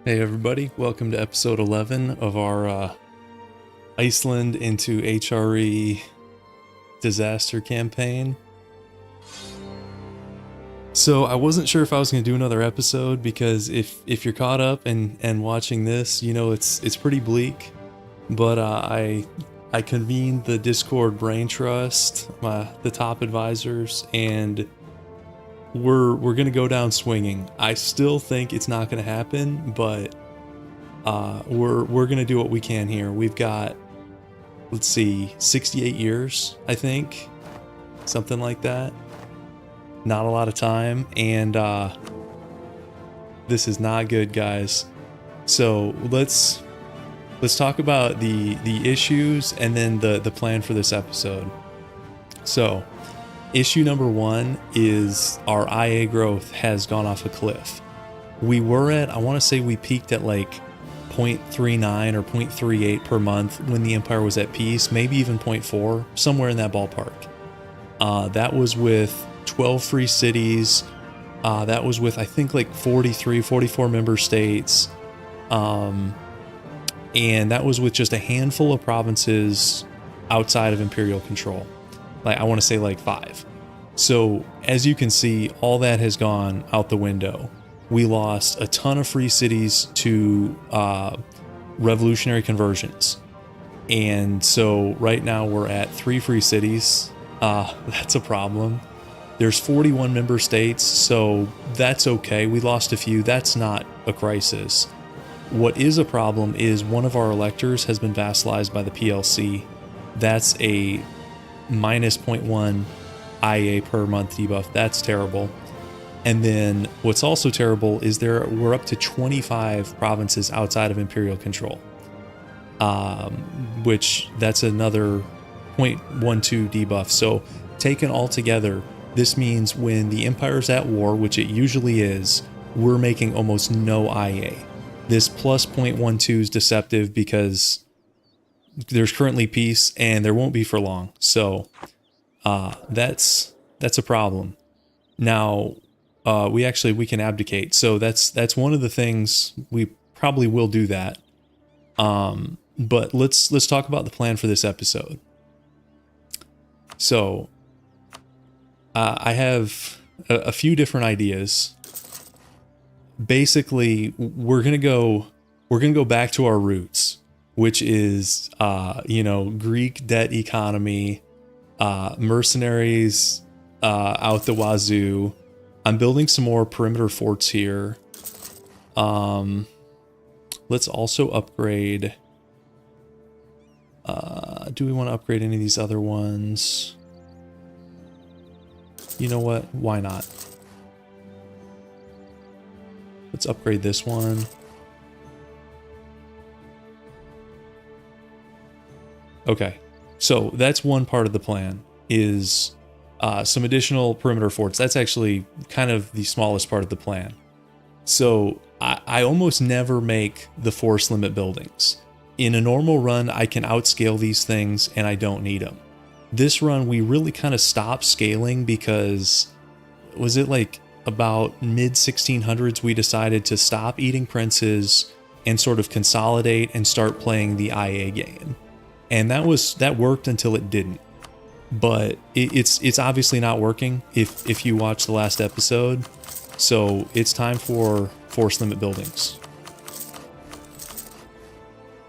Hey everybody, welcome to episode 11 of our Iceland into HRE disaster campaign. So I wasn't sure if I was going to do another episode because if you're caught up and watching this, you know it's pretty bleak. But I convened the Discord Brain Trust, the top advisors, and we're gonna go down swinging. I still think it's not gonna happen, but we're gonna do what we can here. We've got, let's see, 68 years, I think, something like that. Not a lot of time, and this is not good, guys. So let's talk about the issues and then the plan for this episode. So issue number one is our IA growth has gone off a cliff. We were at, I want to say we peaked at like 0.39 or 0.38 per month when the Empire was at peace, maybe even 0.4, somewhere in that ballpark. That was with 12 free cities. That was with, I think, like 43, 44 member states. And that was with just a handful of provinces outside of Imperial control. Like, I want to say like 5. So as you can see, all that has gone out the window. We lost a ton of free cities to revolutionary conversions. And so right now we're at 3 free cities. That's a problem. There's 41 member states, so that's okay. We lost a few. That's not a crisis. What is a problem is one of our electors has been vassalized by the PLC. That's a minus 0.1 IA per month debuff. That's terrible. And then what's also terrible is we're up to 25 provinces outside of Imperial control, which that's another 0.12 debuff. So taken all together, this means when the Empire's at war, which it usually is, we're making almost no IA. This plus 0.12 is deceptive because there's currently peace and there won't be for long. So that's a problem. Now we can abdicate. So that's one of the things. We probably will do that. But let's talk about the plan for this episode. So I have a few different ideas. Basically, we're gonna go back to our roots, which is Greek debt economy, mercenaries out the wazoo. I'm building some more perimeter forts here. Let's also upgrade. Do we want to upgrade any of these other ones? You know what? Why not? Let's upgrade this one. Okay, so that's one part of the plan, is some additional perimeter forts. That's actually kind of the smallest part of the plan. So I almost never make the force limit buildings. In a normal run, I can outscale these things and I don't need them. This run, we really kind of stopped scaling because, was it like about mid 1600s, we decided to stop eating princes and sort of consolidate and start playing the IA game. And that worked until it didn't. But it's obviously not working if you watch the last episode. So it's time for force limit buildings.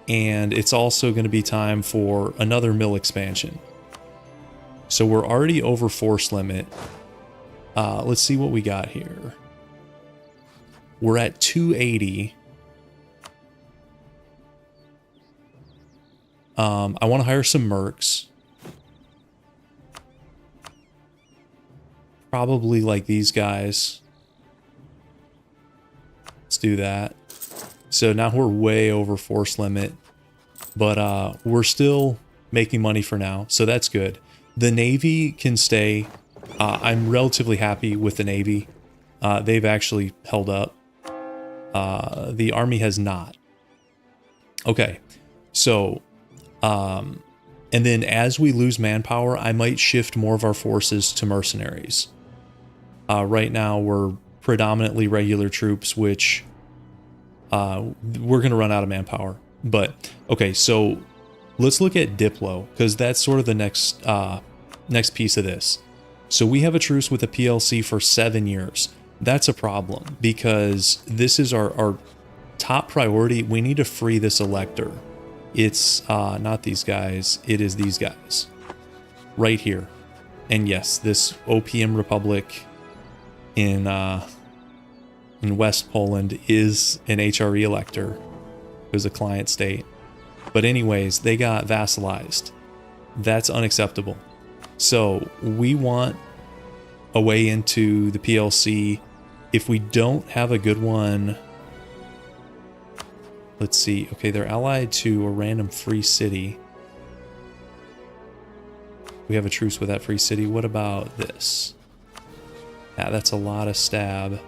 And it's also going to be time for another mill expansion. So we're already over force limit. Let's see what we got here. We're at 280. I want to hire some mercs. Probably like these guys. Let's do that. So now we're way over force limit, but we're still making money for now, so that's good. The Navy can stay. I'm relatively happy with the Navy. They've actually held up. The Army has not. Okay, so and then as we lose manpower, I might shift more of our forces to mercenaries. Right now we're predominantly regular troops, which we're going to run out of manpower. But okay, so let's look at Diplo, because that's sort of the next piece of this. So we have a truce with the PLC for 7 years. That's a problem, because this is our top priority. We need to free this elector. It's not these guys, it is these guys right here. And yes, this OPM Republic in West Poland is an HRE elector. It was a client state. But anyways, they got vassalized. That's unacceptable. So we want a way into the PLC. If we don't have a good one, let's see. Okay, they're allied to a random free city. We have a truce with that free city. What about this? Yeah, that's a lot of stab.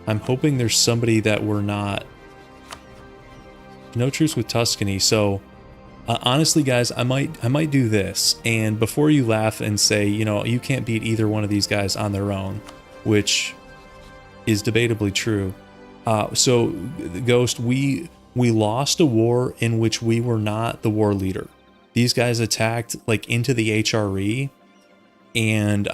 I'm hoping there's somebody that we're not. No truce with Tuscany. So honestly, guys, I might do this. And before you laugh and say, you know, you can't beat either one of these guys on their own, which is debatably true. So Ghost, we lost a war in which we were not the war leader. These guys attacked like into the HRE, and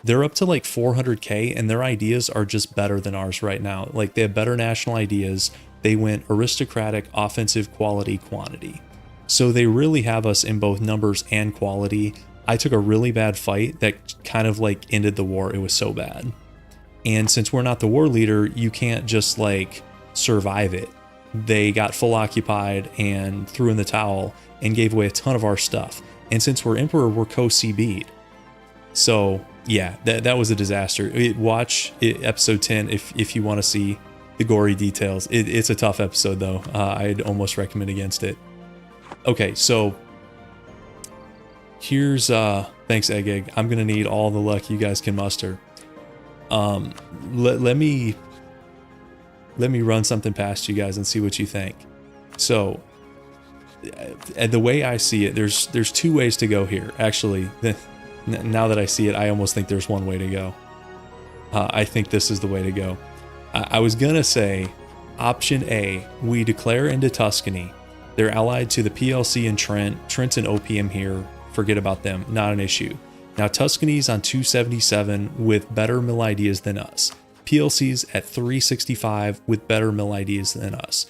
they're up to like 400k, and their ideas are just better than ours right now. Like, they have better national ideas. They went aristocratic, offensive, quality, quantity. So they really have us in both numbers and quality. I took a really bad fight that kind of like ended the war. It was so bad. And since we're not the war leader, you can't just like survive it. They got full occupied and threw in the towel and gave away a ton of our stuff. And since we're emperor, we're co-CB'd. So yeah, that was a disaster. Watch episode 10 if you want to see the gory details. It's a tough episode though. I'd almost recommend against it. Okay, so here's thanks Egg. I'm gonna need all the luck you guys can muster. Let me run something past you guys and see what you think. So the way I see it, there's two ways to go here. Actually, now that I see it, I almost think there's one way to go. I think this is the way to go. I was gonna say option A, we declare into Tuscany. They're allied to the PLC and Trent. Trent's an OPM here. Forget about them. Not an issue. Now Tuscany's on 277 with better mill ideas than us. PLC's at 365 with better mill ideas than us.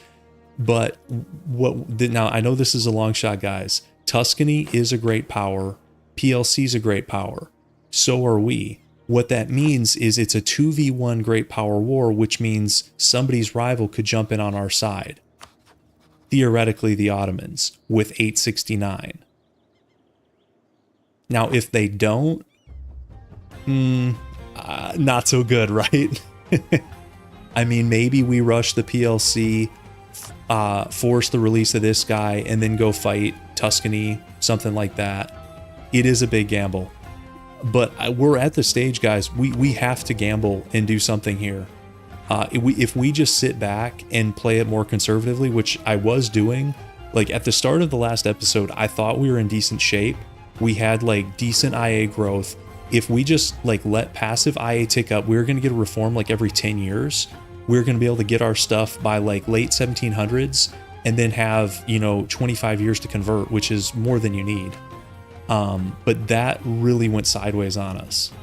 But now I know this is a long shot, guys. Tuscany is a great power. PLC's a great power. So are we. What that means is it's a 2v1 great power war, which means somebody's rival could jump in on our side. Theoretically, the Ottomans with 869. Now, if they don't, not so good, right? I mean, maybe we rush the PLC, force the release of this guy, and then go fight Tuscany, something like that. It is a big gamble. But we're at the stage, guys, we have to gamble and do something here. If we just sit back and play it more conservatively, which I was doing, like at the start of the last episode, I thought we were in decent shape. We had like decent IA growth. If we just like let passive IA tick up, we were going to get a reform like every 10 years. We were going to be able to get our stuff by like late 1700s and then have, 25 years to convert, which is more than you need. But that really went sideways on us.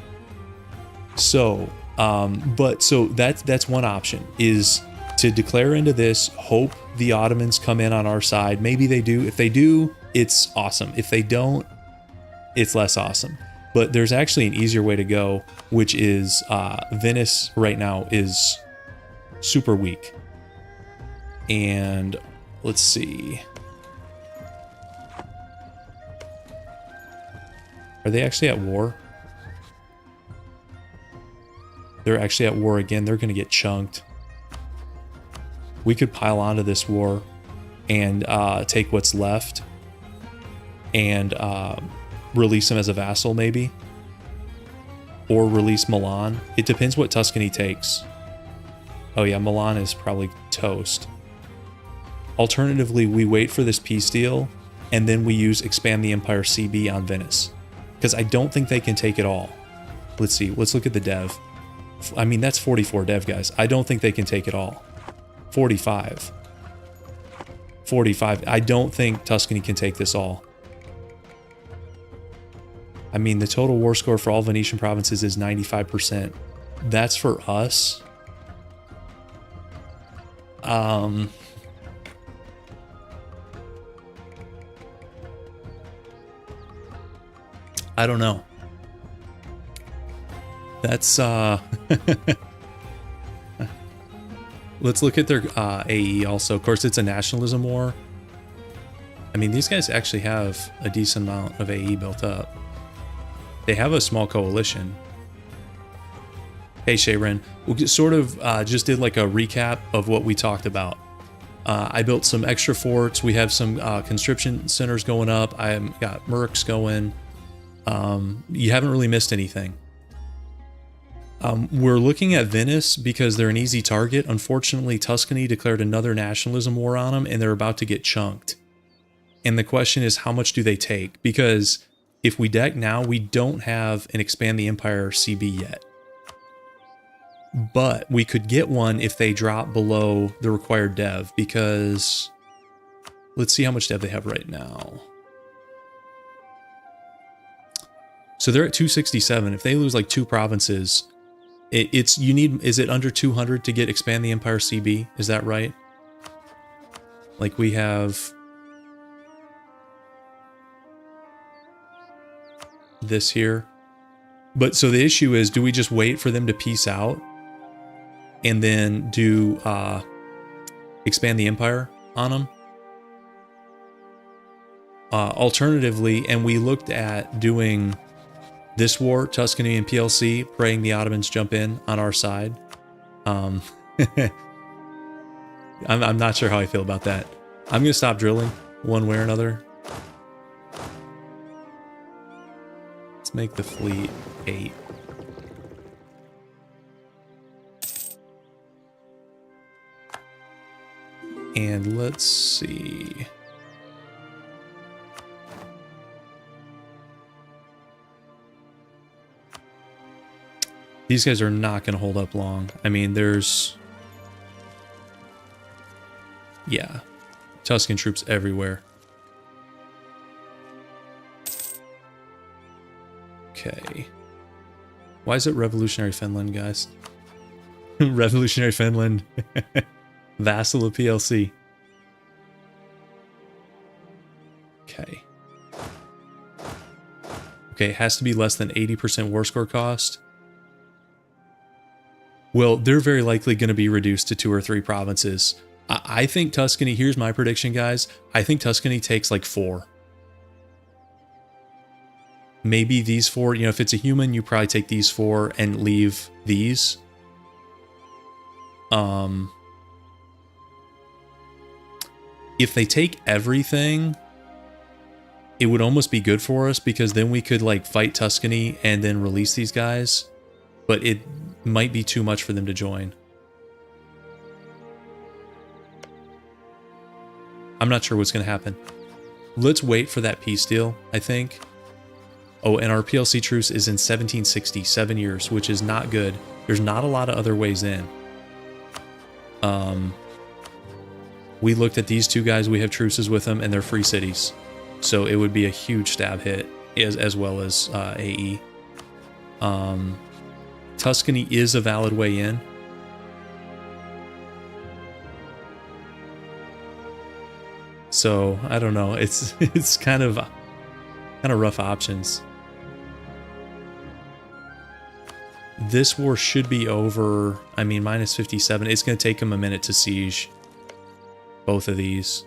So that's one option, is to declare into this, hope the Ottomans come in on our side. Maybe they do. If they do, it's awesome. If they don't, it's less awesome. But there's actually an easier way to go, which is Venice right now is super weak. And let's see. Are they actually at war? They're actually at war again. They're going to get chunked. We could pile onto this war and take what's left and release him as a vassal, maybe. Or release Milan. It depends what Tuscany takes. Oh yeah, Milan is probably toast. Alternatively, we wait for this peace deal and then we use Expand the Empire CB on Venice. Because I don't think they can take it all. Let's see. Let's look at the dev. I mean, that's 44 dev, guys. I don't think they can take it all. 45. 45. I don't think Tuscany can take this all. I mean, the total war score for all Venetian provinces is 95%. That's for us. I don't know. That's let's look at their AE also. Of course, it's a nationalism war. I mean, these guys actually have a decent amount of AE built up. They have a small coalition. Hey, Shayren. We sort of just did like a recap of what we talked about. I built some extra forts. We have some conscription centers going up. I got mercs going. You haven't really missed anything. We're looking at Venice because they're an easy target. Unfortunately, Tuscany declared another nationalism war on them, and they're about to get chunked. And the question is, how much do they take? Because if we deck now, we don't have an Expand the Empire CB yet. But we could get one if they drop below the required dev, because let's see how much dev they have right now. So they're at 267. If they lose like 2 provinces, is it under 200 to get Expand the Empire CB? Is that right? Like we have this here. But so the issue is, do we just wait for them to peace out and then do Expand the Empire on them? Alternatively, and we looked at doing this war, Tuscany and PLC, praying the Ottomans jump in on our side. I'm not sure how I feel about that. I'm going to stop drilling one way or another. Let's make the fleet 8. And let's see. These guys are not going to hold up long. I mean, there's... yeah. Tuscan troops everywhere. Okay. Why is it Revolutionary Finland, guys? Revolutionary Finland. Vassal of PLC. Okay. Okay, it has to be less than 80% war score cost. Well, they're very likely going to be reduced to 2 or 3 provinces. I think Tuscany, here's my prediction, guys. I think Tuscany takes like 4. Maybe these 4, you know, if it's a human, you probably take these 4 and leave these. If they take everything, it would almost be good for us, because then we could like fight Tuscany and then release these guys. But it might be too much for them to join. I'm not sure what's going to happen. Let's wait for that peace deal, I think. Oh, and our PLC truce is in 1760, 7 years, which is not good. There's not a lot of other ways in. We looked at these 2 guys, we have truces with them, and they're free cities. So it would be a huge stab hit, as well as AE. Tuscany is a valid way in. So I don't know. It's kind of rough options. This war should be over. I mean, minus 57. It's going to take them a minute to siege both of these.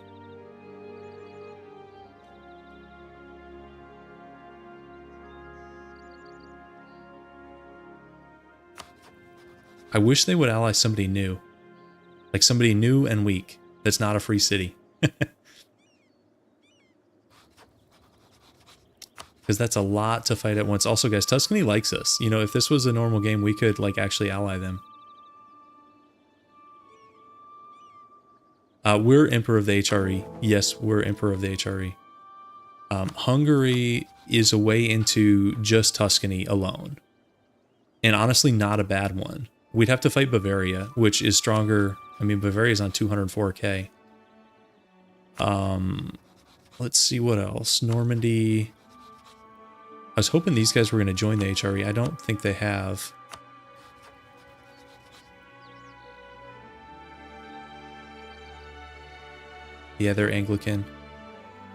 I wish they would ally somebody new. Like somebody new and weak that's not a free city. Because that's a lot to fight at once. Also, guys, Tuscany likes us. You know, if this was a normal game, we could like actually ally them. We're Emperor of the HRE. Yes, we're Emperor of the HRE. Hungary is a way into just Tuscany alone. And honestly, not a bad one. We'd have to fight Bavaria, which is stronger I mean, Bavaria's on 204k. Let's see what else. Normandy. I was hoping these guys were going to join the HRE. I don't think they have. Yeah, they're Anglican.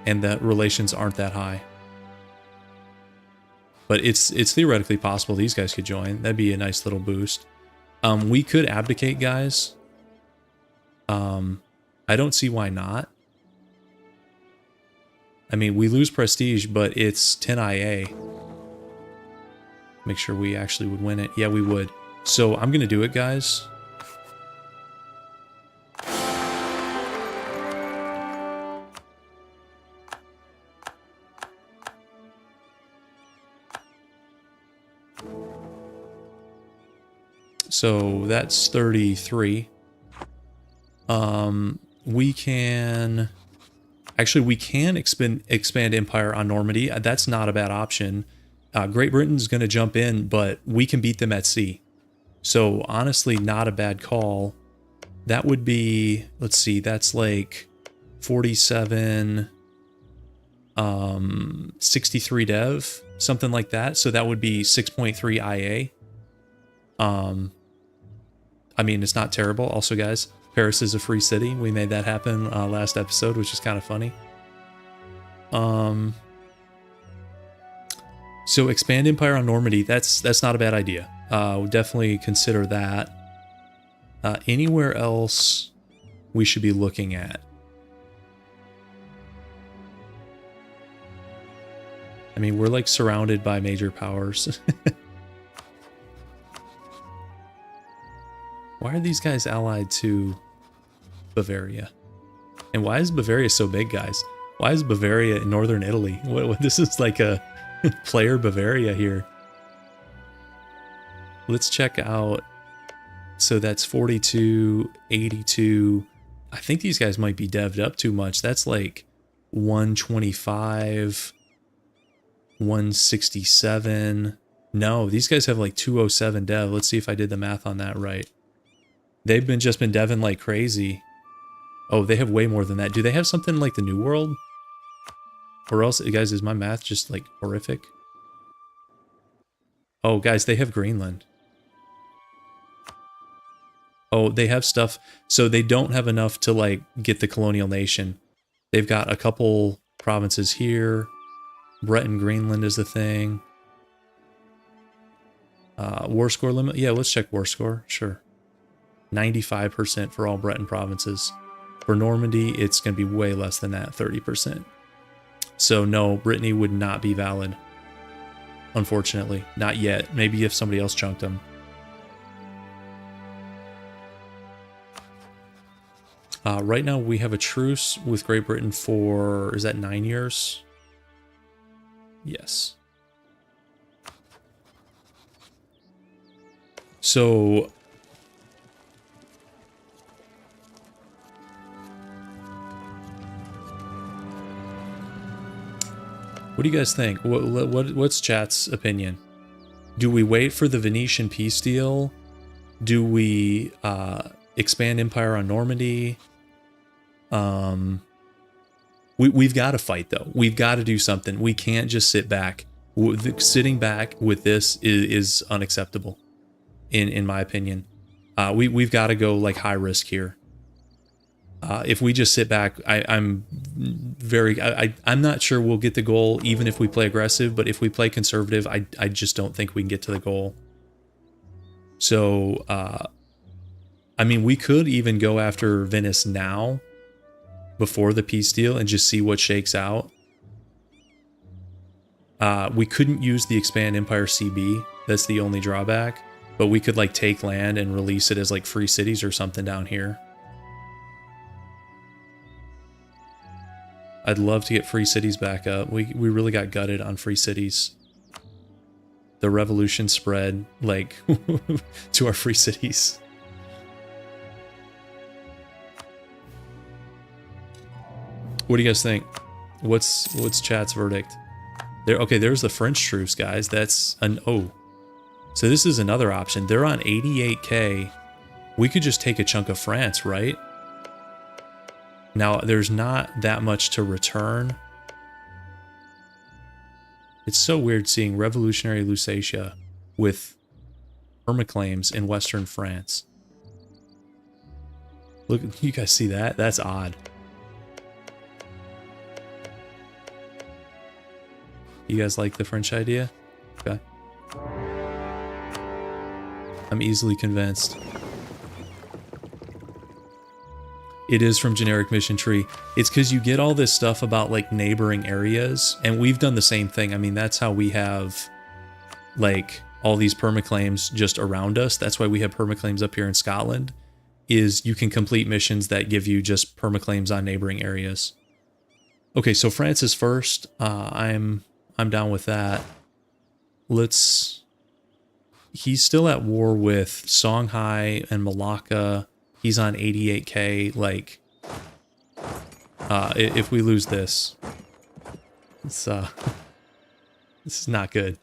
And the relations aren't that high. But it's theoretically possible these guys could join. That'd be a nice little boost. We could abdicate, guys. I don't see why not. I mean, we lose prestige, but it's 10 IA. Make sure we actually would win it. Yeah, we would. So I'm going to do it, guys. So that's 33. We can... Actually, we can expand Empire on Normandy. That's not a bad option. Great Britain's going to jump in, but we can beat them at sea. So, honestly, not a bad call. That would be... Let's see, that's like 47... 63 dev, something like that. So that would be 6.3 IA. I mean, it's not terrible. Also, guys, Paris is a free city. We made that happen last episode, which is kind of funny. So expand Empire on Normandy. That's not a bad idea. We'll definitely consider that. Anywhere else we should be looking at? I mean, we're like surrounded by major powers. Why are these guys allied to Bavaria? And why is Bavaria so big, guys? Why is Bavaria in northern Italy? This is like a player Bavaria here. Let's check out. So that's 42, 82. I think these guys might be dev'd up too much. That's like 125, 167. No, these guys have like 207 dev. Let's see if I did the math on that right. They've just been deving like crazy. Oh, they have way more than that. Do they have something like the New World? Or else, guys, is my math just like horrific? Oh, guys, they have Greenland. Oh, they have stuff. So they don't have enough to like get the colonial nation. They've got a couple provinces here. Breton Greenland is the thing. War score limit. Yeah, let's check war score. Sure. 95% for all Breton provinces. For Normandy, it's going to be way less than that, 30%. So no, Brittany would not be valid. Unfortunately, not yet. Maybe if somebody else chunked them. Right now we have a truce with Great Britain for, is that 9 years? Yes. So what do you guys think? What's chat's opinion? Do we wait for the Venetian peace deal? Do we expand Empire on Normandy? We've got to fight, though. We've got to do something. We can't just sit back. Sitting back with this is unacceptable, in my opinion. We've got to go like high risk here. If we just sit back, I'm not sure we'll get the goal even if we play aggressive, but if we play conservative, I just don't think we can get to the goal. So, I mean, we could even go after Venice now before the peace deal and just see what shakes out. We couldn't use the Expand Empire CB. That's the only drawback. But we could like take land and release it as like free cities or something down here. I'd love to get free cities back up. We really got gutted on free cities. The revolution spread like to our free cities. What do you guys think? What's chat's verdict? Okay, there's the French truce, guys. That's an so this is another option. They're on 88k. we could just take a chunk of France, right? Now, there's not that much to return. It's so weird seeing revolutionary Lusatia with permaclaims in western France. Look, you guys see that? That's odd. You guys like the French idea? Okay. I'm easily convinced. It is from generic mission tree. It's because you get all this stuff about like neighboring areas, and we've done the same thing. I mean, that's how we have like all these permaclaims just around us. That's why we have permaclaims up here in Scotland, is you can complete missions that give you just permaclaims on neighboring areas. Okay, so France is first. I'm down with that. He's still at war with Songhai and Malacca. He's on 88k. Like, if we lose this, this is not good.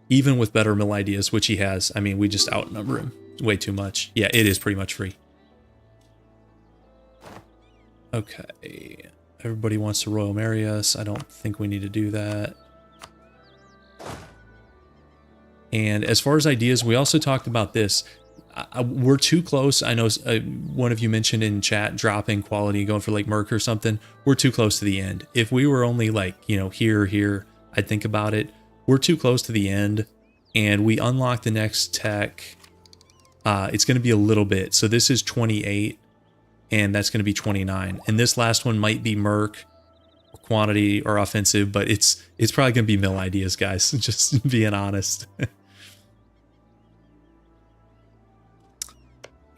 Even with better mill ideas, which he has, I mean, we just outnumber him way too much. Yeah, it is pretty much free. Okay, everybody wants to Royal marry us. I don't think we need to do that. And as far as ideas, we also talked about this. We're too close. I know one of you mentioned in chat dropping quality, going for like Merc or something. We're too close to the end. If we were only like, you know, here, I'd think about it. We're too close to the end, and we unlock the next tech. It's going to be a little bit. So this is 28. And that's going to be 29. And this last one might be Merc, or quantity, or offensive, but it's probably going to be mill ideas, guys. Just being honest.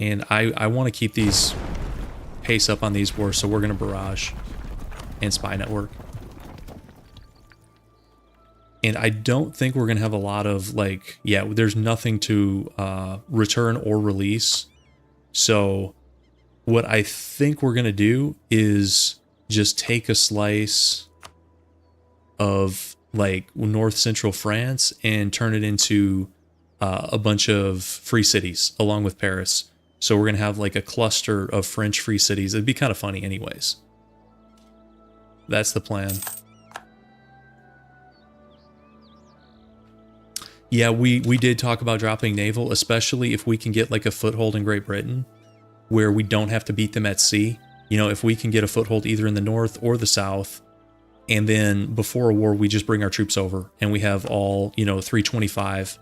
And I want to keep these pace up on these wars, so we're going to barrage and spy network. And I don't think we're going to have a lot of like, yeah, there's nothing to return or release. So what I think we're going to do is just take a slice of like north central France and turn it into a bunch of free cities along with Paris. So we're going to have like a cluster of French free cities. It'd be kind of funny anyways. That's the plan. Yeah, we did talk about dropping naval, especially if we can get like a foothold in Great Britain, where we don't have to beat them at sea. You know, if we can get a foothold either in the north or the south, and then before a war, we just bring our troops over and we have all, you know, 325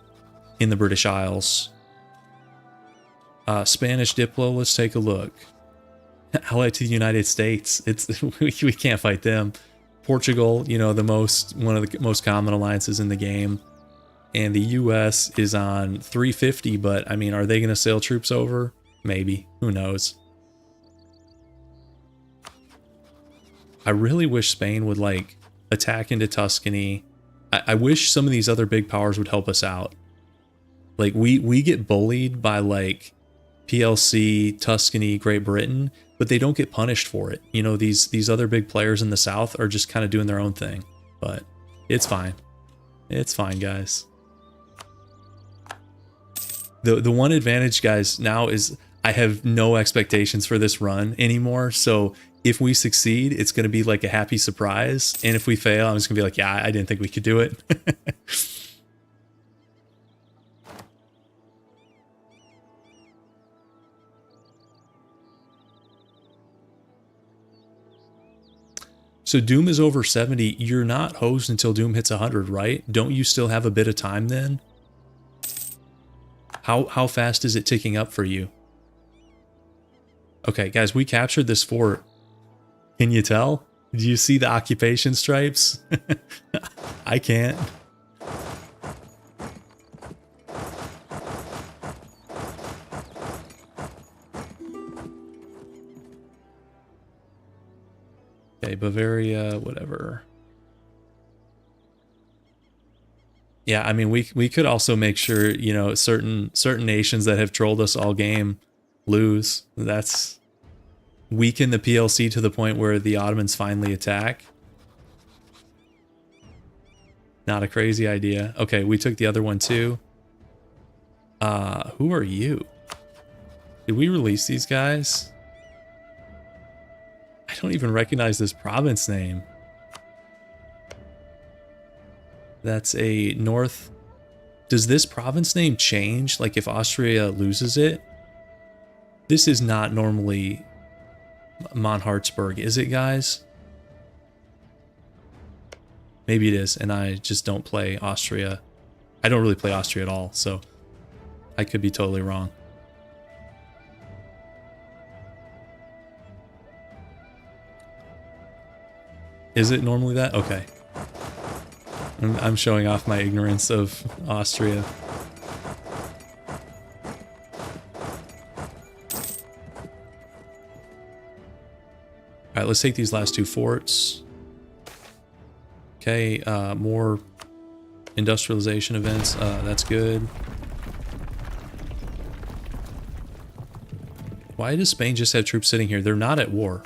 in the British Isles. Spanish Diplo, let's take a look. Allied to the United States, we can't fight them. Portugal, you know, one of the most common alliances in the game. And the US is on 350, but I mean, are they going to sail troops over? Maybe. Who knows? I really wish Spain would like attack into Tuscany. I wish some of these other big powers would help us out. Like we get bullied by like PLC, Tuscany, Great Britain, but they don't get punished for it. You know, these other big players in the south are just kind of doing their own thing. But it's fine. It's fine, guys. The one advantage, guys, now is I have no expectations for this run anymore. So if we succeed, it's going to be like a happy surprise. And if we fail, I'm just going to be like, yeah, I didn't think we could do it. So Doom is over 70. You're not hosed until Doom hits 100, right? Don't you still have a bit of time then? How fast is it ticking up for you? Okay, guys, we captured this fort. Can you tell? Do you see the occupation stripes? I can't. Okay, Bavaria, whatever. Yeah, I mean, we could also make sure, you know, certain nations that have trolled us all game lose. That's weaken the PLC to the point where the Ottomans finally attack. Not a crazy idea. Okay, we took the other one too. Who are you? Did we release these guys? I don't even recognize this province name. That's a North. Does this province name change? Like if Austria loses it? This is not normally Monhartsburg, is it, guys? Maybe it is, and I just don't play Austria. I don't really play Austria at all, so I could be totally wrong. Is it normally that? Okay. I'm showing off my ignorance of Austria. Alright, let's take these last 2 forts. Okay, more industrialization events. That's good. Why does Spain just have troops sitting here? They're not at war.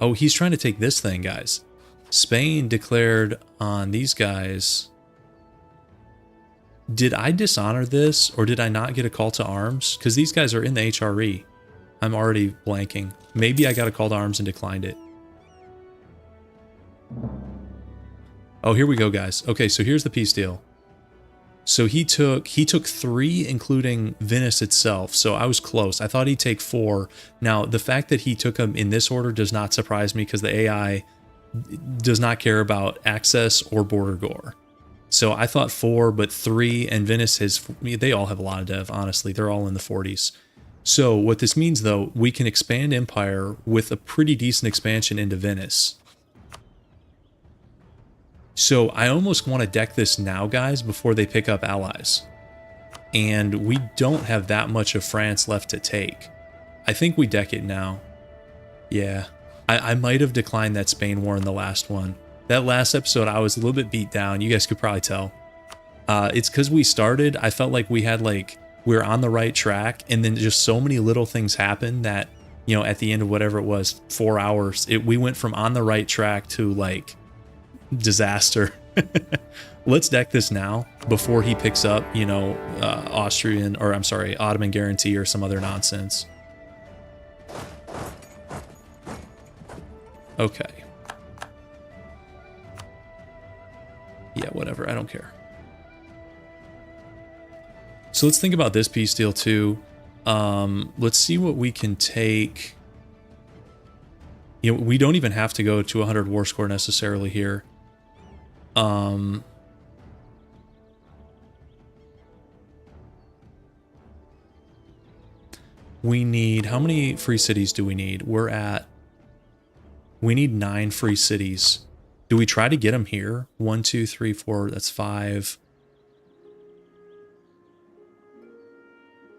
Oh, he's trying to take this thing, guys. Spain declared on these guys. Did I dishonor this, or did I not get a call to arms? Because these guys are in the HRE. I'm already blanking. Maybe I got a call to arms and declined it. Oh, here we go, guys. Okay, so here's the peace deal. So he took 3, including Venice itself. So I was close. I thought he'd take 4. Now, the fact that he took them in this order does not surprise me because the AI does not care about access or border gore. So I thought 4, but 3, and Venice has, they all have a lot of dev, honestly. They're all in the 40s. So what this means, though, we can expand Empire with a pretty decent expansion into Venice. So I almost want to deck this now, guys, before they pick up allies. And we don't have that much of France left to take. I think we deck it now. Yeah. I might have declined that Spain war in the last one. That last episode, I was a little bit beat down. You guys could probably tell. It's because we started, I felt like we had we were on the right track, and then just so many little things happened that, you know, at the end of whatever it was, 4 hours, we went from on the right track to disaster. Let's deck this now before he picks up, you know, Ottoman guarantee or some other nonsense. Okay. Yeah, whatever. I don't care. So let's think about this peace deal too. Let's see what we can take. You know, we don't even have to go to 100 war score necessarily here. We need, how many free cities do we need? We need 9 free cities. Do we try to get them here? 1, 2, 3, 4, that's 5.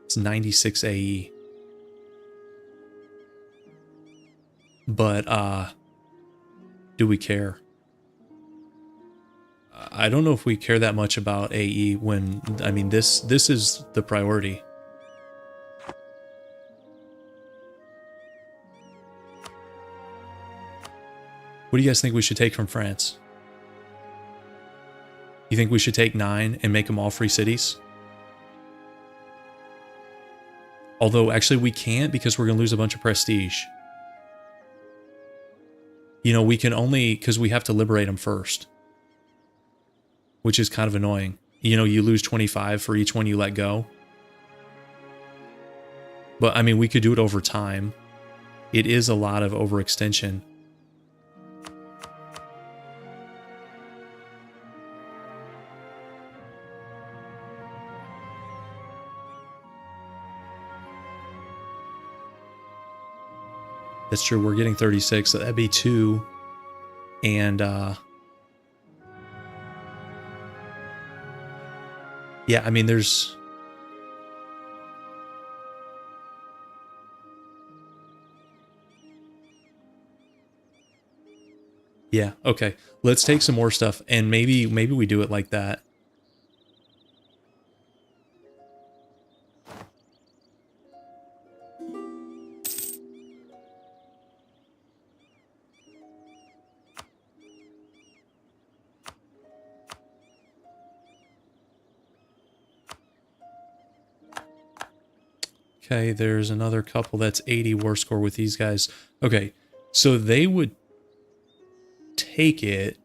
It's 96 AE. But, do we care? I don't know if we care that much about AE when, I mean, this is the priority. What do you guys think we should take from France? You think we should take 9 and make them all free cities? Although, actually, we can't because we're going to lose a bunch of prestige. You know, we can only, because we have to liberate them first. Which is kind of annoying. You know, you lose 25 for each one you let go. But, I mean, we could do it over time. It is a lot of overextension. That's true, we're getting 36, so that'd be 2. And, yeah, I mean, there's... Yeah, okay. Let's take some more stuff, and maybe we do it like that. Okay, there's another couple that's 80 war score with these guys. Okay, so they would take it.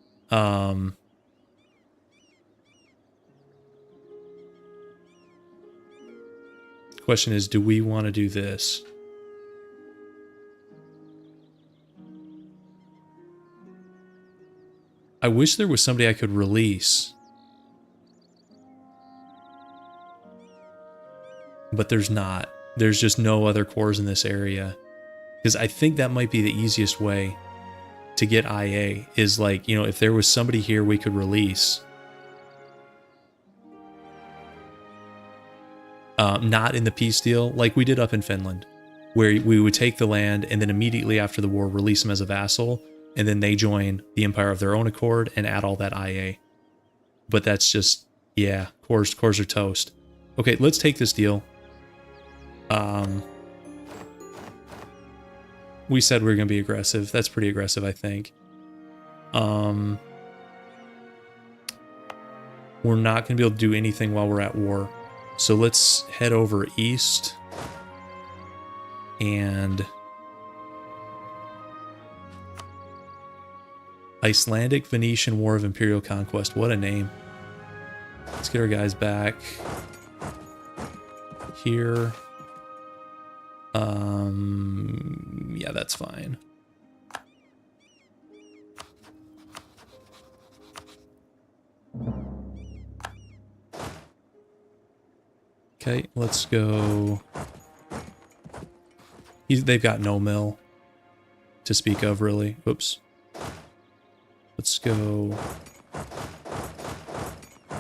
Question is, do we want to do this? I wish there was somebody I could release. But there's not. There's just no other cores in this area. Because I think that might be the easiest way to get IA, is like, you know, if there was somebody here we could release. Not in the peace deal, like we did up in Finland, where we would take the land and then immediately after the war release them as a vassal, and then they join the empire of their own accord and add all that IA. But that's just, yeah, cores are toast. Okay, let's take this deal. We said we were going to be aggressive. That's pretty aggressive, I think. We're not going to be able to do anything while we're at war. So let's head over east. And Icelandic Venetian War of Imperial Conquest. What a name. Let's get our guys back here. Yeah, that's fine. Okay, let's go. They've got no mill to speak of, really. Whoops. Let's go.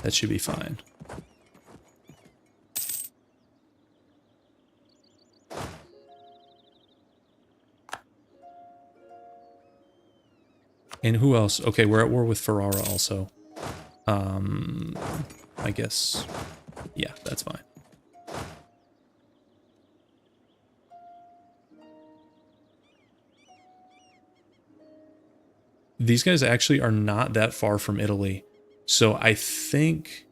That should be fine. And who else? Okay, we're at war with Ferrara also. I guess, yeah, that's fine. These guys actually are not that far from Italy. So I think,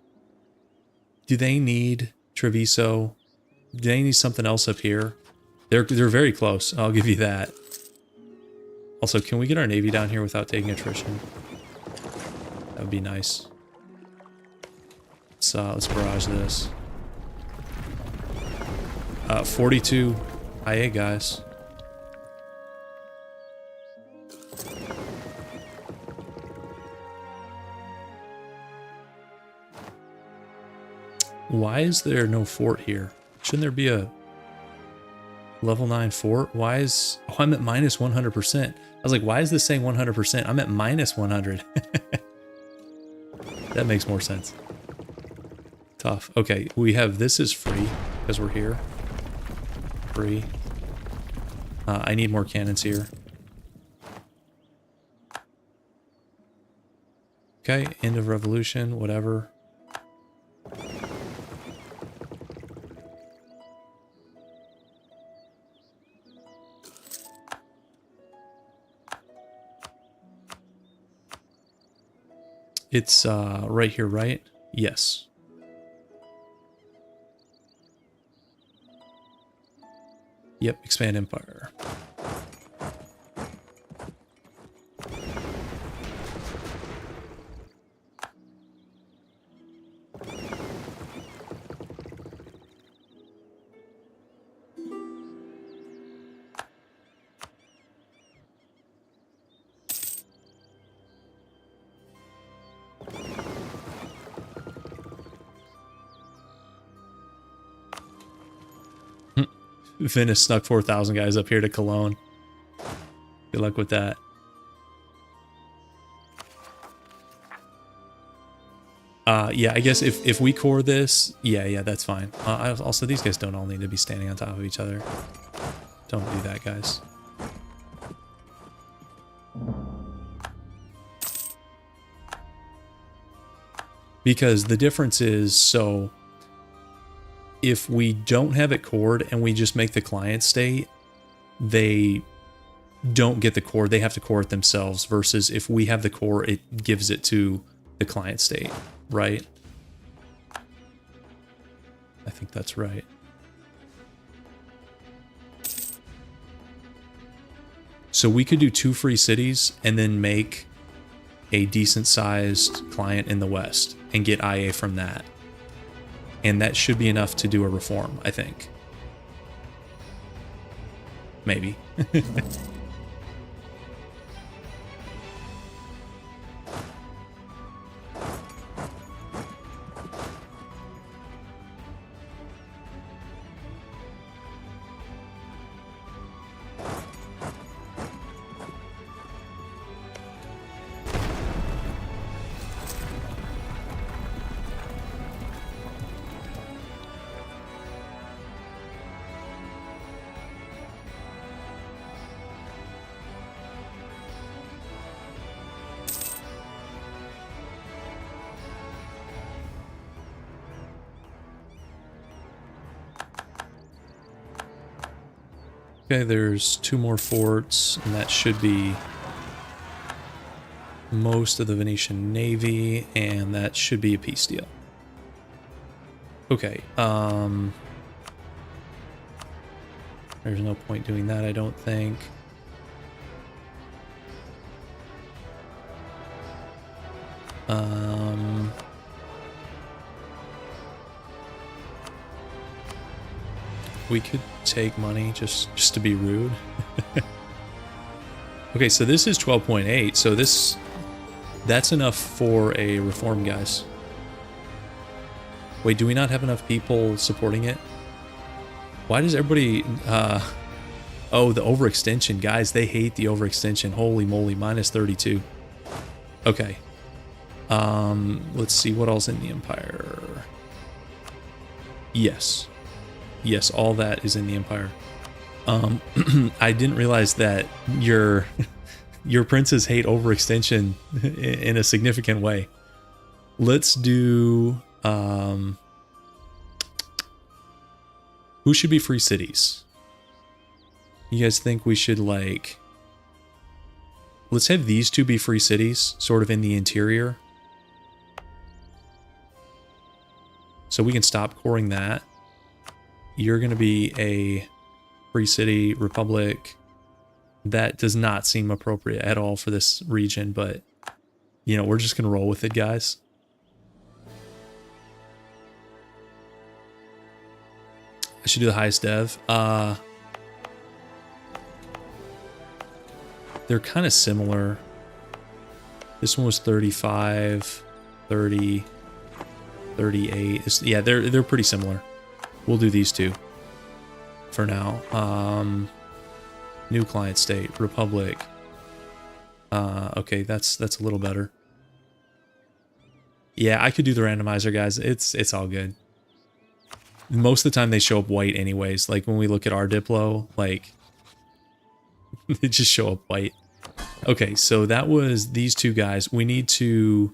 do they need Treviso? Do they need something else up here? They're very close, I'll give you that. Also, can we get our navy down here without taking attrition? That would be nice. Let's barrage this. 42 IA, guys. Why is there no fort here? Shouldn't there be a level 9 fort? Why is... Oh, I'm at minus 100%. I was like, why is this saying 100%? I'm at minus 100. That makes more sense. Tough. Okay, we have this is free because we're here. Free. I need more cannons here. Okay, end of revolution, whatever. It's right here, right? Yes. Yep, expand empire. Venice snuck 4,000 guys up here to Cologne. Good luck with that. Yeah, I guess if we core this, yeah, that's fine. Also, these guys don't all need to be standing on top of each other. Don't do that, guys. Because the difference is, so if we don't have it cored and we just make the client state, they don't get the core. They have to core it themselves, versus if we have the core, it gives it to the client state, right? I think that's right. So we could do 2 free cities and then make a decent sized client in the West and get IA from that. And that should be enough to do a reform, I think. Maybe. Okay, there's 2 more forts, and that should be most of the Venetian Navy, and that should be a peace deal. Okay, there's no point doing that, I don't think. We could take money just to be rude. Okay, so this is 12.8, so that's enough for a reform, guys. Wait, do we not have enough people supporting it? Why does everybody oh, the overextension, guys, they hate the overextension. Holy moly, minus 32. Okay. Let's see what else in the Empire. Yes. Yes, all that is in the Empire. I didn't realize that your princes hate overextension in a significant way. Let's do who should be free cities? You guys think we should, like, let's have these 2 be free cities, sort of in the interior. So we can stop coring that. You're going to be a free city republic. That does not seem appropriate at all for this region, but, you know, we're just going to roll with it, guys. I should do the highest dev. They're kind of similar. This one was 35, 30, 38. Yeah, they're pretty similar. We'll do these 2 for now. New client state, republic. Okay, that's a little better. Yeah, I could do the randomizer, guys. It's all good. Most of the time they show up white anyways. Like when we look at our Diplo, like they just show up white. Okay, so that was these 2 guys. We need to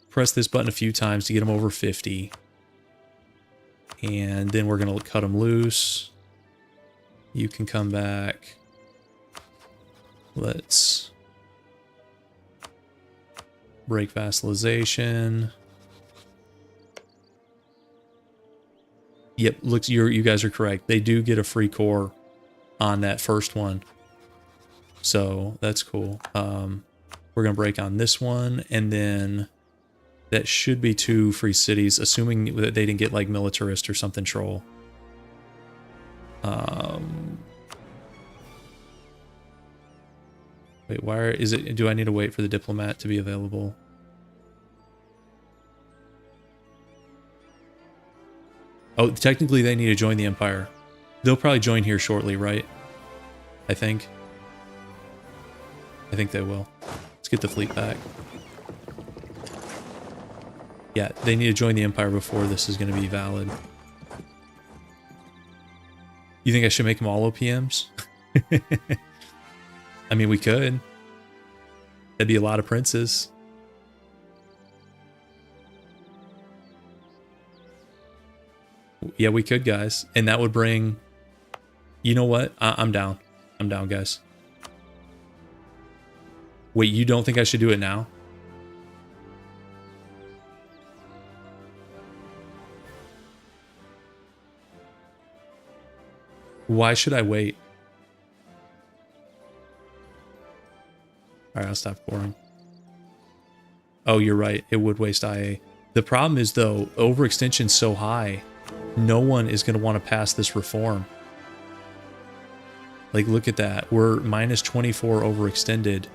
press this button a few times to get them over 50. And then we're going to cut them loose. You can come back. Let's break vassalization. Yep, looks you guys are correct. They do get a free core on that first one. So that's cool. We're going to break on this one, and then that should be 2 free cities, assuming that they didn't get like militarist or something troll. Wait, why is it? Do I need to wait for the diplomat to be available? Oh, technically they need to join the Empire. They'll probably join here shortly, right? I think they will. Let's get the fleet back. Yeah, they need to join the Empire before this is going to be valid. You think I should make them all OPMs? I mean, we could. That'd be a lot of princes. Yeah, we could, guys. And that would bring... You know what? I'm down. I'm down, guys. Wait, you don't think I should do it now? Why should I wait? Alright, I'll stop coring. Oh, you're right. It would waste IA. The problem is, though, overextension's so high, no one is going to want to pass this reform. Like, look at that. We're minus 24 overextended.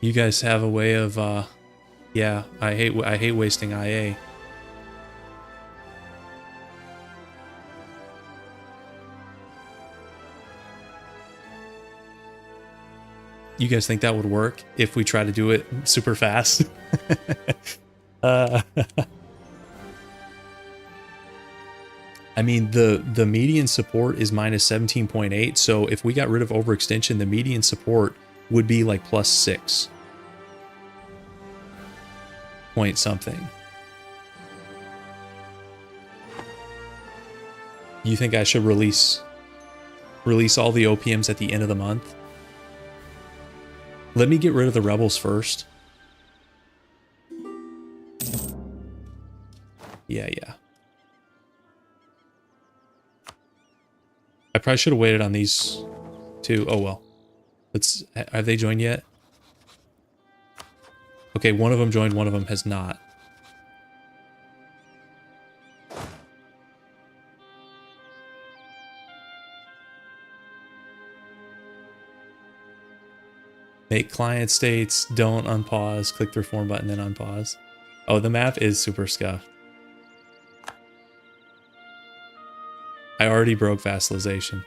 You guys have a way of, yeah, I hate wasting IA. You guys think that would work if we try to do it super fast? I mean, the median support is minus 17.8, so if we got rid of overextension, the median support would be like plus 6 point something. You think I should release all the OPMs at the end of the month? Let me get rid of the rebels first. Yeah. I probably should have waited on these two. Oh well. Have they joined yet? Okay, one of them joined, one of them has not. Make client states, don't unpause, click the reform button, then unpause. Oh, the map is super scuffed. I already broke vassalization.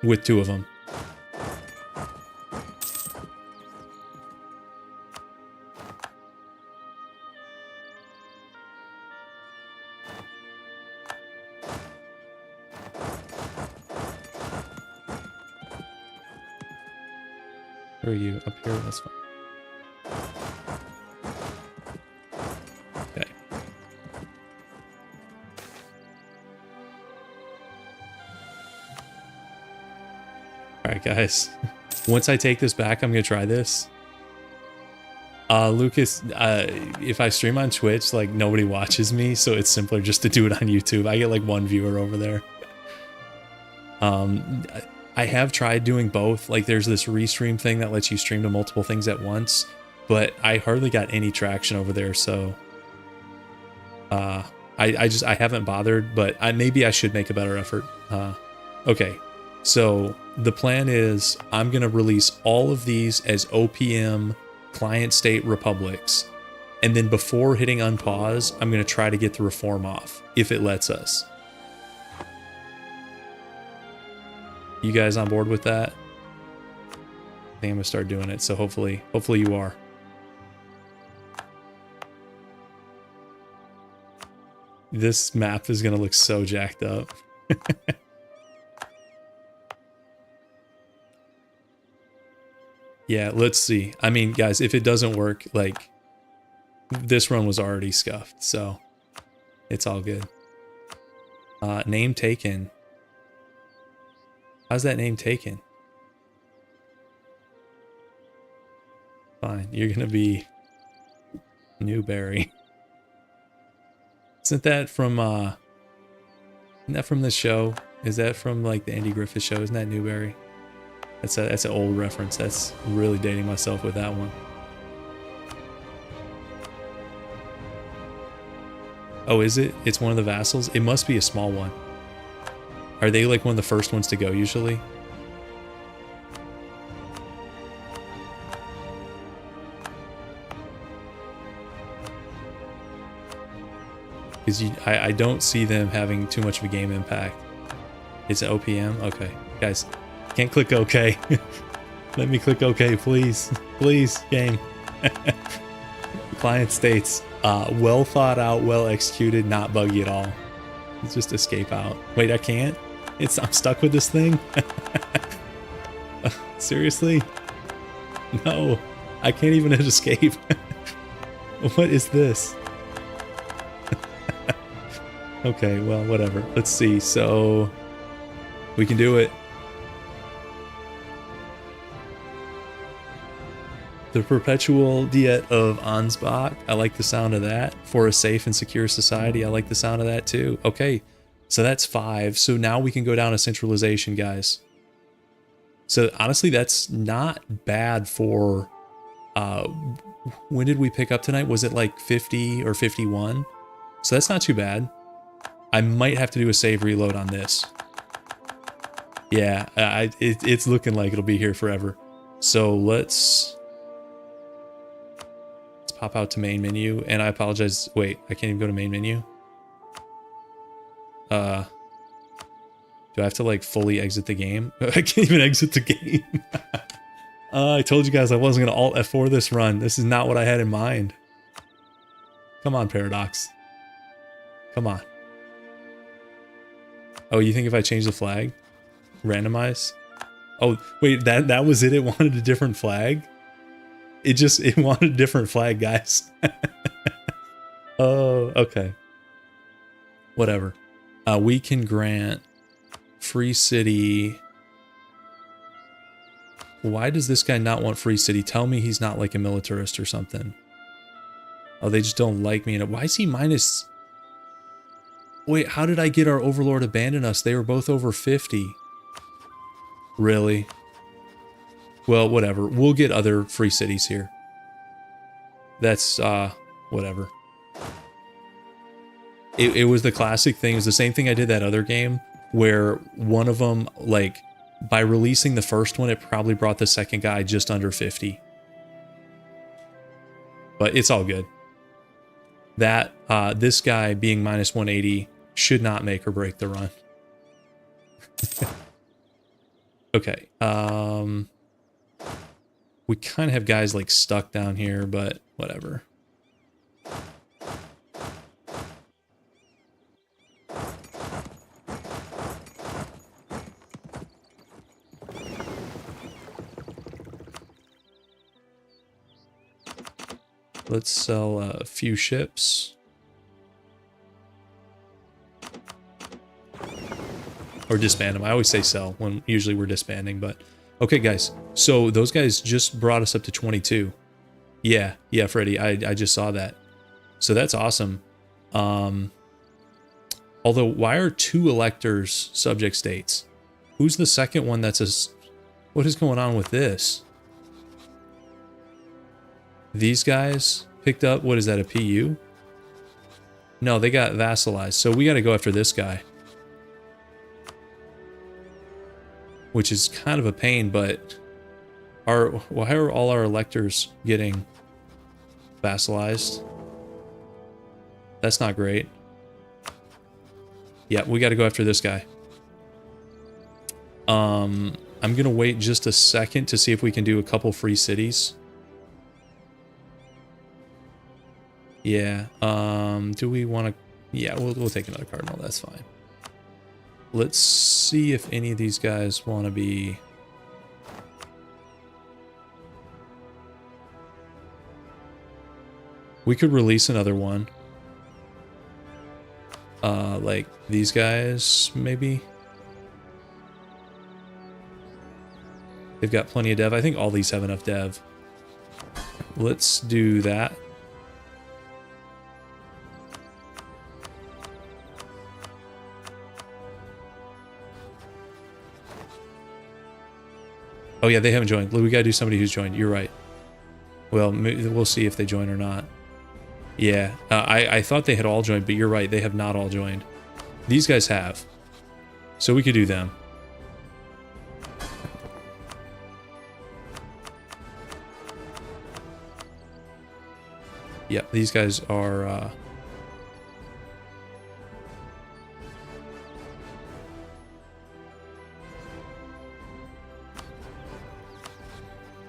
With 2 of them. Where are you? Up here? That's fine. Okay. Alright, guys. Once I take this back, I'm going to try this. Lucas, if I stream on Twitch, like, nobody watches me, so it's simpler just to do it on YouTube. I get, like, 1 viewer over there. I have tried doing both. Like, there's this restream thing that lets you stream to multiple things at once, but I hardly got any traction over there, so I haven't bothered, but maybe I should make a better effort. Okay, so the plan is I'm gonna release all of these as OPM client state republics, and then before hitting unpause, I'm gonna try to get the reform off if it lets us. You guys on board with that? I think I'm gonna start doing it, so hopefully you are. This map is gonna look so jacked up. Yeah, let's see. I mean, guys, if it doesn't work, like, this run was already scuffed, so it's all good. Name taken. How's that name taken? Fine, you're gonna be Newberry. Isn't that from this show? Is that from like the Andy Griffith show? Isn't that Newberry? That's an old reference. That's really dating myself with that one. Oh, is it? It's one of the vassals? It must be a small one. Are they like one of the first ones to go usually? Because I don't see them having too much of a game impact. It's an OPM? Okay. Guys, can't click OK. Let me click OK, please. Please, game. Client states, well thought out, well executed, not buggy at all. Let's just escape out. Wait, I can't? I'm stuck with this thing? Seriously? No, I can't even hit escape. What is this? Okay, well, whatever. Let's see. So we can do it. The perpetual diet of Ansbach. I like the sound of that. For a safe and secure society, I like the sound of that too. Okay, so that's 5. So now we can go down to centralization, guys. So honestly, that's not bad for... when did we pick up tonight? Was it like 50 or 51? So that's not too bad. I might have to do a save reload on this. Yeah, it's looking like it'll be here forever. So let's pop out to main menu, and I apologize. Wait, I can't even go to main menu. Do I have to like fully exit the game? I can't even exit the game. I told you guys I wasn't gonna Alt F4 this run. This is not what I had in mind. Come on, Paradox. Come on. Oh, you think if I change the flag? Randomize? Oh, wait, that was it? It wanted a different flag? It wanted a different flag, guys. Oh, okay. Whatever. We can grant free city. Why does this guy not want free city? Tell me he's not like a militarist or something. Oh, they just don't like me. And why is he minus... Wait, how did I get our overlord abandon us? They were both over 50. Really? Well, whatever. We'll get other free cities here. That's, whatever. It was the classic thing. It was the same thing I did that other game, where one of them, like, by releasing the first one, it probably brought the second guy just under 50. But it's all good. That, this guy being minus 180 should not make or break the run. Okay, we kind of have guys like stuck down here, but whatever. Let's sell a few ships. Or disband them. I always say sell when usually we're disbanding, but... Okay, guys. So those guys just brought us up to 22. Yeah, Freddy. I just saw that. So that's awesome. Although, why are 2 electors subject states? Who's the second one that's a... What is going on with this? These guys picked up... What is that, a PU? No, they got vassalized. So we got to go after this guy. Which is kind of a pain, but why are all our electors getting vassalized? That's not great. Yeah, we got to go after this guy. I'm gonna wait just a second to see if we can do a couple free cities. Yeah. Do we want to? Yeah, we'll take another cardinal. That's fine. Let's see if any of these guys want to be... We could release another one. Like these guys, maybe? They've got plenty of dev. I think all these have enough dev. Let's do that. Oh yeah, they haven't joined. We gotta do somebody who's joined. You're right. Well, we'll see if they join or not. Yeah, I thought they had all joined, but you're right. They have not all joined. These guys have. So we could do them. Yeah, these guys are...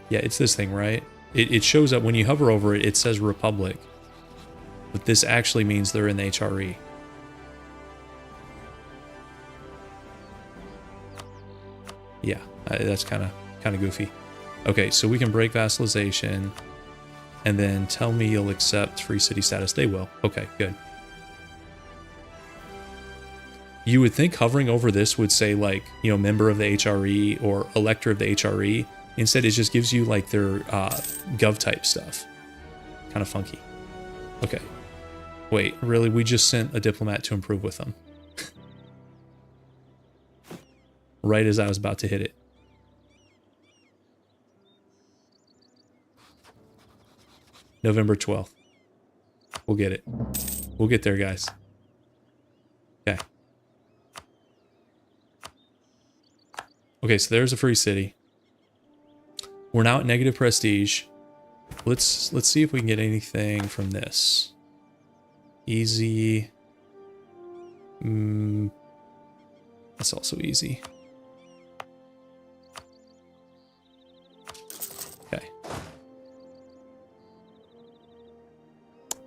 Yeah, it's this thing, right? It shows up when you hover over it, it says Republic. But this actually means they're in the HRE. Yeah, that's kind of goofy. Okay, so we can break vassalization and then tell me you'll accept free city status. They will. Okay, good. You would think hovering over this would say, like, you know, member of the HRE or elector of the HRE. Instead, it just gives you like their gov type stuff. Kind of funky. Okay. Wait, really? We just sent a diplomat to improve with them. Right as I was about to hit it. November 12th. We'll get it. We'll get there, guys. Okay. Okay, so there's a free city. We're now at negative prestige. Let's see if we can get anything from this. Easy. That's also easy. Okay.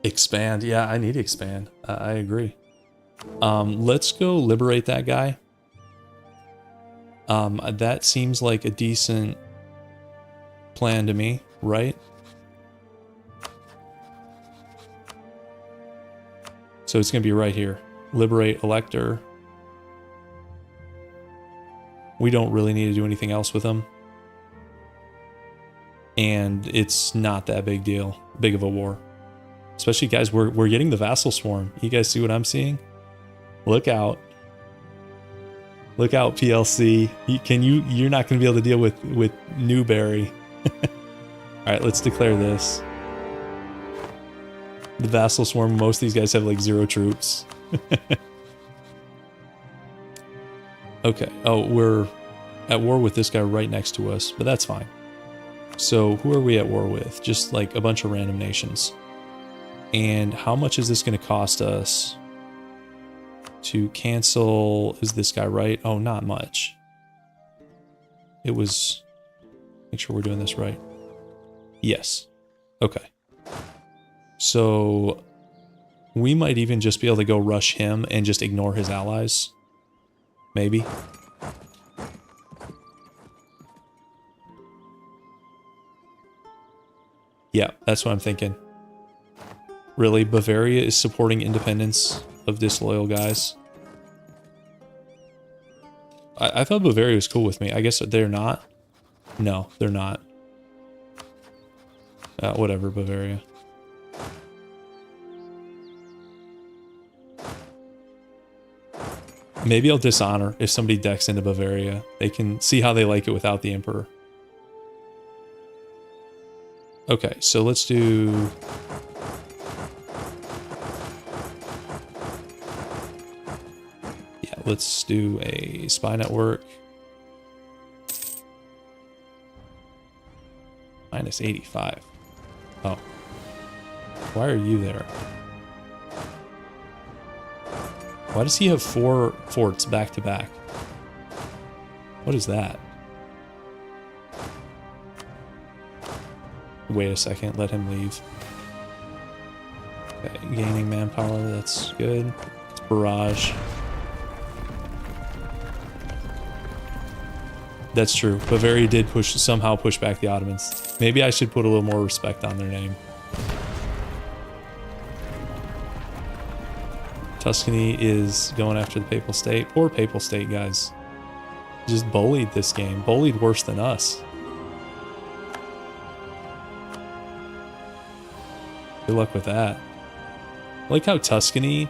Expand. Yeah, I need to expand. I agree. Let's go liberate that guy. That seems like a decent plan to me, right? So it's going to be right here. Liberate elector. We don't really need to do anything else with them. And it's not that big of a war. Especially, guys, we're getting the vassal swarm. You guys see what I'm seeing? Look out. Look out, PLC. You're not going to be able to deal with Newberry. All right, let's declare this. The vassal swarm, most of these guys have like 0 troops. Okay. Oh, we're at war with this guy right next to us, but that's fine. So who are we at war with? Just like a bunch of random nations. And how much is this going to cost us to cancel? Is this guy right? Oh, not much. It was... Make sure we're doing this right. Yes. Okay. So we might even just be able to go rush him and just ignore his allies. Maybe. Yeah, that's what I'm thinking. Really, Bavaria is supporting independence of disloyal guys. I thought Bavaria was cool with me. I guess they're not. No, they're not. Whatever, Bavaria. Maybe I'll dishonor if somebody decks into Bavaria. They can see how they like it without the Emperor. Okay, so let's do... Yeah, let's do a spy network. Minus 85. Oh. Why are you there? Why does he have 4 forts back to back? What is that? Wait a second, let him leave. Okay, gaining manpower, that's good. It's barrage. That's true. Bavaria did somehow push back the Ottomans. Maybe I should put a little more respect on their name. Tuscany is going after the Papal State. Poor Papal State, guys. Just bullied this game. Bullied worse than us. Good luck with that. I like how Tuscany,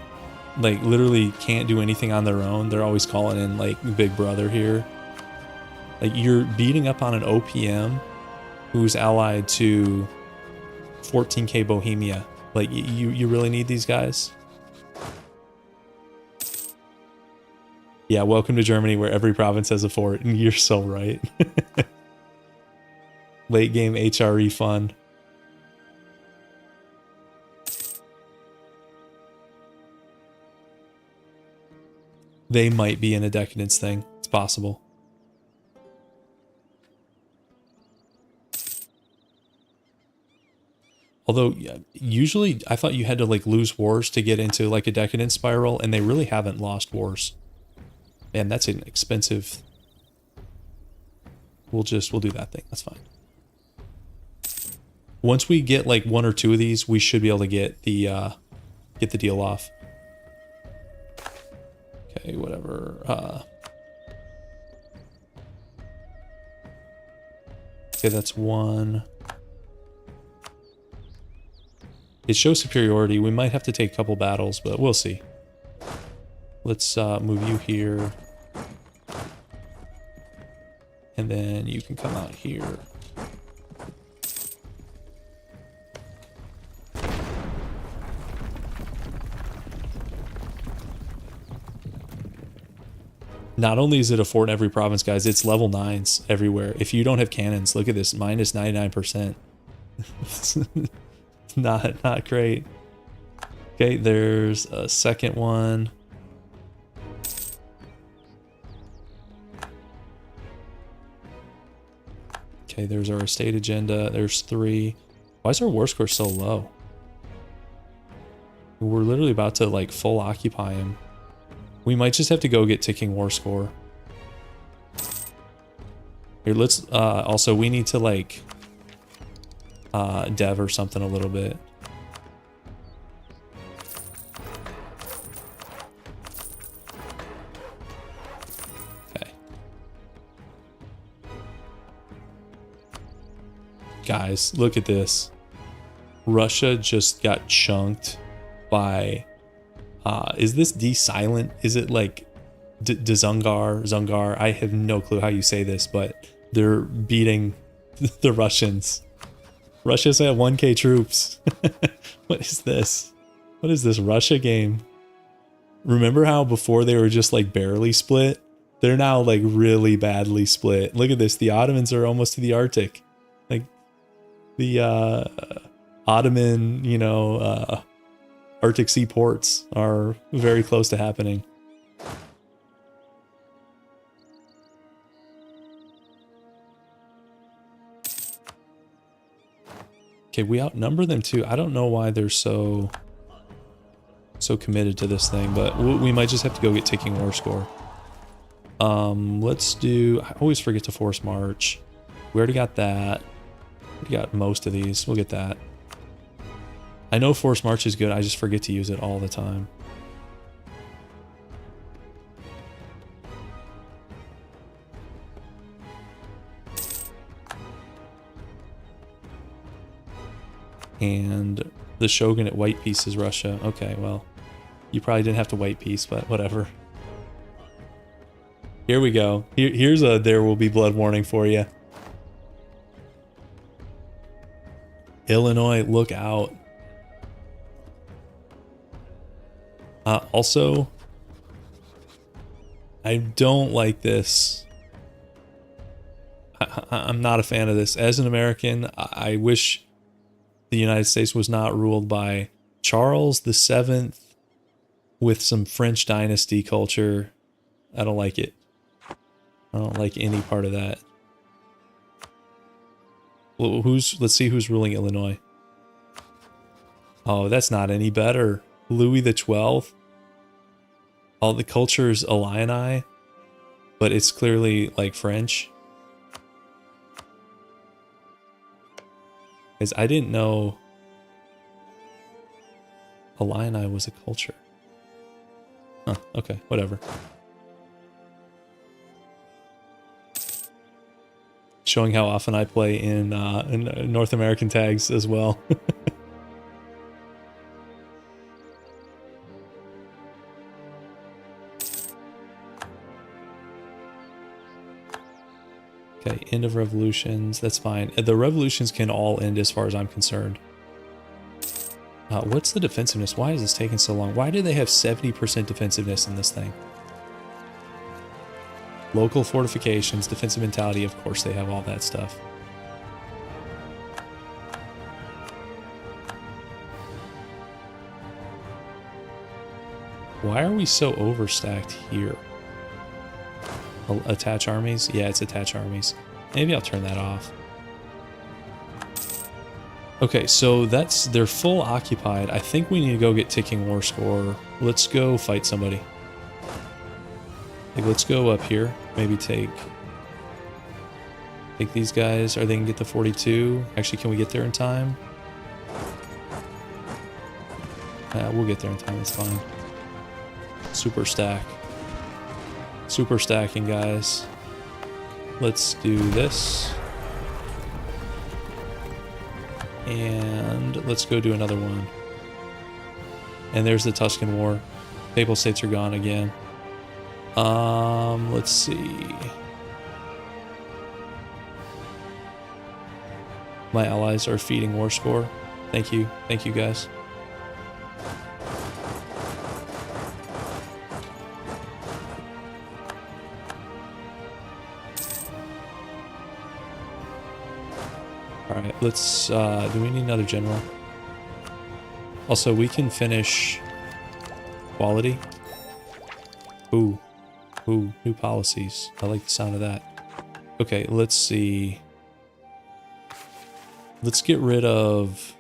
like, literally can't do anything on their own. They're always calling in, like, Big Brother here. Like, you're beating up on an OPM who's allied to 14k Bohemia. Like, you really need these guys? Yeah, welcome to Germany where every province has a fort, and you're so right. Late game HRE fun. They might be in a decadence thing. It's possible. Although, usually I thought you had to like lose wars to get into like a decadence spiral, and they really haven't lost wars. Man, that's an expensive... We'll do that thing. That's fine. Once we get like 1 or 2 of these, we should be able to get the deal off. Okay, whatever. Okay, that's one. It shows superiority. We might have to take a couple battles, but we'll see. Let's move you here. And then you can come out here. Not only is it a fort in every province, guys, it's level 9s everywhere. If you don't have cannons, look at this, minus 99%. not great. Okay, there's a second one. Okay, there's our estate agenda. There's 3. Why is our war score so low? We're literally about to like full occupy him. We might just have to go get ticking war score. Here, let's also we need to like dev or something a little bit. Okay. Guys, look at this. Russia just got chunked by is this D silent? Is it like Zungar? I have no clue how you say this, but they're beating the Russians. Russia's at 1k troops. What is this? What is this Russia game? Remember how before they were just like barely split? They're now like really badly split. Look at this. The Ottomans are almost to the Arctic. Like the Ottoman, you know, Arctic Sea ports are very close to happening. Okay, we outnumber them too. I don't know why they're so committed to this thing, but we might just have to go get ticking war score. Let's do. I always forget to force march. We already got that. We got most of these. We'll get that. I know force march is good. I just forget to use it all the time. And the shogunate white piece is Russia. Okay, well, you probably didn't have to white piece, but whatever. Here we go. Here's a there will be blood warning for you. Illinois, look out. Also, I don't like this. I'm not a fan of this. As an American, I wish the United States was not ruled by Charles VII with some French dynasty culture. I don't like it. I don't like any part of that. Well, let's see who's ruling Illinois. Oh, that's not any better. Louis XII. All the culture is Illini, but it's clearly like French. Because I didn't know Illini was a culture. Huh, okay, whatever. Showing how often I play in North American tags as well. Okay, end of revolutions. That's fine. The revolutions can all end as far as I'm concerned. What's the defensiveness? Why is this taking so long? Why do they have 70% defensiveness in this thing? Local fortifications, defensive mentality, of course they have all that stuff. Why are we so overstacked here? Attach armies? Yeah, it's attach armies. Maybe I'll turn that off. Okay, so they're full occupied. I think we need to go get ticking war score. Let's go fight somebody. Like, let's go up here. Maybe take these guys. Are they gonna get to 42? Actually, can we get there in time? We'll get there in time. It's fine. Super stack. Super stacking, guys. Let's do this. And let's go do another one. And there's the Tuscan War. Papal States are gone again. Let's see. My allies are feeding war score. Thank you. Thank you, guys. Alright, let's, do we need another general? Also, we can finish quality. Ooh, new policies. I like the sound of that. Okay, let's see. Let's get rid of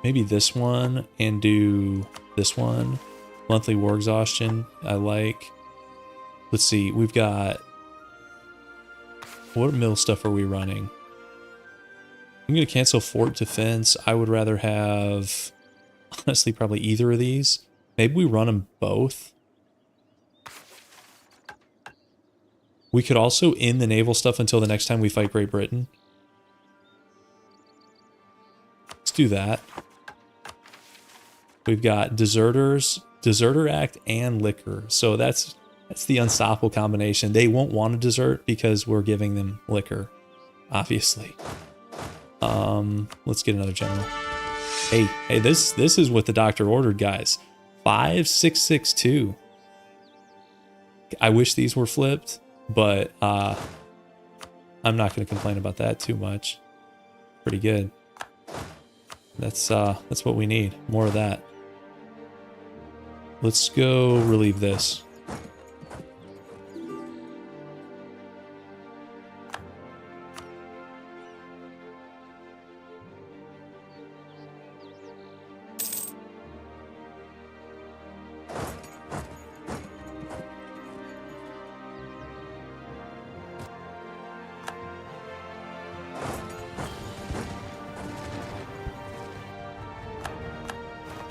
maybe this one and do this one. Monthly war exhaustion, I like. Let's see, we've got... What mill stuff are we running? I'm going to cancel fort defense. I would rather have, honestly, probably either of these. Maybe we run them both. We could also end the naval stuff until the next time we fight Great Britain. Let's do that. We've got deserters, deserter act, and liquor. So that's the unstoppable combination. They won't want to desert because we're giving them liquor, obviously. Let's get another general. Hey, this is what the doctor ordered, guys. 5662. I wish these were flipped, but I'm not going to complain about that too much. Pretty good. That's what we need. More of that. Let's go relieve this.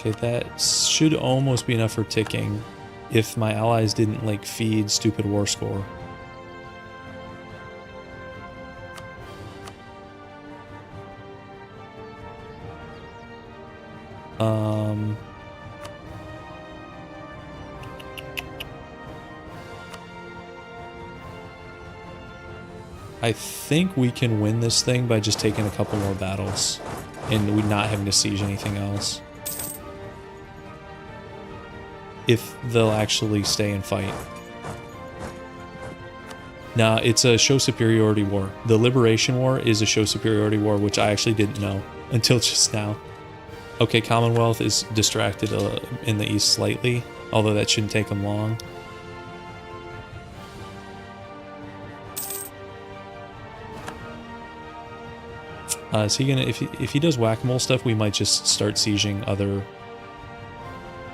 Okay, that should almost be enough for ticking if my allies didn't, like, feed stupid war score. I think we can win this thing by just taking a couple more battles and we not having to siege anything else. If they'll actually stay and fight. Nah, it's a show superiority war. The Liberation War is a show superiority war, which I actually didn't know until just now. Okay, Commonwealth is distracted in the east slightly, although that shouldn't take them long. Is he gonna, if he does whack-a-mole stuff, we might just start sieging other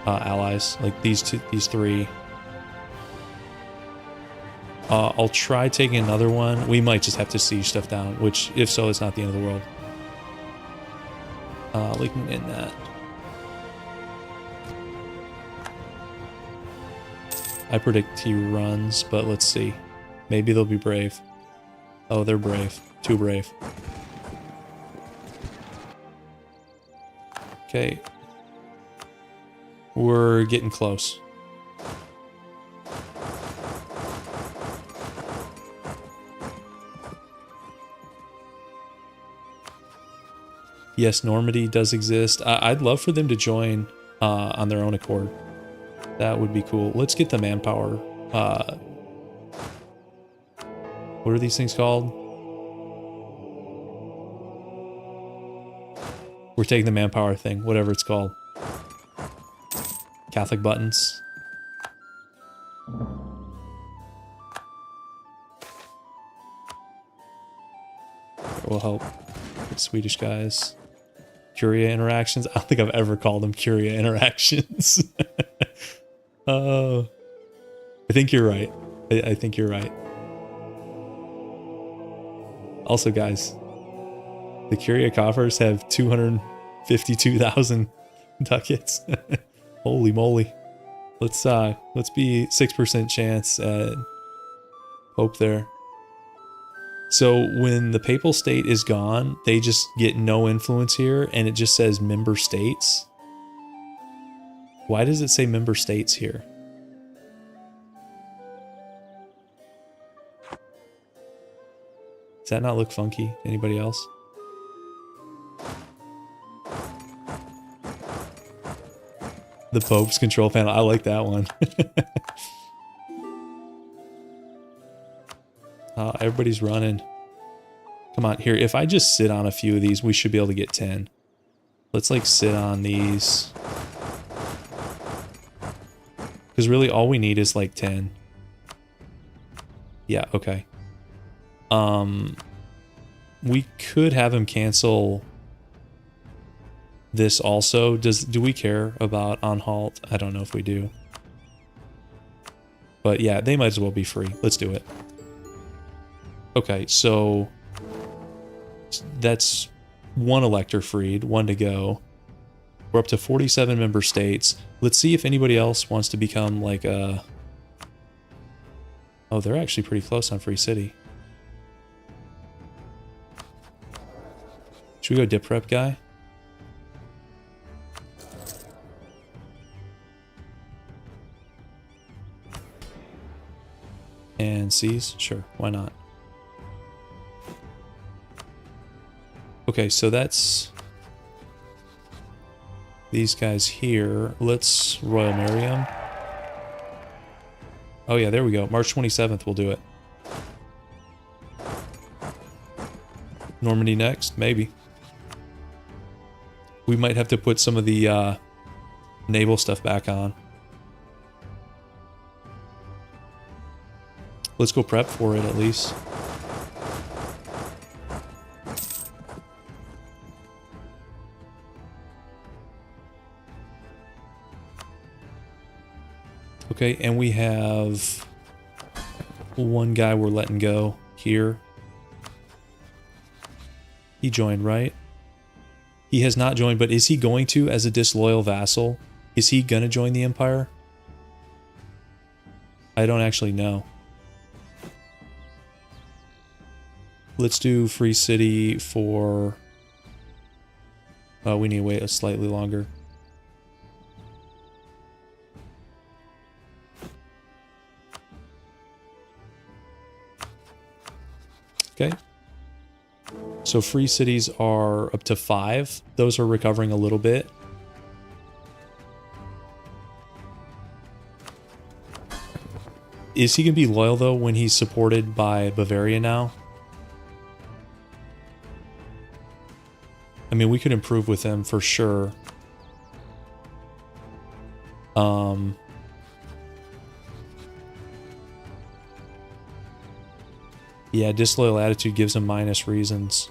allies, like these three. I'll try taking another one. We might just have to siege stuff down, which, if so, it's not the end of the world. We can end that. I predict he runs, but let's see. Maybe they'll be brave. Oh, they're brave. Too brave. Okay. We're getting close. Yes, Normandy does exist. I'd love for them to join on their own accord. That would be cool. Let's get the manpower. What are these things called? We're taking the manpower thing, whatever it's called. Catholic buttons. That will help. The Swedish guys. Curia interactions. I don't think I've ever called them Curia interactions. I think you're right. I think you're right. Also, guys, the Curia coffers have 252,000 ducats. Holy moly. Let's be 6% chance at hope there. So when the papal state is gone, they just get no influence here, and it just says member states. Why does it say member states here? Does that not look funky? Anybody else? The Pope's control panel. I like that one. Everybody's running. Come on, here. If I just sit on a few of these, we should be able to get 10. Let's like sit on these. Because really all we need is like 10. Yeah, okay. We could have him cancel this also. Do we care about on halt? I don't know if we do. But yeah, they might as well be free. Let's do it. Okay, so that's one elector freed, one to go. We're up to 47 member states. Let's see if anybody else wants to become like a... Oh, they're actually pretty close on Free City. Should we go dip rep guy? And C's? Sure, why not? Okay, so that's these guys here. Let's Royal Marry them. Oh yeah, there we go. March 27th, we'll do it. Normandy next? Maybe. We might have to put some of the naval stuff back on. Let's go prep for it at least. Okay, and we have one guy we're letting go here. He joined, right? He has not joined, but is he going to as a disloyal vassal? Is he going to join the Empire? I don't actually know. Let's do Free City for... we need to wait a slightly longer. Okay. So free cities are up to 5. Those are recovering a little bit. Is he going to be loyal, though, when he's supported by Bavaria now? I mean, we could improve with him for sure. Yeah, disloyal attitude gives him minus reasons.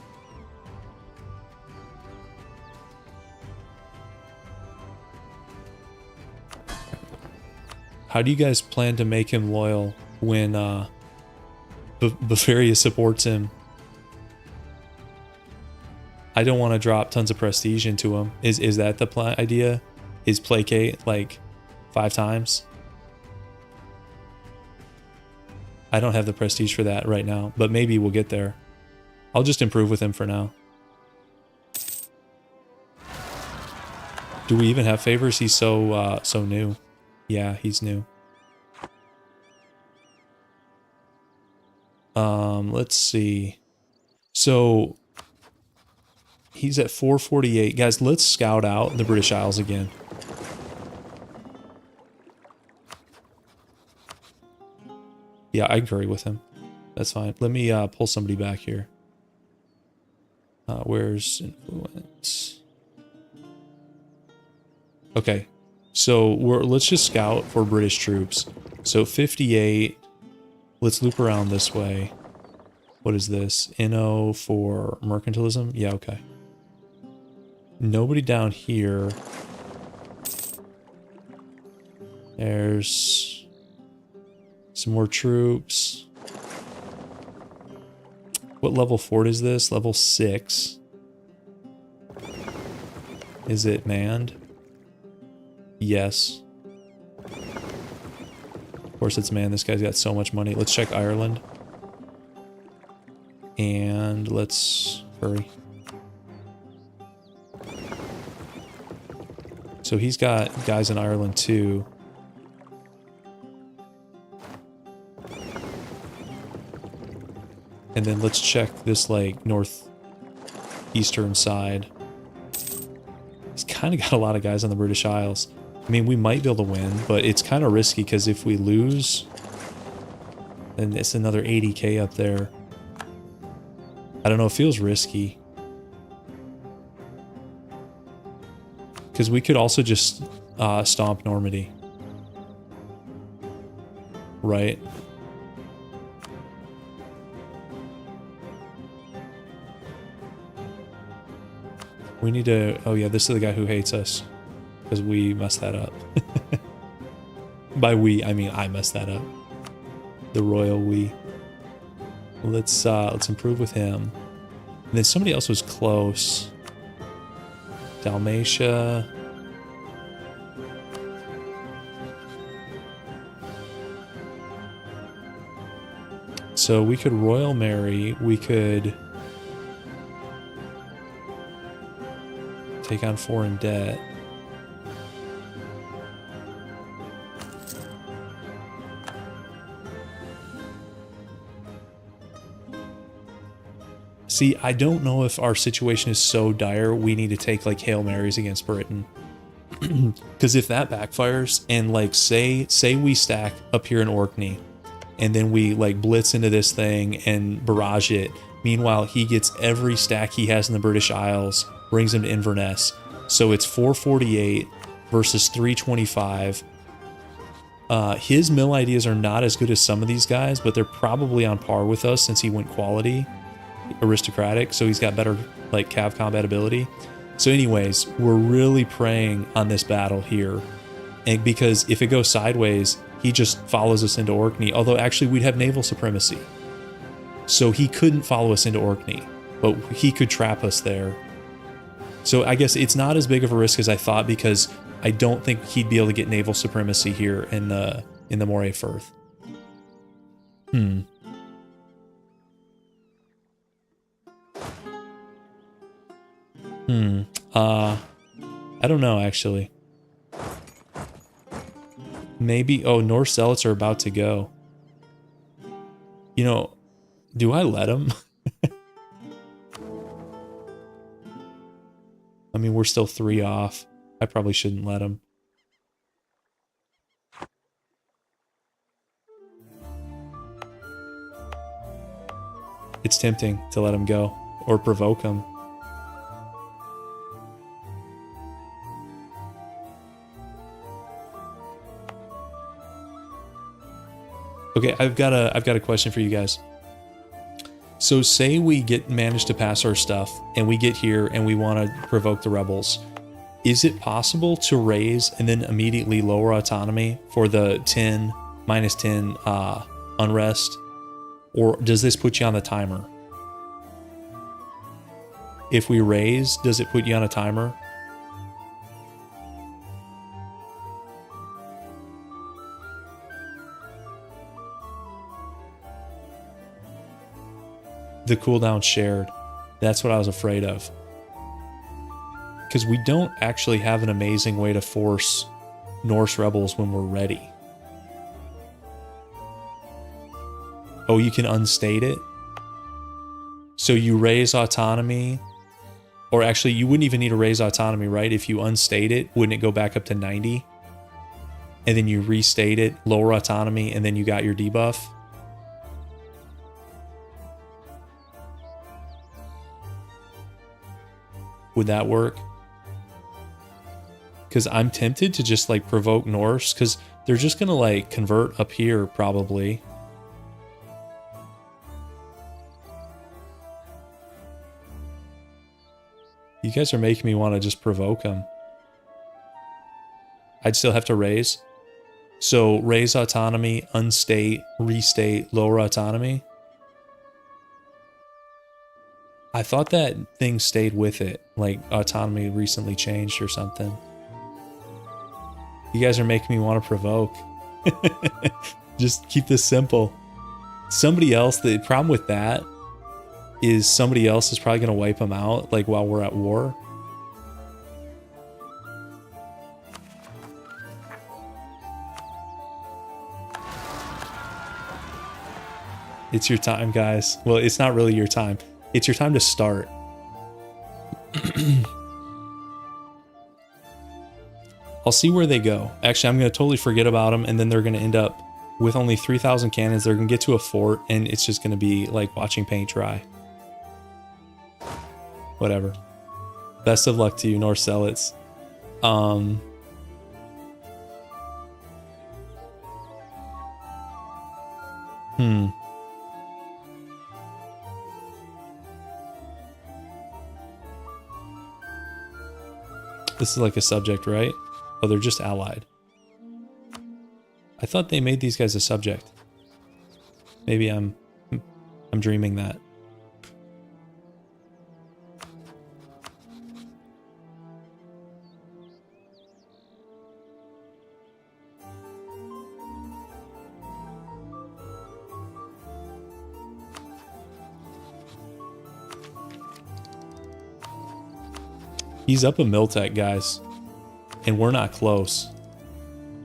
How do you guys plan to make him loyal when Bavaria supports him? I don't want to drop tons of prestige into him. Is that the idea? Is placate like 5 times? I don't have the prestige for that right now, but maybe we'll get there. I'll just improve with him for now. Do we even have favors? He's so new. Yeah, he's new. Let's see. So he's at 448. Guys, let's scout out the British Isles again. Yeah, I agree with him. That's fine. Let me pull somebody back here. Where's influence? Okay, so let's just scout for British troops. So 58. Let's loop around this way. What is this? NO for mercantilism? Yeah, okay. Nobody down here. There's some more troops. What level fort is this? Level 6. Is it manned? Yes. Of course it's manned. This guy's got so much money. Let's check Ireland. And let's hurry. So he's got guys in Ireland too. And then let's check this like northeastern side. He's kind of got a lot of guys on the British Isles. I mean, we might be able to win, but it's kind of risky because if we lose, then it's another 80k up there. I don't know, it feels risky. Because we could also just stomp Normandy. Right? We need to... Oh yeah, this is the guy who hates us. Because we messed that up. By we, I mean I messed that up. The royal we. Let's improve with him. And then somebody else was close. Dalmatia. So we could Royal Marry. We could take on foreign debt. See, I don't know if our situation is so dire we need to take like Hail Marys against Britain. Because if that backfires and like say we stack up here in Orkney and then we like blitz into this thing and barrage it. Meanwhile, he gets every stack he has in the British Isles, brings him to Inverness. So it's 448 versus 325. His mill ideas are not as good as some of these guys, but they're probably on par with us since he went quality. Aristocratic, so he's got better like cav combat ability. So anyways, we're really preying on this battle here, and because if it goes sideways, he just follows us into Orkney, although actually we'd have naval supremacy, so he couldn't follow us into Orkney, but he could trap us there. So I guess it's not as big of a risk as I thought, because I don't think he'd be able to get naval supremacy here in the Moray Firth. I don't know, actually. Maybe... Oh, Norse Zealots are about to go. You know, do I let them? I mean, we're still 3 off. I probably shouldn't let them. It's tempting to let him go or provoke him. Okay, I've got a question for you guys. So say we manage to pass our stuff and we get here and we want to provoke the rebels. Is it possible to raise and then immediately lower autonomy for the -10 unrest? Or does this put you on the timer? If we raise, does it put you on a timer? The cooldown shared. That's what I was afraid of. Because we don't actually have an amazing way to force Norse rebels when we're ready. Oh, you can unstate it? So you raise autonomy, or actually you wouldn't even need to raise autonomy, right? If you unstate it, wouldn't it go back up to 90? And then you restate it, lower autonomy, and then you got your debuff? Would that work? Because I'm tempted to just like provoke Norse, because they're just gonna like convert up here probably. You guys are making me want to just provoke them. I'd still have to raise. So raise autonomy, unstate, restate, lower autonomy. I thought that thing stayed with it, like autonomy recently changed or something. You guys are making me want to provoke. Just keep this simple. Somebody else, the problem with that is somebody else is probably going to wipe them out, like while we're at war. It's your time, guys. Well, it's not really your time. It's your time to start. I'll see where they go. Actually, I'm going to totally forget about them, and then they're going to end up with only 3,000 cannons. They're going to get to a fort, and it's just going to be like watching paint dry. Whatever. Best of luck to you, Norse Zealots. This is like a subject, right? Oh, they're just allied. I thought they made these guys a subject. Maybe I'm dreaming that. He's up a Miltech, guys. And we're not close.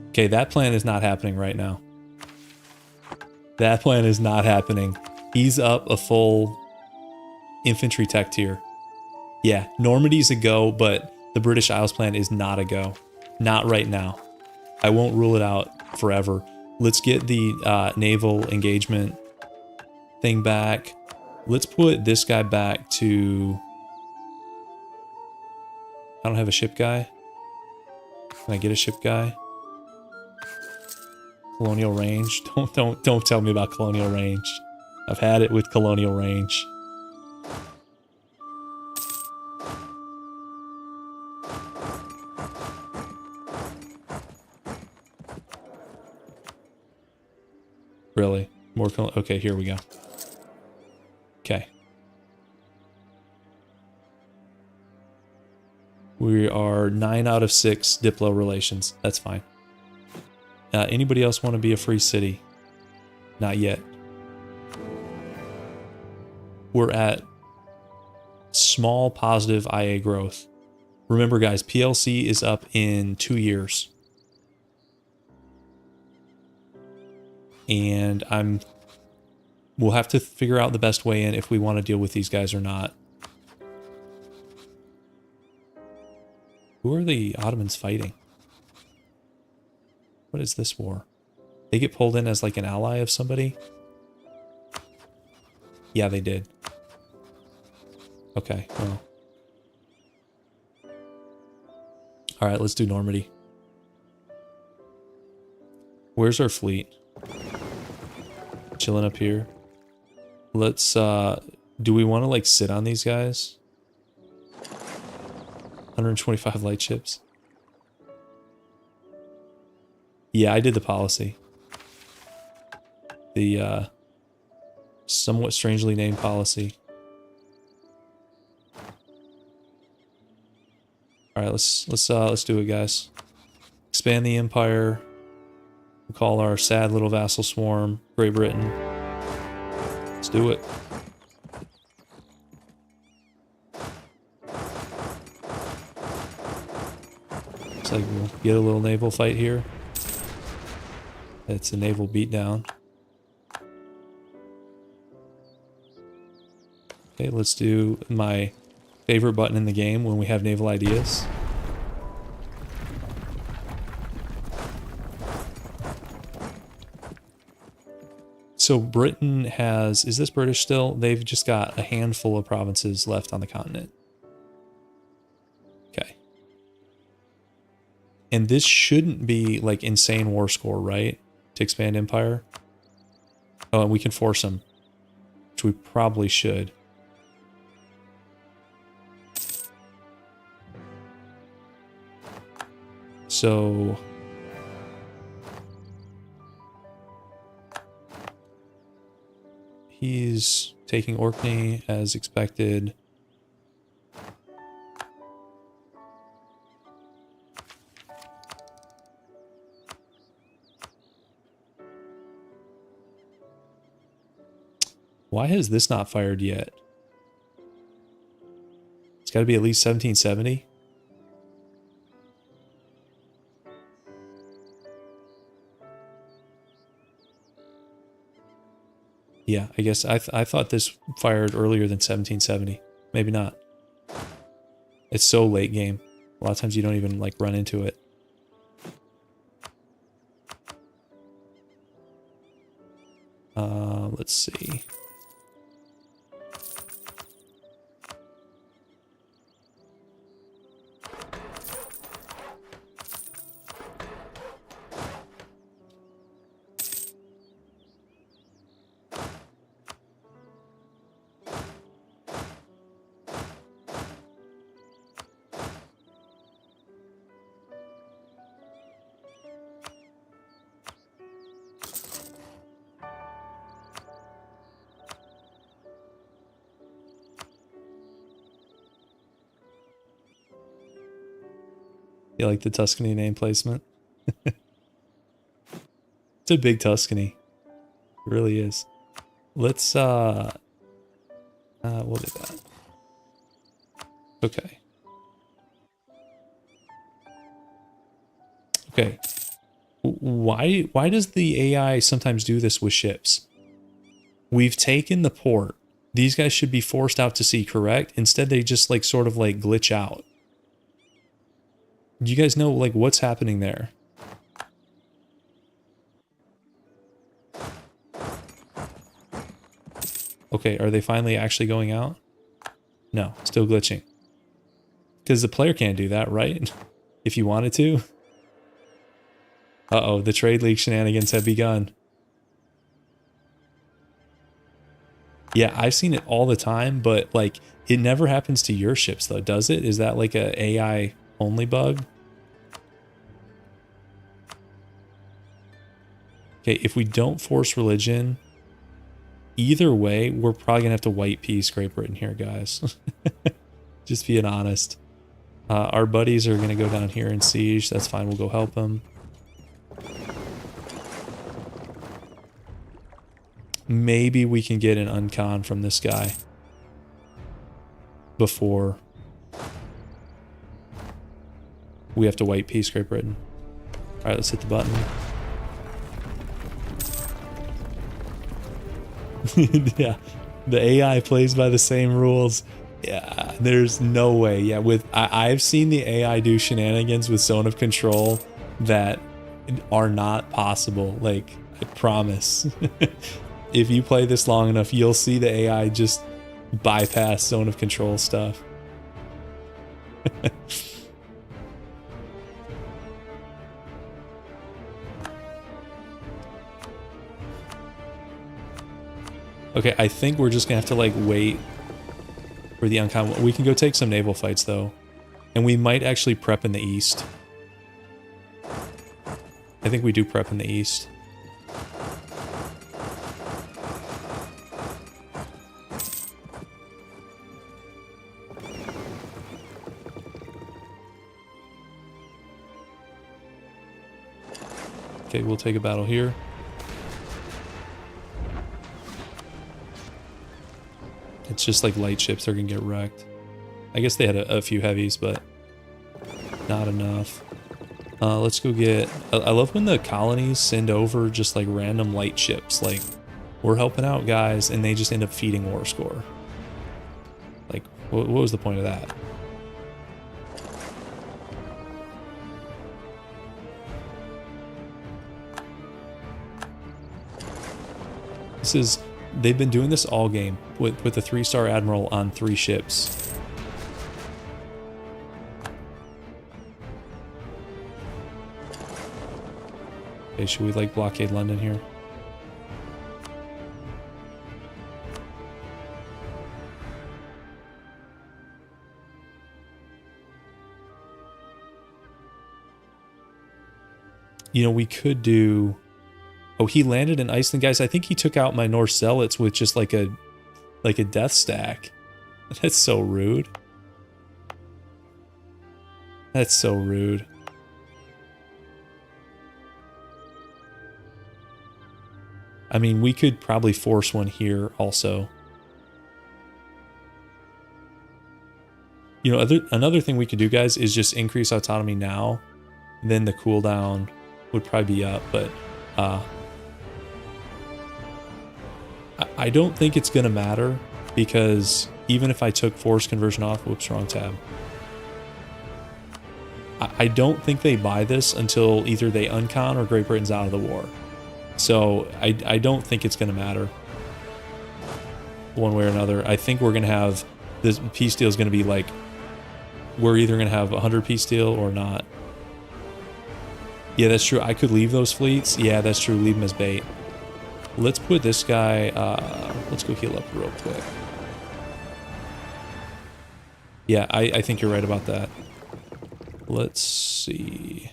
Okay, that plan is not happening right now. That plan is not happening. He's up a full infantry tech tier. Yeah, Normandy's a go, but the British Isles plan is not a go. Not right now. I won't rule it out forever. Let's get the naval engagement thing back. Let's put this guy back to... I don't have a ship guy. Can I get a ship guy? Colonial range. Don't tell me about colonial range. I've had it with colonial range. Really? More okay, here we go. Okay. We are 9 out of 6 Diplo relations. That's fine. Anybody else want to be a free city? Not yet. We're at small positive IA growth. Remember, guys, PLC is up in 2 years. And we'll have to figure out the best way in if we want to deal with these guys or not. Who are the Ottomans fighting? What is this war? They get pulled in as like an ally of somebody? Yeah, they did. Okay, well. Alright, let's do Normandy. Where's our fleet? Chilling up here. Let's, do we want to like sit on these guys? 125 light ships. Yeah, I did the policy. The somewhat strangely named policy. All right, let's do it, guys. Expand the empire. We'll call our sad little vassal swarm Great Britain. Let's do it. Looks like we'll get a little naval fight here. It's a naval beatdown. Okay, let's do my favorite button in the game when we have naval ideas. So Britain has... Is this British still? They've just got a handful of provinces left on the continent. Okay. And this shouldn't be like insane war score, right? To expand empire. Oh, and we can force them. Which we probably should. So... He's taking Orkney as expected. Why has this not fired yet? got to be at least 1770. Yeah, I guess I thought this fired earlier than 1770. Maybe not. It's so late game. A lot of times you don't even like run into it. Let's see. You like the Tuscany name placement? It's a big Tuscany. It really is. Let's we'll do that. Okay. Okay. Why does the AI sometimes do this with ships? We've taken the port. These guys should be forced out to sea, correct? Instead they just like sort of like glitch out. Do you guys know like what's happening there? Okay, are they finally actually going out? No, still glitching. Because the player can't do that, right? If you wanted to. Uh-oh, the trade league shenanigans have begun. Yeah, I've seen it all the time, but like it never happens to your ships though, does it? Is that like a AI only bug? Okay, if we don't force religion, either way, we're probably gonna have to white peace Great Britain here, guys. Just being honest. Our buddies are gonna go down here and siege. That's fine, we'll go help them. Maybe we can get an uncon from this guy before we have to white peace Great Britain. Alright, let's hit the button. Yeah, the AI plays by the same rules. Yeah, there's no way. Yeah, with I've seen the AI do shenanigans with Zone of Control that are not possible. Like, I promise. If you play this long enough, you'll see the AI just bypass Zone of Control stuff. Okay, I think we're just gonna have to like wait for the uncommon. We can go take some naval fights though, and we might actually prep in the east. I think we do prep in the east. Okay, we'll take a battle here. It's just like light ships, they're gonna get wrecked. I guess they had a few heavies, but not enough. Let's go get... I love when the colonies send over just like random light ships. Like, we're helping out, guys, and they just end up feeding war score. Like, what was the point of that? This is... They've been doing this all game with the 3-star admiral on 3 ships. Okay, should we like blockade London here? You know, we could do... Oh, he landed in Iceland, guys. I think he took out my Norse zealots with just like a death stack. That's so rude. That's so rude. I mean, we could probably force one here also. You know, another thing we could do, guys, is just increase autonomy now. Then the cooldown would probably be up, but I don't think it's going to matter, because even if I took force conversion off, whoops, wrong tab. I don't think they buy this until either they uncon or Great Britain's out of the war. So I don't think it's going to matter one way or another. I think we're going to have, this peace deal is going to be like, we're either going to have 100 peace deal or not. Yeah, that's true. I could leave those fleets. Yeah, that's true. Leave them as bait. Let's put this guy, let's go heal up real quick. Yeah, I think you're right about that. Let's see.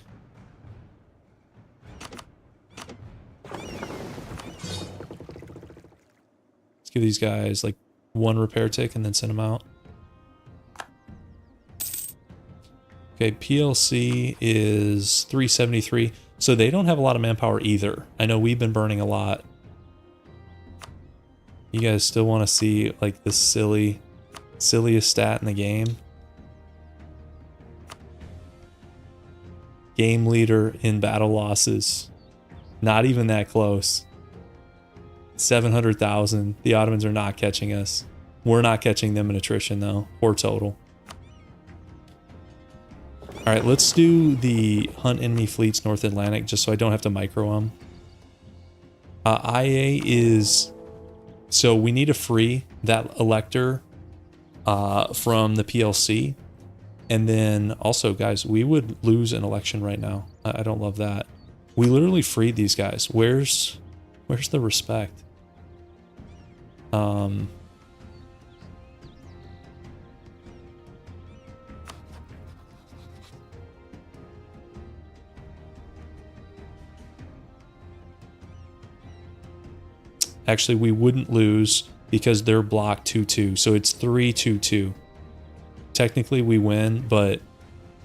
Let's give these guys like 1 repair tick and then send them out. Okay, PLC is 373. So they don't have a lot of manpower either. I know we've been burning a lot. You guys still want to see like the silliest stat in the game? Game leader in battle losses. Not even that close. 700,000. The Ottomans are not catching us. We're not catching them in attrition though, or total. All right, let's do the hunt enemy fleets North Atlantic just so I don't have to micro them. IA is, so we need to free that elector from the PLC. And then also, guys, we would lose an election right now. I don't love that. We literally freed these guys. Where's the respect? Actually, we wouldn't lose because they're blocked 2-2. So it's 3-2-2. Technically we win, but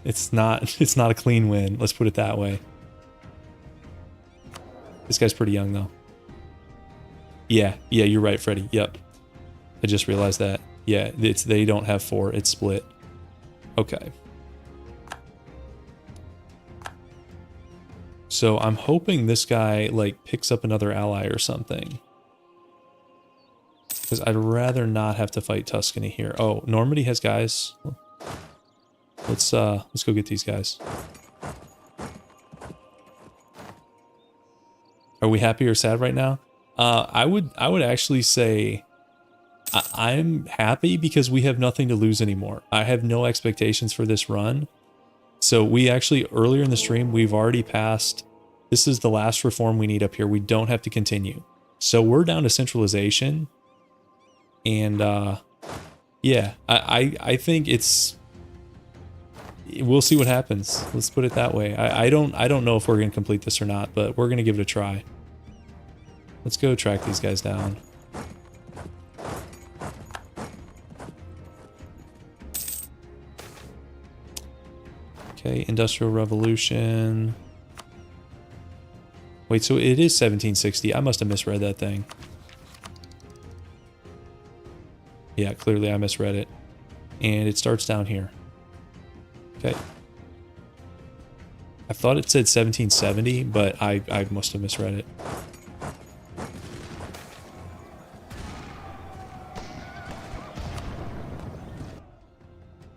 it's not a clean win. Let's put it that way. This guy's pretty young though. Yeah, you're right, Freddy. Yep. I just realized that. Yeah, they don't have 4. It's split. Okay. So I'm hoping this guy like picks up another ally or something. Because I'd rather not have to fight Tuscany here. Oh, Normandy has guys. Let's go get these guys. Are we happy or sad right now? I would actually say I'm happy because we have nothing to lose anymore. I have no expectations for this run. So we actually, earlier in the stream, we've already passed. This is the last reform we need up here. We don't have to continue. So we're down to centralization. And yeah, I think we'll see what happens. Let's put it that way. I don't know if we're gonna complete this or not, but we're gonna give it a try. Let's go track these guys down. Okay, Industrial Revolution. Wait, so it is 1760. I must have misread that thing. Yeah, clearly I misread it. And it starts down here. Okay. I thought it said 1770, but I must have misread it.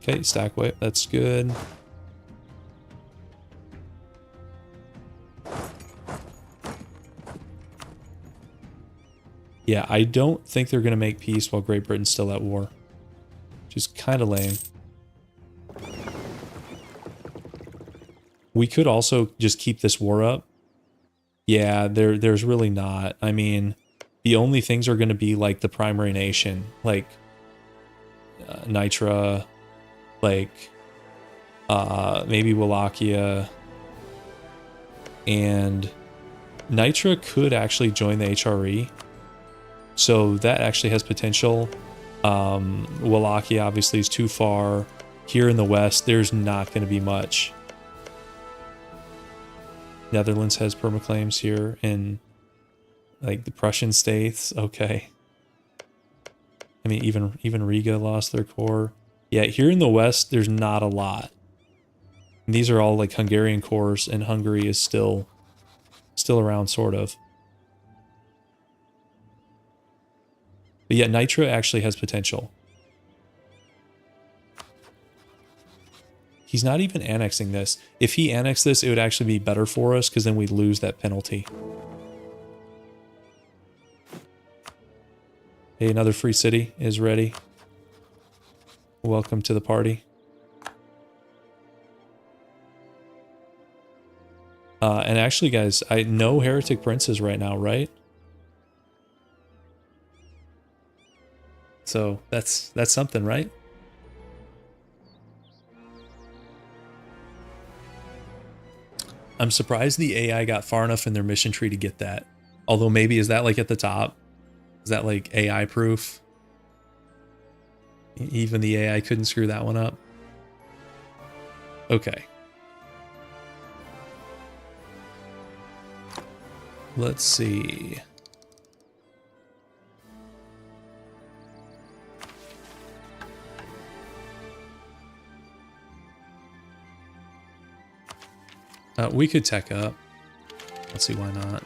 Okay, stack weight, that's good. Yeah, I don't think they're going to make peace while Great Britain's still at war. Which is kind of lame. We could also just keep this war up. Yeah, there's really not. I mean, the only things are going to be like the primary nation. Like Nitra, like maybe Wallachia. And Nitra could actually join the HRE. So that actually has potential. Wallachia obviously is too far. Here in the west, there's not going to be much. Netherlands has permaclaims here in like the Prussian states. Okay. I mean, even Riga lost their core. Yeah, here in the West, there's not a lot. And these are all like Hungarian cores, and Hungary is still around, sort of. But yeah, Nitro actually has potential. He's not even annexing this. If he annexed this, it would actually be better for us because then we'd lose that penalty. Hey, another free city is ready. Welcome to the party. And actually, guys, I know heretic princes right now, right? So that's something, right? I'm surprised the AI got far enough in their mission tree to get that. Although maybe, is that like at the top? Is that like AI proof? Even the AI couldn't screw that one up. Okay. Let's see. We could tech up. Let's see, why not?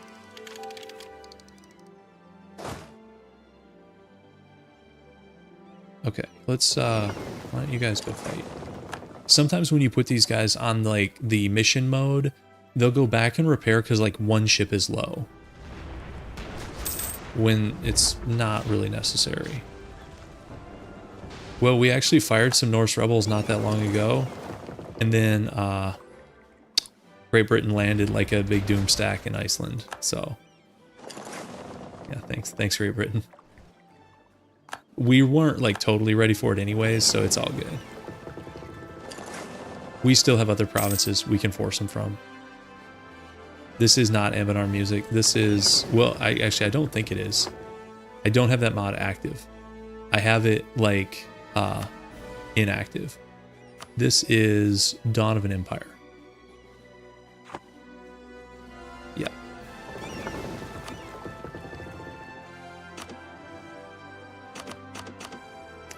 Okay, let's, why don't you guys go fight? Sometimes when you put these guys on, like, the mission mode, they'll go back and repair because, like, one ship is low. When it's not really necessary. Well, we actually fired some Norse rebels not that long ago. And then, Great Britain landed like a big doom stack in Iceland, so yeah, thanks Great Britain. We weren't like totally ready for it anyways, so it's all good. We still have other provinces we can force them from. This is not Ambinar music. This is, well, I don't think it is. I don't have that mod active. I have it like inactive. This is Dawn of an Empire. Yeah.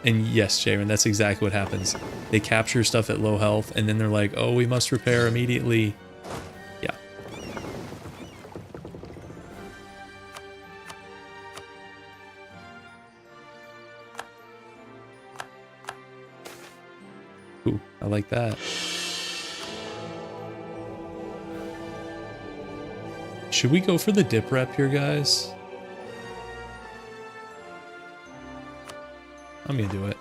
And yes, Sharon, that's exactly what happens. They capture stuff at low health, and then they're like, oh, we must repair immediately. Yeah. Ooh, I like that. Should we go for the dip rep here, guys? I'm gonna do it.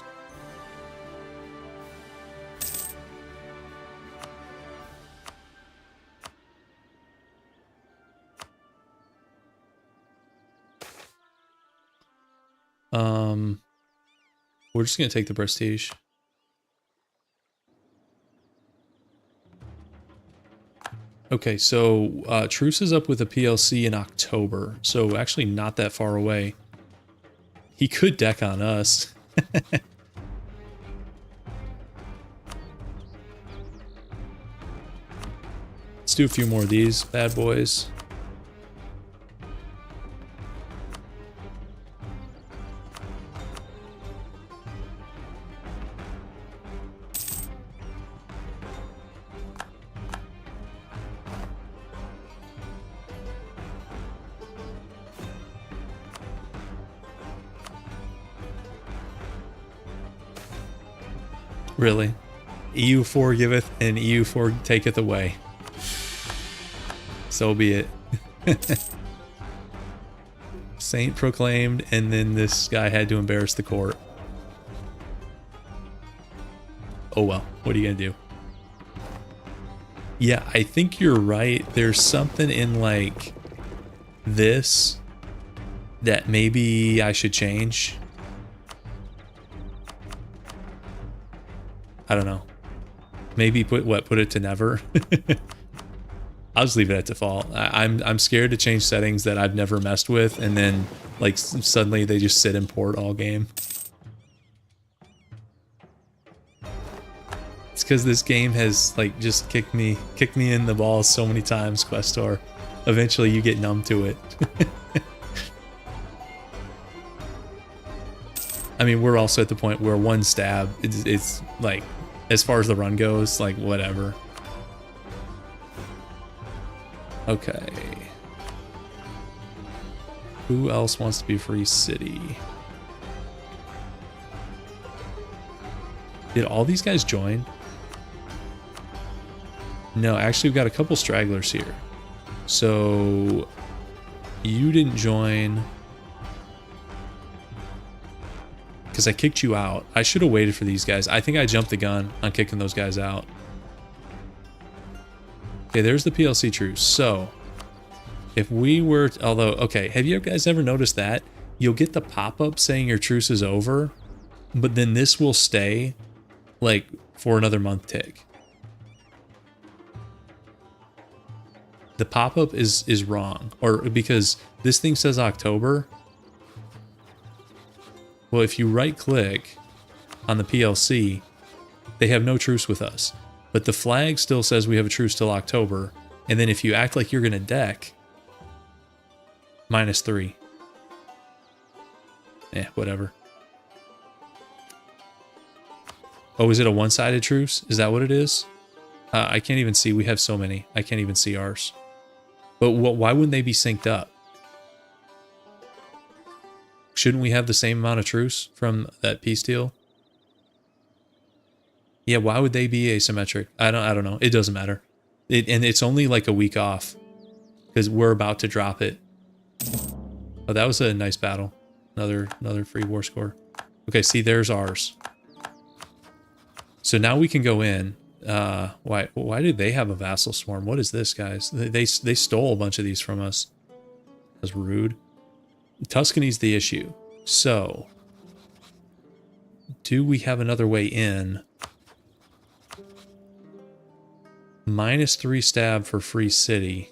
We're just gonna take the prestige. Okay, so Truce is up with a PLC in October, so actually not that far away. He could deck on us. Let's do a few more of these bad boys. Really? EU4 giveth and EU4 taketh away. So be it. Saint proclaimed, and then this guy had to embarrass the court. Oh well, what are you gonna do? Yeah, I think you're right. There's something in like this that maybe I should change. I don't know. Maybe put it to never. I'll just leave it at default. I'm scared to change settings that I've never messed with, and then like suddenly they just sit in port all game. It's because this game has like just kicked me in the balls so many times, Questor. Eventually you get numb to it. I mean, we're also at the point where one stab, it's like, as far as the run goes, like, whatever. Okay. Who else wants to be free city? Did all these guys join? No, actually we've got a couple stragglers here. So you didn't join because I kicked you out. I should have waited for these guys. I think I jumped the gun on kicking those guys out. Okay, there's the PLC truce. So if we were, although, okay, have you guys ever noticed that? You'll get the pop-up saying your truce is over, but then this will stay like for another month tick. The pop-up is wrong, or because this thing says October. Well, if you right click on the PLC, they have no truce with us, but the flag still says we have a truce till October. And then if you act like you're gonna deck, -3. Eh, whatever. Oh, is it a one-sided truce? Is that what it is? I can't even see. We have so many. I can't even see ours. But why wouldn't they be synced up? Shouldn't we have the same amount of truce from that peace deal? Yeah, why would they be asymmetric? I don't know. It doesn't matter. And it's only like a week off because we're about to drop it. Oh, that was a nice battle. Another free war score. Okay, see, there's ours. So now we can go in. Why did they have a vassal swarm? What is this, guys? They stole a bunch of these from us. That's rude. Tuscany's the issue. So, do we have another way in? -3 stab for free city.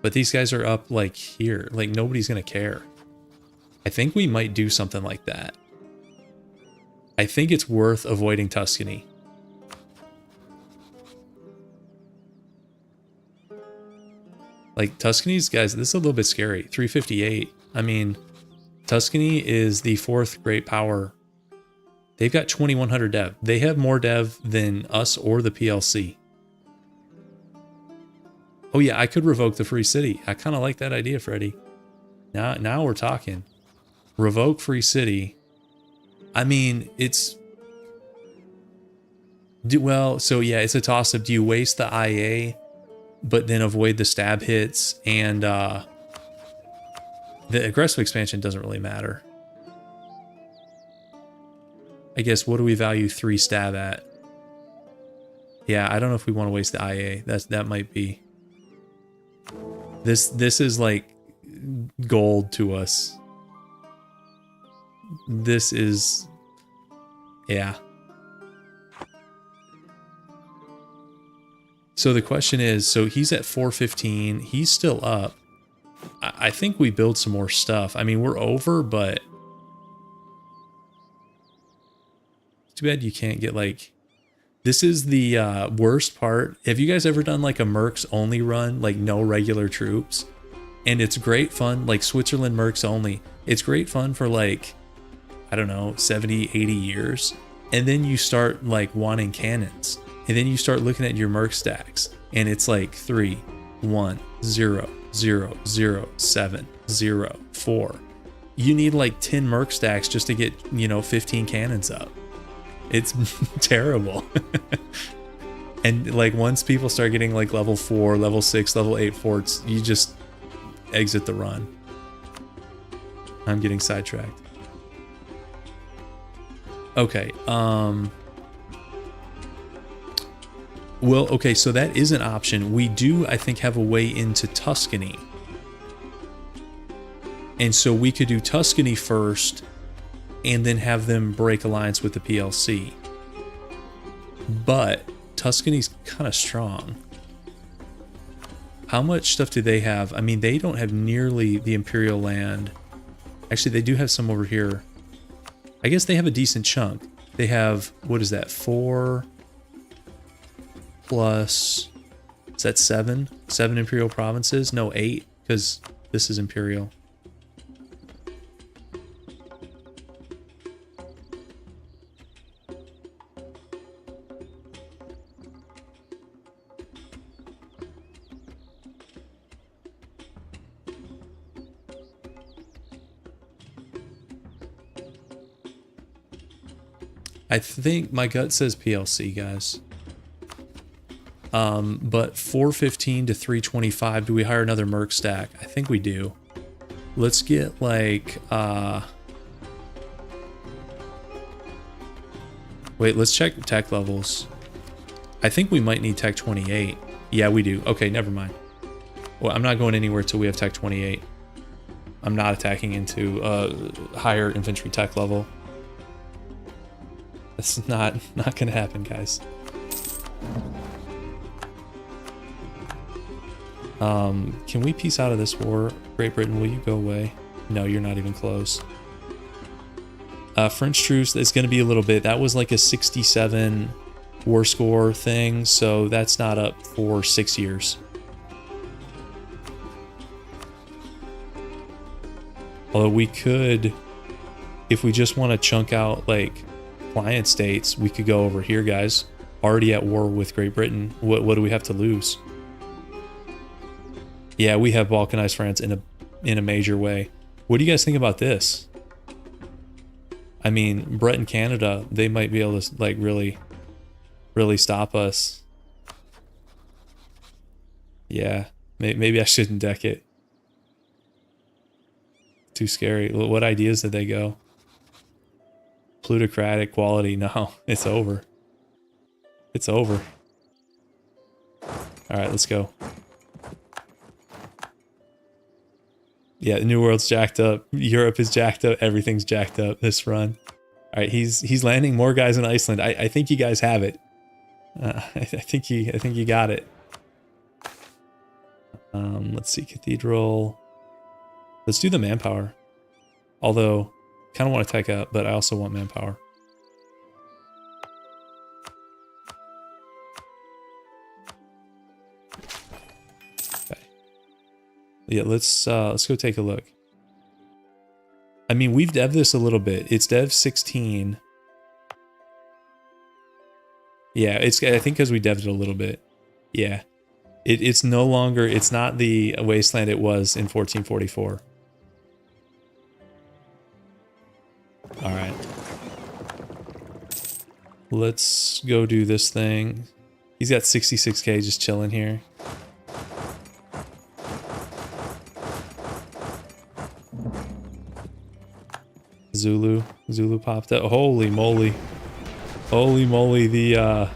But these guys are up like here. Like nobody's gonna care. I think we might do something like that. I think it's worth avoiding Tuscany. Like, Tuscany's, guys, this is a little bit scary. 358. I mean, Tuscany is the 4th great power. They've got 2100 dev. They have more dev than us or the PLC. Oh yeah, I could revoke the free city. I kind of like that idea, Freddy. Now we're talking. Revoke free city. I mean, it's... Well, so yeah, it's a toss-up. Do you waste the IA, but then avoid the stab hits? And the aggressive expansion doesn't really matter. I guess, what do we value 3 stab at? Yeah, I don't know if we want to waste the IA. That might be... This is like gold to us. This is... Yeah. So the question is, so he's at 415. He's still up. I think we build some more stuff. I mean, we're over, but... Too bad you can't get like... This is the worst part. Have you guys ever done like a Mercs only run? Like no regular troops? And it's great fun, like Switzerland Mercs only. It's great fun for like, I don't know, 70, 80 years. And then you start like wanting cannons. And then you start looking at your Merc stacks. And it's like 3, 1, 0, 0, 0, 7, 0, 4. You need like 10 Merc stacks just to get, 15 cannons up. It's terrible. And like once people start getting like level 4, level 6, level 8 forts, you just exit the run. I'm getting sidetracked. Okay, well, okay, so that is an option. We do, I think, have a way into Tuscany. And so we could do Tuscany first and then have them break alliance with the PLC. But Tuscany's kind of strong. How much stuff do they have? I mean, they don't have nearly the Imperial land. Actually, they do have some over here. I guess they have a decent chunk. They have, what is that, 4 plus, is that 7? 7 Imperial provinces? No, 8, because this is Imperial. I think my gut says PLC, guys. But 415 to 325, do we hire another merc stack? I think we do. Let's get like, wait, let's check tech levels. I think we might need tech 28. Yeah, we do. Okay, never mind. Well, I'm not going anywhere till we have tech 28. I'm not attacking into higher infantry tech level. That's not gonna happen, guys. Can we peace out of this war? Great Britain, will you go away? No, you're not even close. French truce, it's going to be a little bit. That was like a 67 war score thing, so that's not up for 6 years. Although we could, if we just want to chunk out like client states, we could go over here, guys. Already at war with Great Britain. What do we have to lose? Yeah, we have balkanized France in a major way. What do you guys think about this? I mean, Brett and Canada, they might be able to like really stop us. Yeah, maybe I shouldn't deck it. Too scary. What ideas did they go? Plutocratic quality. No, it's over. It's over. All right, let's go. Yeah, the New World's jacked up. Europe is jacked up. Everything's jacked up this run. All right, he's landing more guys in Iceland. I think you guys have it. I think you got it. Let's see, Cathedral. Let's do the manpower. Although, kind of want to tech up, but I also want manpower. Yeah, let's go take a look. I mean, we've dev'd this a little bit. It's dev 16. Yeah, it's I think because we dev'd it a little bit. Yeah. It's no longer, it's not the wasteland it was in 1444. Alright. Let's go do this thing. He's got 66k just chilling here. Zulu popped up. Holy moly. Holy moly, the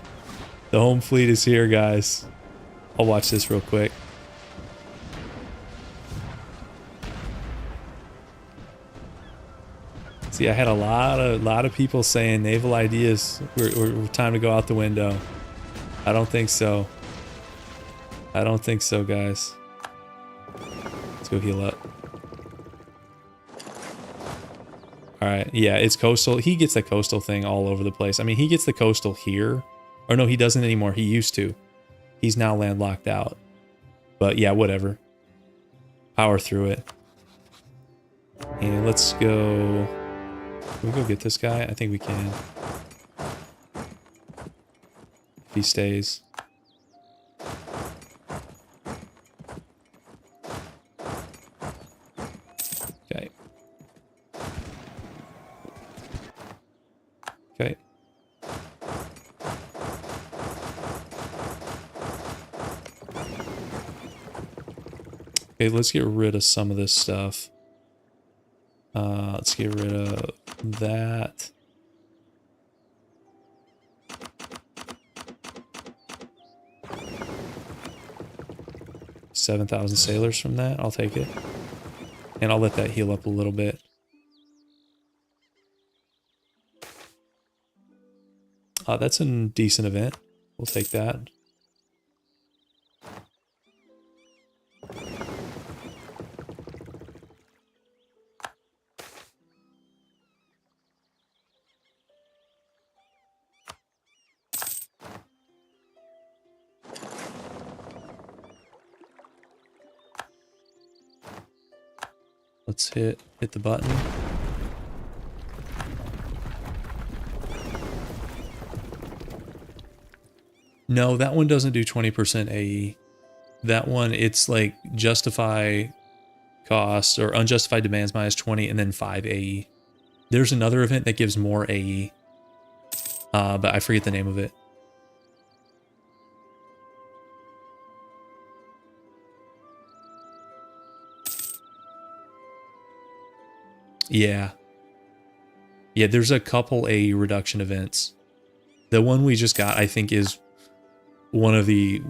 home fleet is here, guys. I'll watch this real quick. See, I had a lot of people saying naval ideas were time to go out the window. I don't think so. I don't think so, guys. Let's go heal up. Alright, yeah, it's coastal. He gets the coastal thing all over the place. I mean, he gets the coastal here. Or no, he doesn't anymore. He used to. He's now landlocked out. But yeah, whatever. Power through it. And let's go... Can we go get this guy? I think we can. If he stays. Okay. Okay. Okay, let's get rid of some of this stuff. Let's get rid of that. $7,000 sailors from that. I'll take it. And I'll let that heal up a little bit. That's a decent event. We'll take that. Let's hit the button. No, that one doesn't do 20% AE. That one, it's like justify costs or unjustified demands minus 20 and then 5 AE. There's another event that gives more AE. but I forget the name of it. Yeah. Yeah, there's a couple AU reduction events. The one we just got, I think, is one of the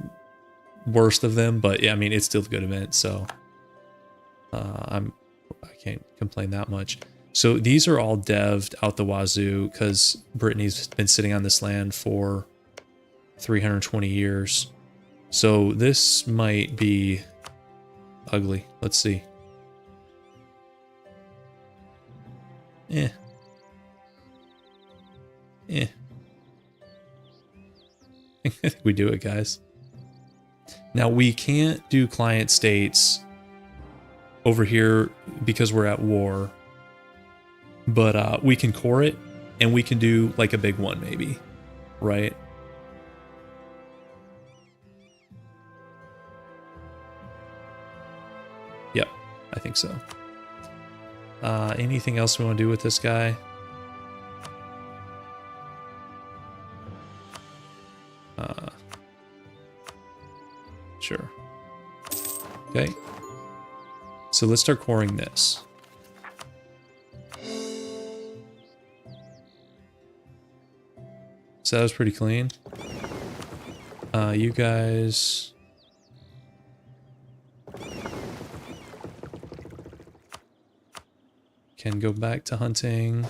worst of them, but yeah, I mean, it's still a good event, so I can't complain that much. So these are all devved out the wazoo because Brittany's been sitting on this land for 320 years. So this might be ugly. Let's see. Eh. I think we do it, guys. Now we can't do client states over here because we're at war, but we can core it and we can do like a big one maybe, right? Yep, I think so. Anything else we want to do with this guy? Sure. Okay. So let's start coring this. So that was pretty clean. You guys... can go back to hunting.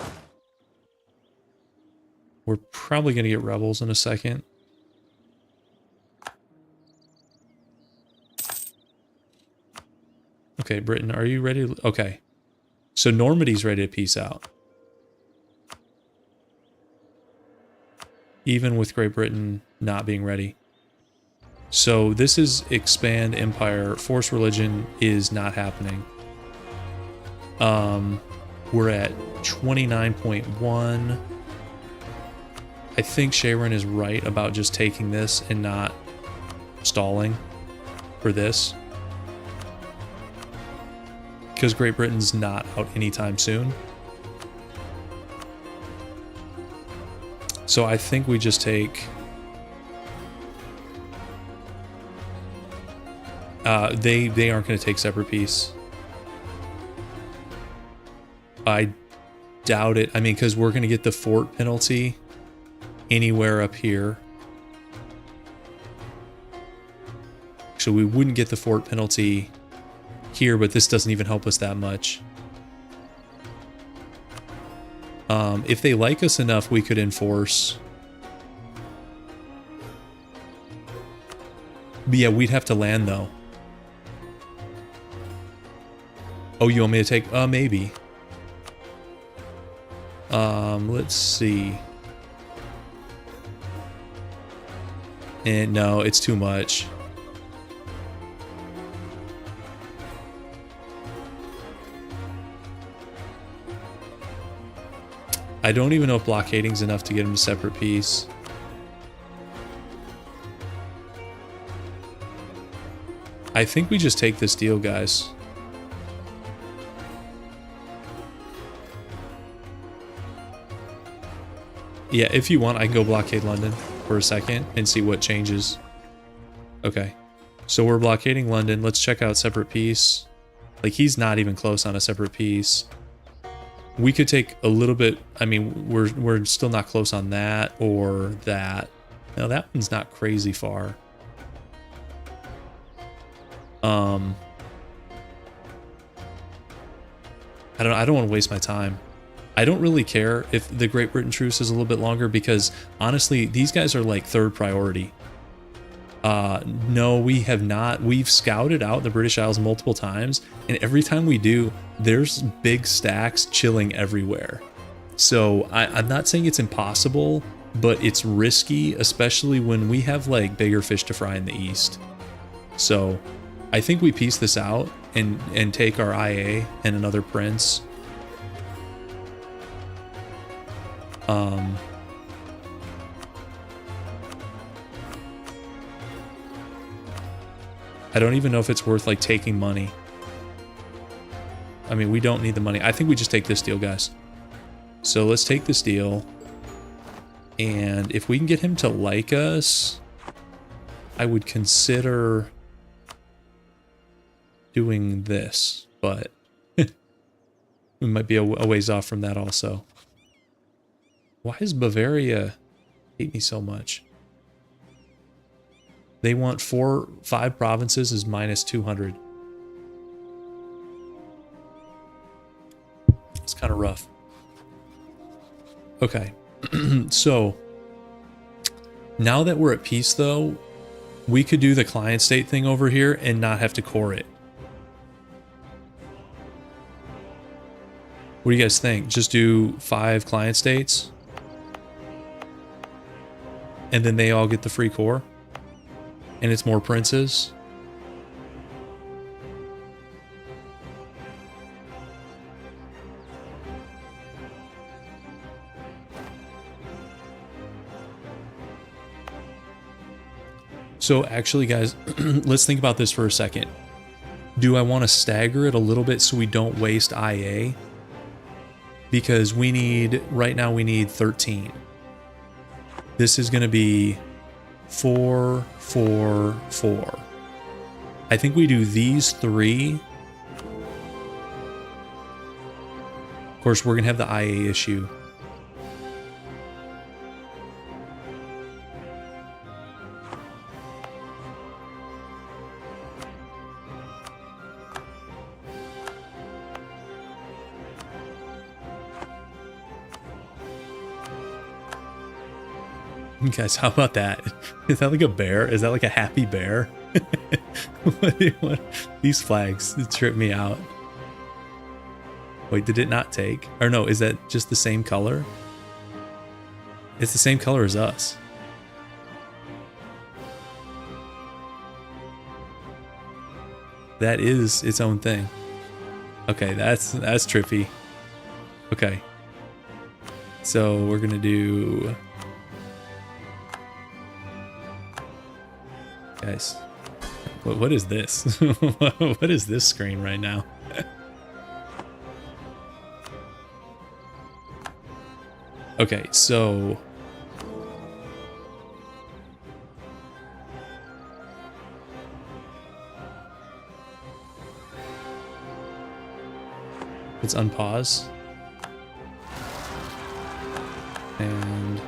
We're probably going to get rebels in a second. Okay, Britain, are you ready? Okay. So Normandy's ready to peace out. Even with Great Britain not being ready. So this is expand empire. Force religion is not happening. We're at 29.1. I think Sharon is right about just taking this and not stalling for this. Because Great Britain's not out anytime soon. So I think we just take... they aren't going to take separate peace. I doubt it. I mean, because we're going to get the fort penalty anywhere up here. So we wouldn't get the fort penalty here, but this doesn't even help us that much. If they like us enough, we could enforce. But yeah, we'd have to land though. Oh, you want me to take? Maybe. Let's see. And no, it's too much. I don't even know if blockading's enough to get him a separate piece. I think we just take this deal, guys. Yeah, if you want, I can go blockade London for a second and see what changes. Okay. So we're blockading London. Let's check out separate peace. Like, he's not even close on a separate peace. We could take a little bit. I mean, we're still not close on that or that. No, that one's not crazy far. I don't want to waste my time. I don't really care if the Great Britain truce is a little bit longer because honestly, these guys are like third priority. No, we have not. We've scouted out the British Isles multiple times, and every time we do, there's big stacks chilling everywhere. So I'm not saying it's impossible, but it's risky, especially when we have like bigger fish to fry in the east. So I think we piece this out and take our IA and another prince. I don't even know if it's worth like taking money. I mean, we don't need the money. I think we just take this deal, guys. So let's take this deal. And if we can get him to like us, I would consider doing this, but we might be a ways off from that also. Why does Bavaria hate me so much? They want 5 provinces is minus 200. It's kind of rough. Okay. So now that we're at peace though, we could do the client state thing over here and not have to core it. What do you guys think? Just do 5 client states and then they all get the free core and it's more princes. So actually, guys, let's think about this for a second. Do I want to stagger it a little bit so we don't waste IA? Because we need, right now we need 13. This is going to be 4, 4, 4. I think we do these 3. Of course, we're going to have the IA issue. Guys, how about that? Is that like a bear? Is that like a happy bear? What? These flags trip me out. Wait, did it not take? Or no, is that just the same color? It's the same color as us. That is its own thing. Okay, that's trippy. Okay. So we're gonna do... Guys, what is this? What is this screen right now? Okay, so let's unpause and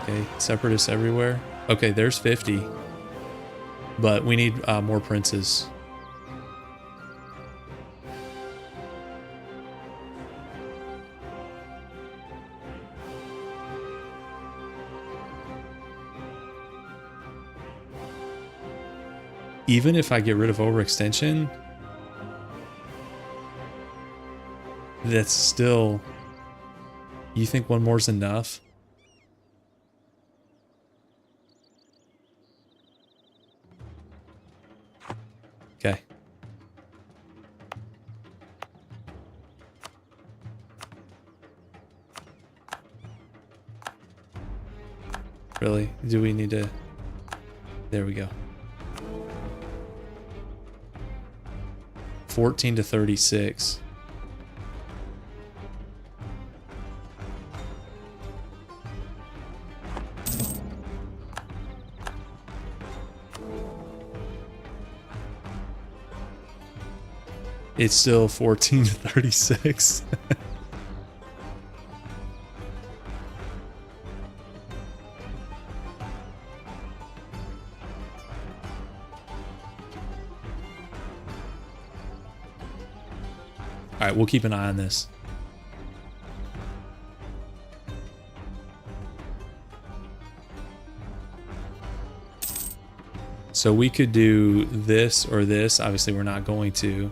okay, separatists everywhere. Okay, there's 50. But we need more princes. Even if I get rid of overextension, that's still... You think one more is enough? Okay. Really? Do we need to... There we go. 14 to 36. It's still 14 to 36. All right, we'll keep an eye on this. So we could do this or this. Obviously, we're not going to.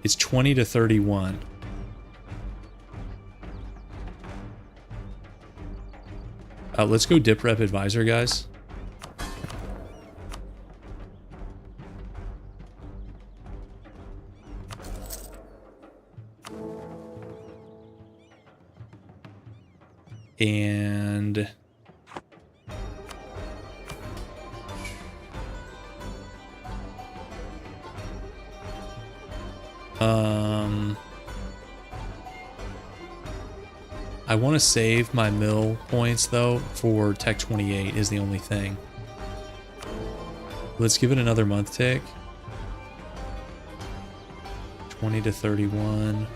It's 20 to 31. Let's go dip rep advisor, guys. And I want to save my mill points though for Tech 28 is the only thing. Let's give it another month tick. 20 to 31.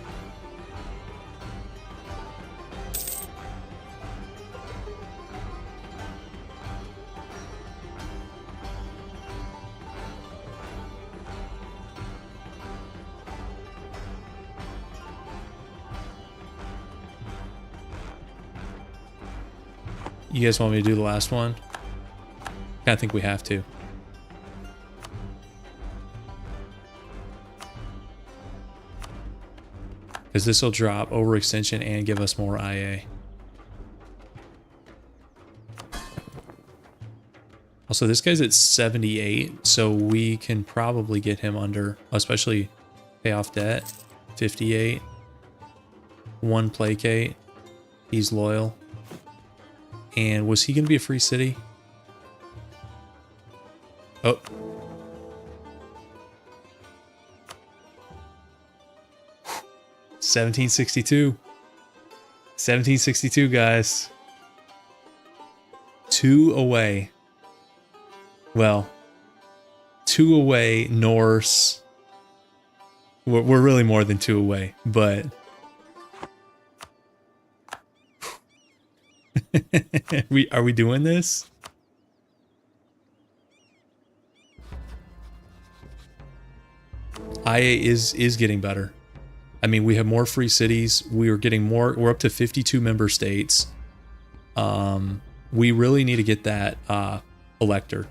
You guys want me to do the last one? I think we have to. Because this will drop overextension and give us more IA. Also, this guy's at 78, so we can probably get him under, especially pay off debt. 58. 1 placate. He's loyal. And was he going to be a free city? Oh. $1762. 1762, guys. 2 away. Well, 2 away, Norse. We're really more than 2 away, but... Are we doing this? IA is getting better. I mean, we have more free cities. We are getting more. We're up to 52 member states. We really need to get that elector.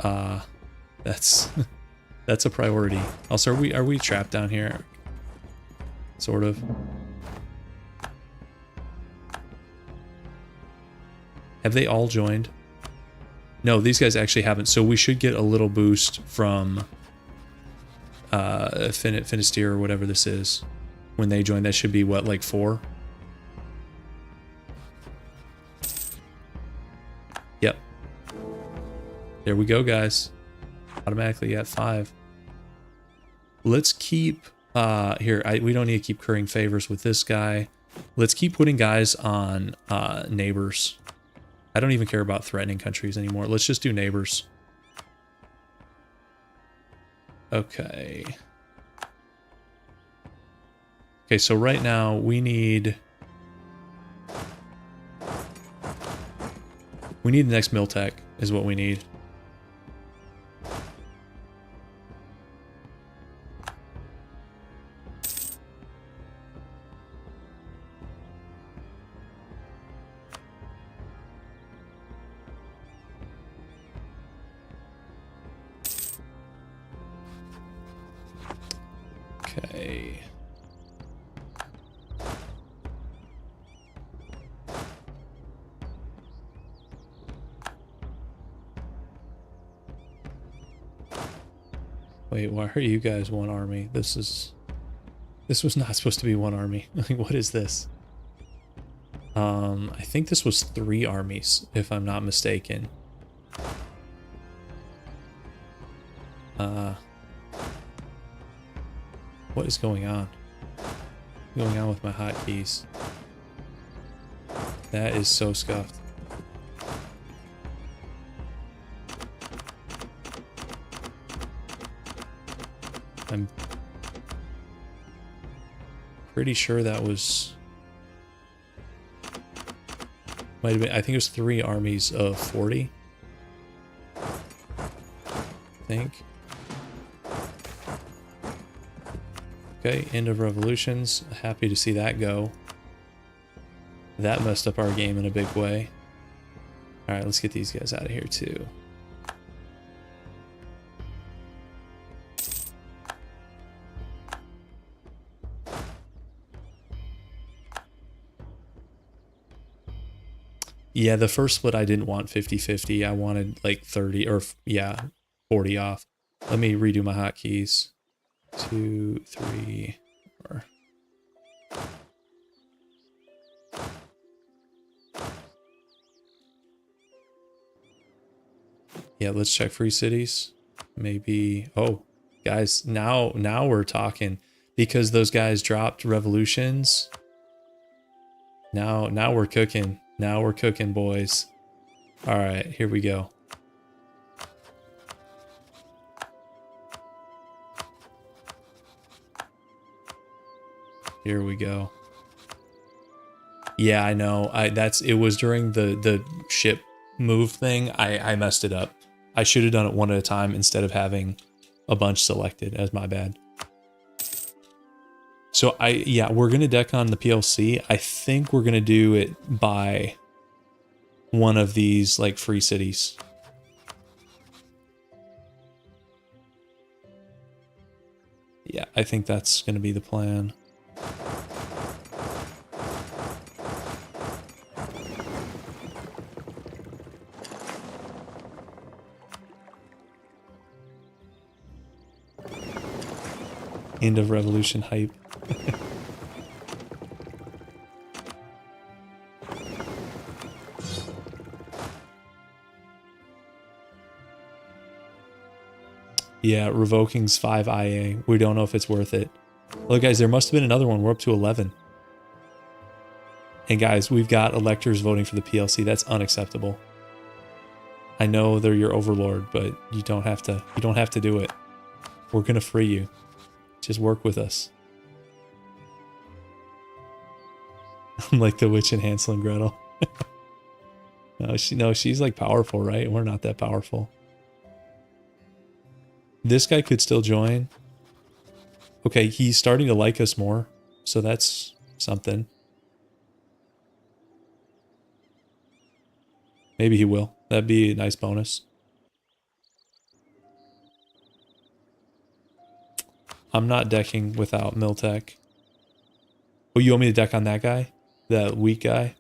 That's that's a priority. Also, are we trapped down here? Sort of. Have they all joined? No, these guys actually haven't. So we should get a little boost from Finisterre or whatever this is. When they join, that should be what, like 4? Yep. There we go, guys. Automatically at 5. Let's keep here. We don't need to keep currying favors with this guy. Let's keep putting guys on neighbors. I don't even care about threatening countries anymore. Let's just do neighbors. Okay. Okay, so right now we need the next mill tech is what we need. Okay. Wait, why are you guys 1 army? This was not supposed to be 1 army. Like, what is this? I think this was 3 armies, if I'm not mistaken. What is going on? What's going on with my hotkeys? That is so scuffed. I'm pretty sure that was... Might have been, I think it was 3 armies of 40. I think. Okay, end of revolutions. Happy to see that go. That messed up our game in a big way. Alright, let's get these guys out of here too. Yeah, the first split I didn't want 50-50. I wanted like 30 or yeah, 40 off. Let me redo my hotkeys. 2, 3, 4. Yeah, let's check free cities. Maybe. Oh, guys, now we're talking, because those guys dropped revolutions. Now we're cooking. Now we're cooking, boys. All right, here we go. Here we go. Yeah, I know. It was during the ship move thing. I messed it up. I should have done it one at a time instead of having a bunch selected. As my bad. So yeah, we're gonna deck on the PLC. I think we're gonna do it by one of these like free cities. Yeah, I think that's gonna be the plan. End of revolution hype. Yeah, revoking's 5 IA. We don't know if it's worth it. Look, guys, there must have been another one. We're up to 11. And guys, we've got electors voting for the PLC. That's unacceptable. I know they're your overlord, but you don't have to do it. We're gonna free you. Just work with us. I'm like the witch in Hansel and Gretel. No, she's like powerful, right? We're not that powerful. This guy could still join. Okay, he's starting to like us more, so that's something. Maybe he will. That'd be a nice bonus. I'm not decking without Miltech. Oh, you want me to deck on that guy? That weak guy?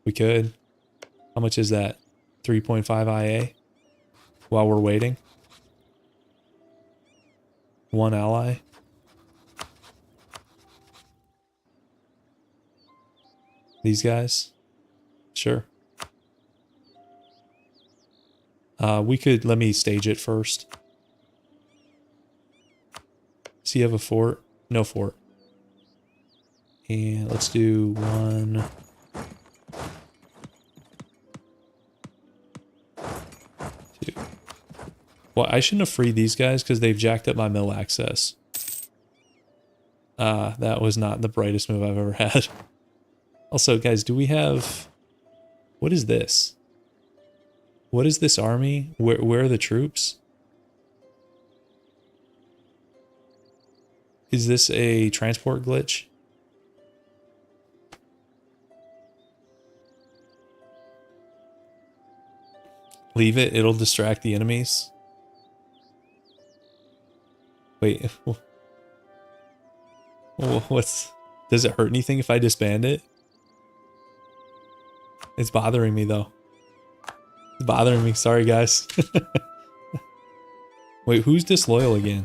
We could. How much is that? 3.5 IA? While we're waiting? One ally? These guys? Sure. We could, let me stage it first. So you have a fort? No fort. And let's do 1... 2. Well, I shouldn't have freed these guys because they've jacked up my mill access. That was not the brightest move I've ever had. Also, guys, do we have... What is this? What is this army? Where are the troops? Is this a transport glitch? Leave it, it'll distract the enemies. Wait, what's... Does it hurt anything if I disband it? It's bothering me though. It's bothering me, sorry guys. Wait, who's disloyal again?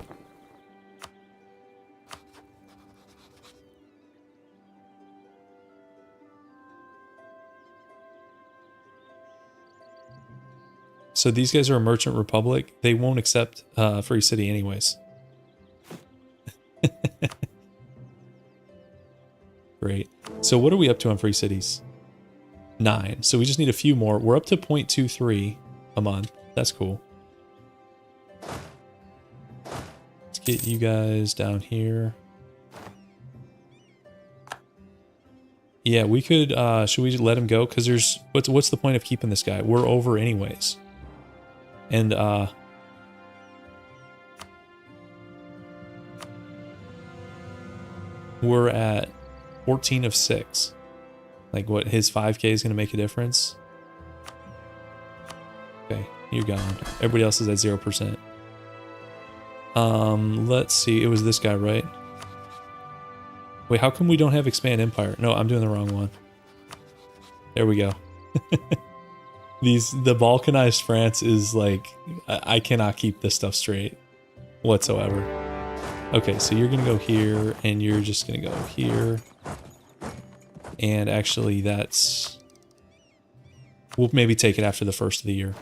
So these guys are a merchant republic. They won't accept free city anyways. Great. So what are we up to on free cities? 9. So we just need a few more. We're up to 0.23 a month. That's cool. Let's get you guys down here. Yeah, we could, should we let him go? Because there's, what's the point of keeping this guy? We're over anyways. And, we're at 14 of 6. Like, what, his 5K is going to make a difference? Okay, you're gone. Everybody else is at 0%. Let's see. It was this guy, right? Wait, how come we don't have Expand Empire? No, I'm doing the wrong one. There we go. The Balkanized France is like, I cannot keep this stuff straight whatsoever. Okay, so you're going to go here, and you're just going to go here. And actually, that's... We'll maybe take it after the first of the year.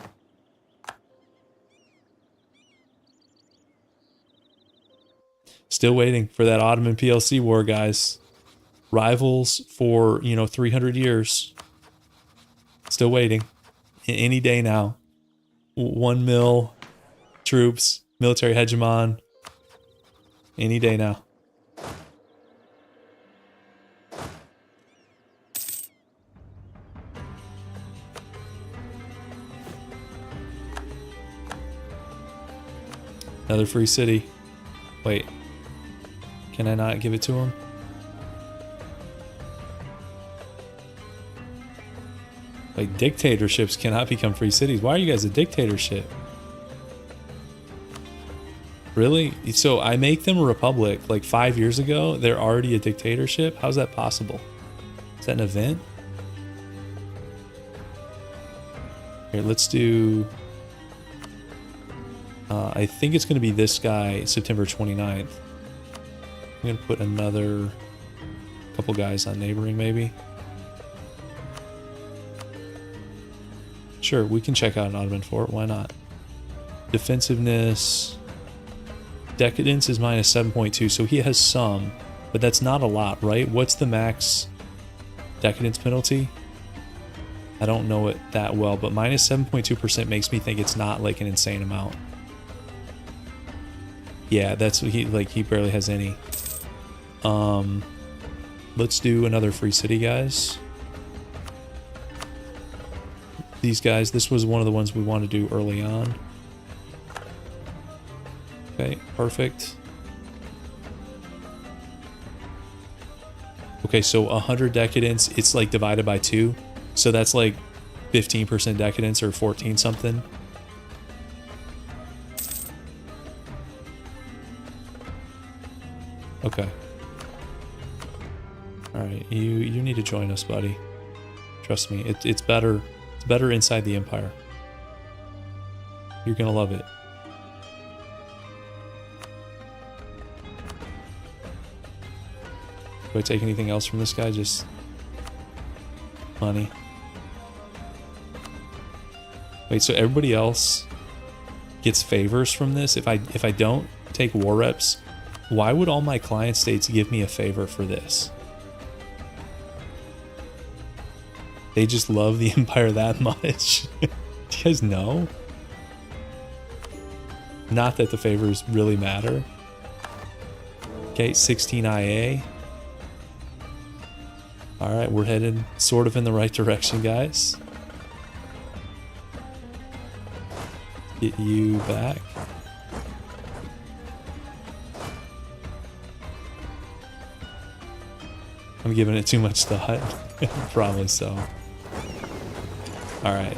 Still waiting for that Ottoman PLC war, guys. Rivals for, 300 years. Still waiting. Any day now. 1 mil troops, military hegemon. Any day now. Another free city. Wait. Can I not give it to him? Like, dictatorships cannot become free cities. Why are you guys a dictatorship? Really? So I make them a republic like 5 years ago. They're already a dictatorship? How's that possible? Is that an event? Here, let's do... I think it's going to be this guy, September 29th. I'm going to put another couple guys on neighboring, maybe. Sure, we can check out an Ottoman fort. Why not? Defensiveness. Decadence is minus 7.2, so he has some, but that's not a lot, right? What's the max decadence penalty? I don't know it that well, but minus 7.2% makes me think it's not like an insane amount. Yeah, that's what he barely has any. Let's do another free city, guys. These guys, this was one of the ones we wanted to do early on. Okay, perfect. Okay, so 100 decadence, it's like divided by 2. So that's like 15% decadence or 14 something. Okay. Alright, you need to join us, buddy. Trust me, it's better. It's better inside the Empire. You're gonna love it. Do I take anything else from this guy? Just money. Wait, so everybody else gets favors from this? If I don't take war reps, why would all my client states give me a favor for this? They just love the Empire that much. Do you guys know? Not that the favors really matter. Okay, 16 IA. Alright, we're headed sort of in the right direction, guys. Get you back. I'm giving it too much thought. Probably so. Alright.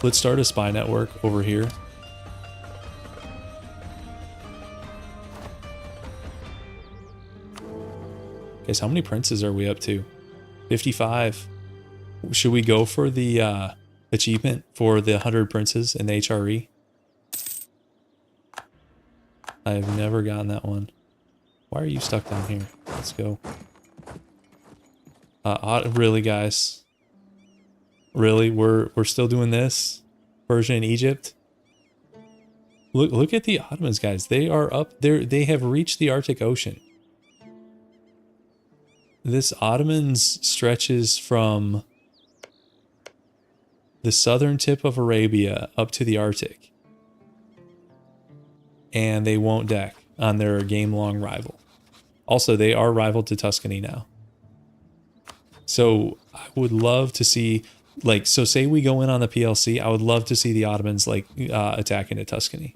Let's start a spy network over here. Okay, so how many princes are we up to? 55. Should we go for the achievement for the 100 princes in the HRE? I've never gotten that one. Why are you stuck down here? Let's go. Really, guys? Really? We're still doing this? Persia and Egypt? Look at the Ottomans, guys. They are up there. They have reached the Arctic Ocean. This Ottomans stretches from the southern tip of Arabia up to the Arctic. And they won't deck on their game-long rival. Also, they are rival to Tuscany now. So I would love to see, like, so say we go in on the PLC, I would love to see the Ottomans, like, attack into Tuscany.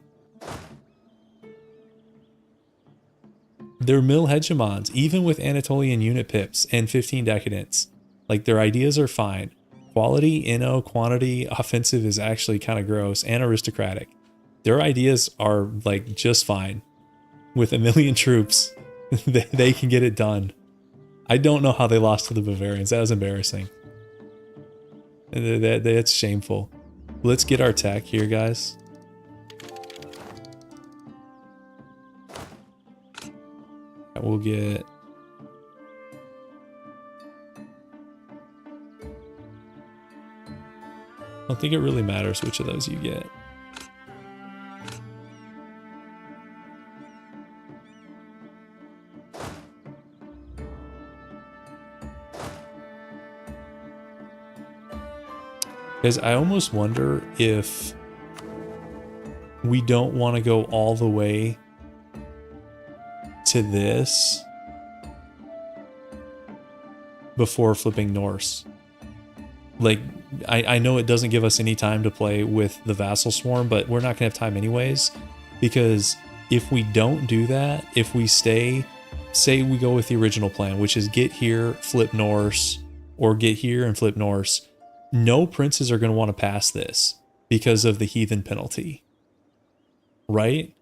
They're mill hegemons, even with Anatolian unit pips and 15 decadence. Like, their ideas are fine. Quality, inno, quantity, offensive is actually kind of gross and aristocratic. Their ideas are, like, just fine. With 1 million troops, they can get it done. I don't know how they lost to the Bavarians. That was embarrassing. That's shameful. Let's get our tech here, guys. We'll get... I don't think it really matters which of those you get. Because I almost wonder if we don't want to go all the way to this before flipping Norse. Like, I know it doesn't give us any time to play with the vassal swarm, but we're not gonna have time anyways, because if we don't do that, if we say we go with the original plan, which is get here, flip Norse, or get here and flip Norse, no princes are going to want to pass this because of the heathen penalty, right?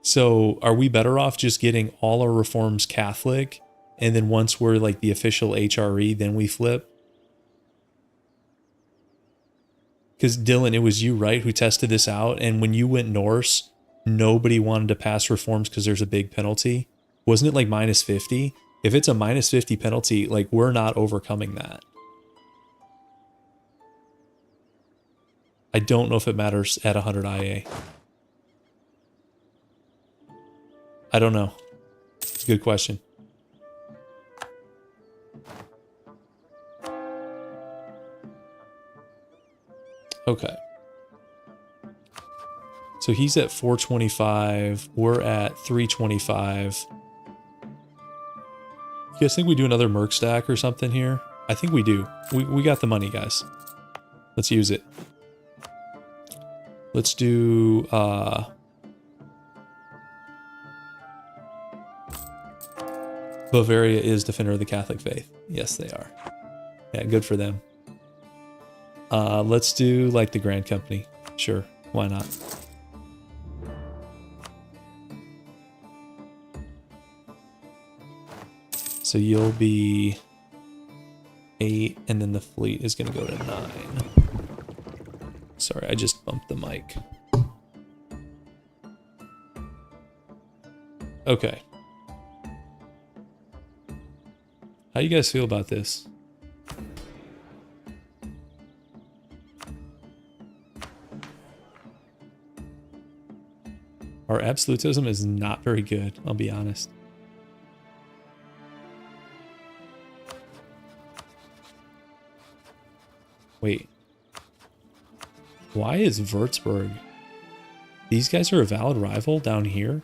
So are we better off just getting all our reforms Catholic, and then once we're like the official HRE, then we flip? Because Dylan, it was you, right, who tested this out, and when you went Norse, nobody wanted to pass reforms because there's a big penalty. Wasn't it like -50? If it's a -50 penalty, like, we're not overcoming that. I don't know if it matters at 100 IA. I don't know. It's a good question. Okay. So he's at 425. We're at 325. You guys think we do another Merc stack or something here? I think we do. We got the money, guys. Let's use it. Let's do Bavaria is defender of the Catholic faith. Yes, they are. Yeah, good for them. Let's do like the Grand Company. Sure, why not? So you'll be 8, and then the fleet is going to go to 9. Sorry, I just bumped the mic. Okay. How do you guys feel about this? Our absolutism is not very good, I'll be honest. Wait. Why is Würzburg? These guys are a valid rival down here?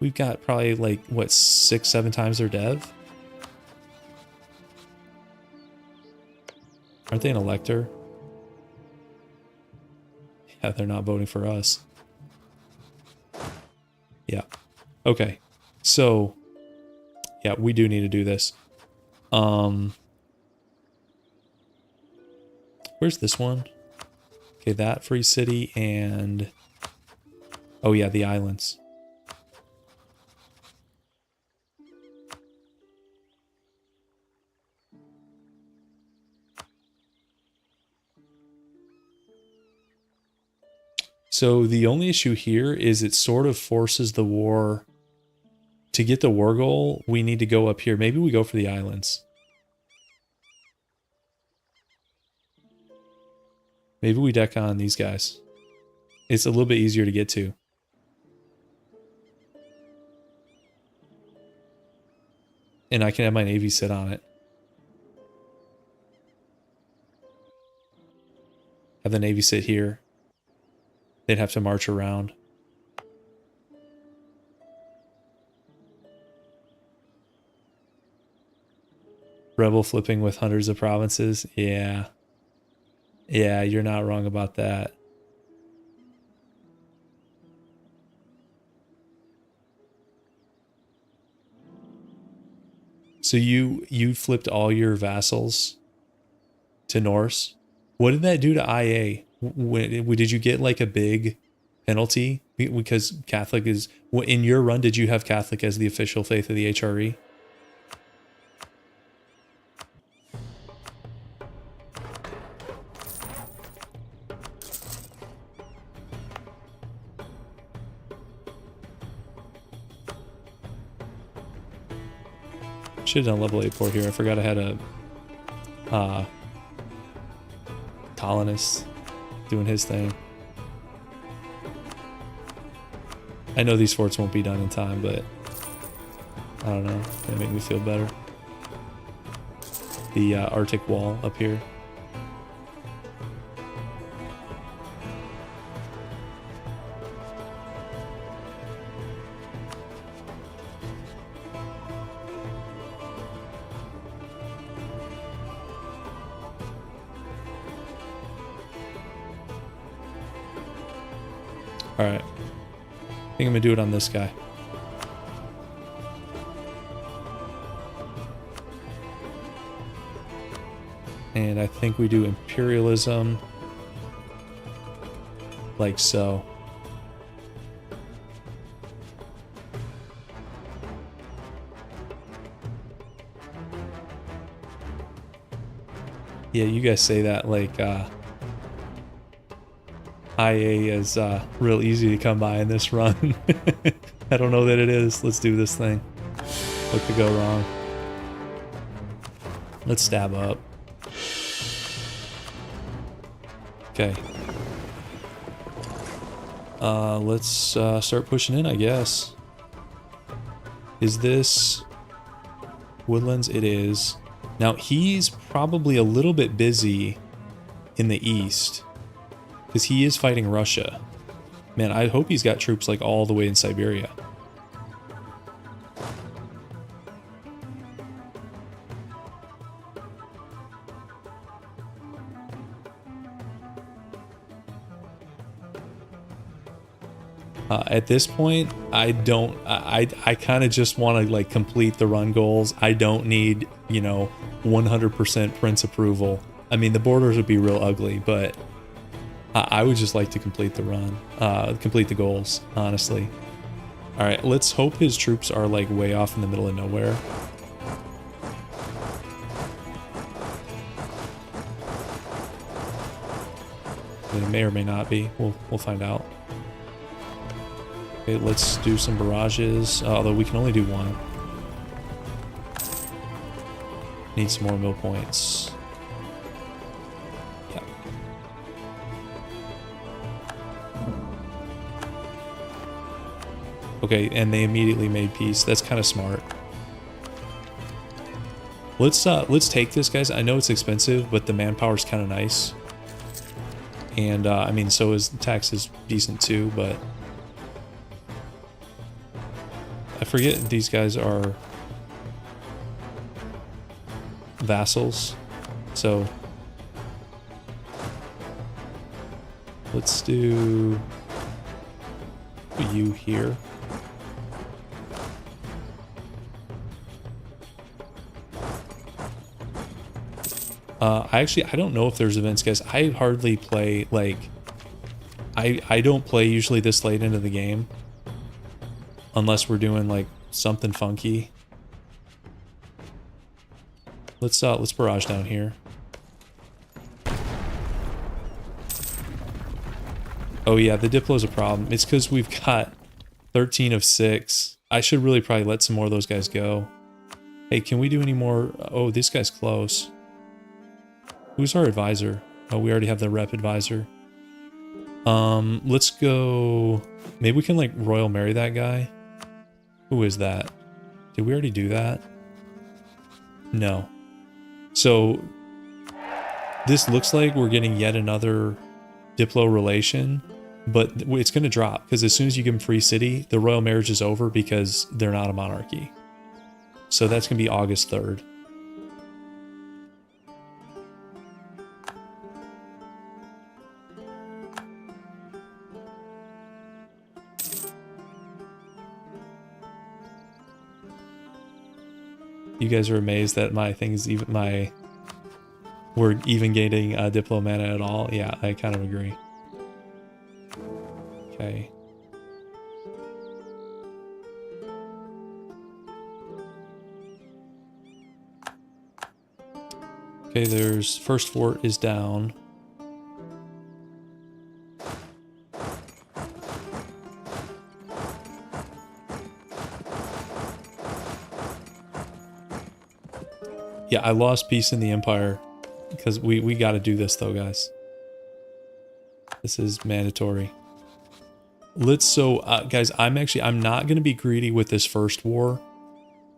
We've got probably like, what, 6-7 times their dev? Aren't they an elector? Yeah, they're not voting for us. Yeah. Okay. So, yeah, we do need to do this. Where's this one? Okay, that free city and... Oh yeah, the islands. So the only issue here is it sort of forces the war. To get the war goal, we need to go up here. Maybe we go for the islands. Maybe we deck on these guys. It's a little bit easier to get to. And I can have my navy sit on it. Have the navy sit here. They'd have to march around. Rebel flipping with hundreds of provinces. Yeah. Yeah, you're not wrong about that. So you flipped all your vassals to Norse. What did that do to IA? Did you get like a big penalty? Because Catholic is... In your run, did you have Catholic as the official faith of the HRE? Should have done level 8 port here. I forgot I had a colonist doing his thing. I know these forts won't be done in time, but I don't know. Gonna make me feel better. The Arctic wall up here. Alright. I think I'm gonna do it on this guy. And I think we do imperialism like so. Yeah, you guys say that like IA is real easy to come by in this run. I don't know that it is. Let's do this thing. What could go wrong? Let's stab up. Okay. Let's start pushing in, I guess. Is this Woodlands? It is. Now, he's probably a little bit busy in the east because he is fighting Russia. Man, I hope he's got troops like all the way in Siberia. At this point, I kind of just want to like complete the run goals. I don't need, you know, 100% Prince approval. I mean, the borders would be real ugly, but I would just like to complete the run, complete the goals, honestly. All right, let's hope his troops are like way off in the middle of nowhere. They may or may not be. We'll find out. Okay, let's do some barrages, although we can only do one. Need some more mill points. Yeah. Okay, and they immediately made peace. That's kind of smart. Let's take this, guys. I know it's expensive, but the manpower's kind of nice. And I mean, so is the tax is decent too, but I forget these guys are vassals, so let's do you here. I don't know if there's events, guys. I hardly play, like, I don't play usually this late into the game. Unless we're doing like something funky. Let's barrage down here. Oh yeah, the Diplo's a problem. It's because we've got 13 of 6. I should really probably let some more of those guys go. Hey, can we do any more? Oh, this guy's close. Who's our advisor? Oh, we already have the rep advisor. Let's go. Maybe we can like royal marry that guy. Who is that? Did we already do that? No. So this looks like we're getting yet another Diplo relation, but it's going to drop because as soon as you give them free city, the royal marriage is over because they're not a monarchy. So that's going to be August 3rd. You guys are amazed that my thing is even we're even getting Diplo mana at all. Yeah, I kind of agree. Okay. Okay, there's first fort is down. Yeah, I lost peace in the Empire because we got to do this though, guys. This is mandatory. Guys, I'm not going to be greedy with this first war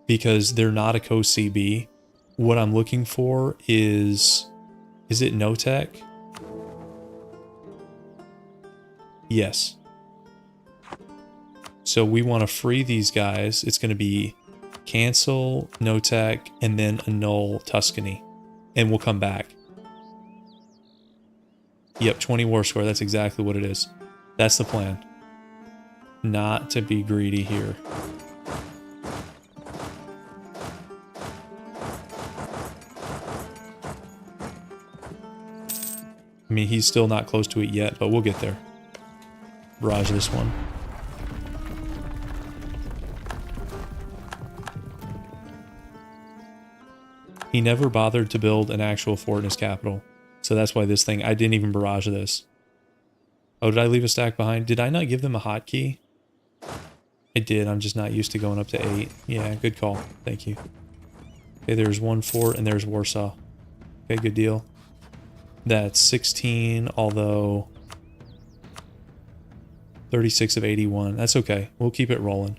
because they're not a coast CB. What I'm looking for is it no tech? Yes. So we want to free these guys. It's going to be cancel, no tech, and then annul Tuscany. And we'll come back. Yep, 20 war score. That's exactly what it is. That's the plan. Not to be greedy here. I mean, he's still not close to it yet, but we'll get there. Barrage this one. He never bothered to build an actual fort in his capital. So that's why this thing, I didn't even barrage this. Oh, did I leave a stack behind? Did I not give them a hotkey? I did, I'm just not used to going up to 8. Yeah, good call. Thank you. Okay, there's one fort and there's Warsaw. Okay, good deal. That's 16, although 36 of 81. That's okay. We'll keep it rolling.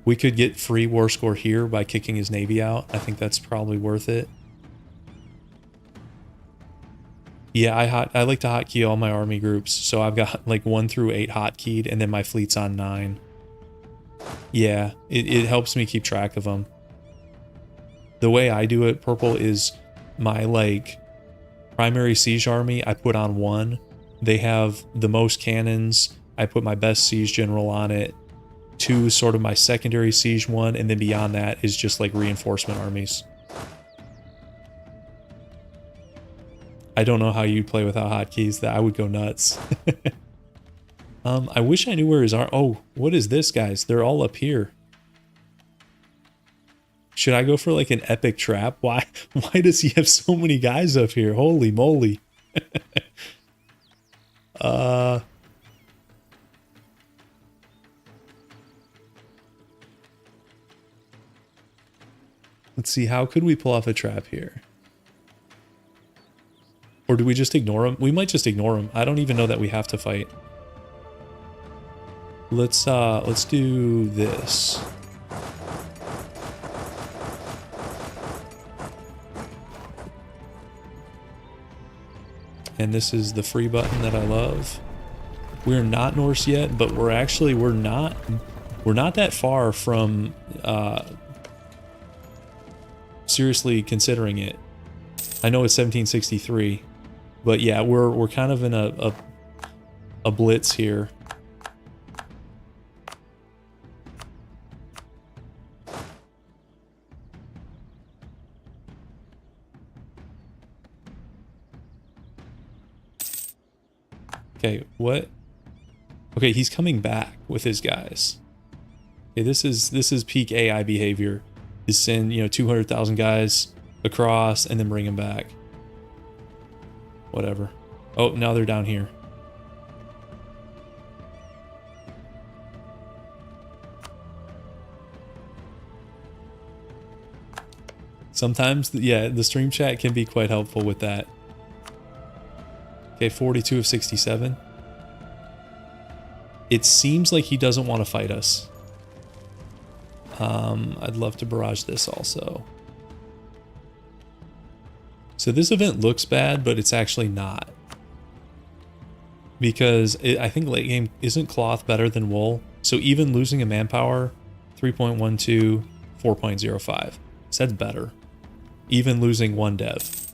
We could get free war score here by kicking his navy out. I think that's probably worth it. Yeah, I like to hotkey all my army groups. So I've got like 1 through 8 hotkeyed, and then my fleet's on 9. Yeah, it helps me keep track of them. The way I do it, Purple, is my like primary siege army I put on 1. They have the most cannons. I put my best siege general on it. 2 is sort of my secondary siege one, and then beyond that is just like reinforcement armies. I don't know how you play without hotkeys. That I would go nuts. I wish I knew where his arm. Oh, what is this, guys? They're all up here. Should I go for like an epic trap? Why does he have so many guys up here? Holy moly. Let's see, how could we pull off a trap here? Or do we just ignore him? We might just ignore him. I don't even know that we have to fight. Let's do this. And this is the free button that I love. We're not Norse yet, but we're not that far from seriously considering it. I know it's 1763, but yeah, we're kind of in a blitz here. Okay, what? Okay, he's coming back with his guys. Okay, this is peak AI behavior. Is send, 200,000 guys across and then bring them back. Whatever. Oh, now they're down here. Sometimes, yeah, the stream chat can be quite helpful with that. Okay, 42 of 67. It seems like he doesn't want to fight us. I'd love to barrage this also. So this event looks bad, but it's actually not. Because I think late game, isn't cloth better than wool? So even losing a manpower, 3.12, 4.05. So that's better. Even losing 1 dev.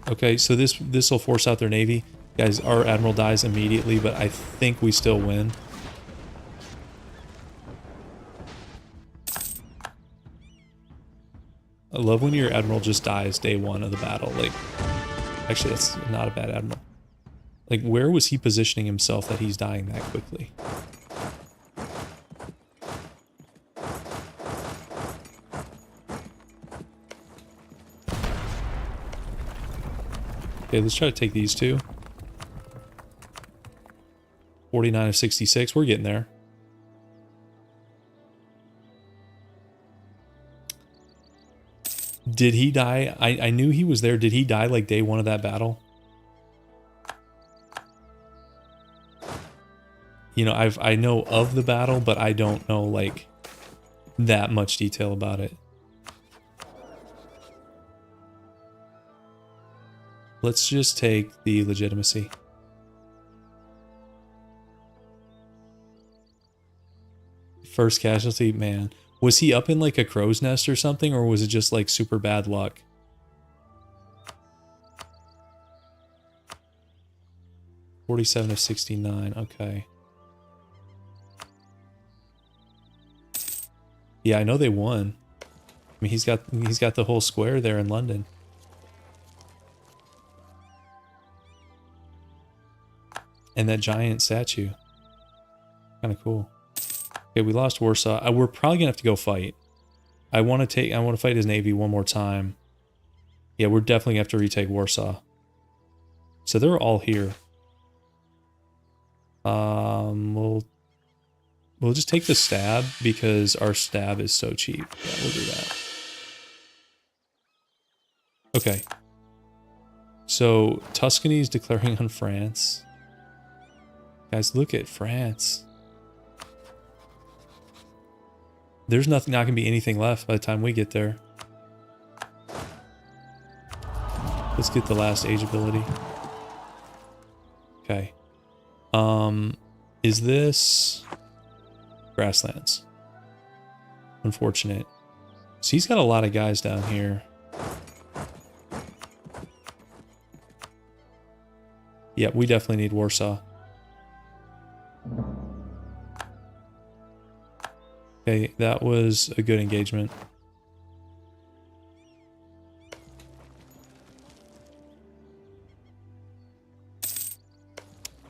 Okay, so this will force out their navy. Guys, our admiral dies immediately, but I think we still win. I love when your admiral just dies day 1 of the battle. Like, actually, that's not a bad admiral. Like, where was he positioning himself that he's dying that quickly? Okay, let's try to take these 2. 49 of 66. We're getting there. Did he die? I knew he was there. Did he die like day 1 of that battle? you know, I know of the battle, but I don't know like that much detail about it. Let's just take the legitimacy. First casualty, man. Was he up in like a crow's nest or something, or was it just like super bad luck? $47 of 69, okay. Yeah, I know they won. I mean, he's got the whole square there in London. And that giant statue. Kind of cool. Okay, we lost Warsaw. We're probably gonna have to go fight. I want to fight his navy one more time. Yeah, we're definitely gonna have to retake Warsaw. So they're all here. We'll just take the stab because our stab is so cheap. Yeah, we'll do that. Okay. So Tuscany's declaring on France. Guys, look at France. There's not gonna be anything left by the time we get there. Let's get the last age ability. Okay. Is this grasslands? Unfortunate. So he's got a lot of guys down here. Yeah, we definitely need Warsaw. Okay, that was a good engagement.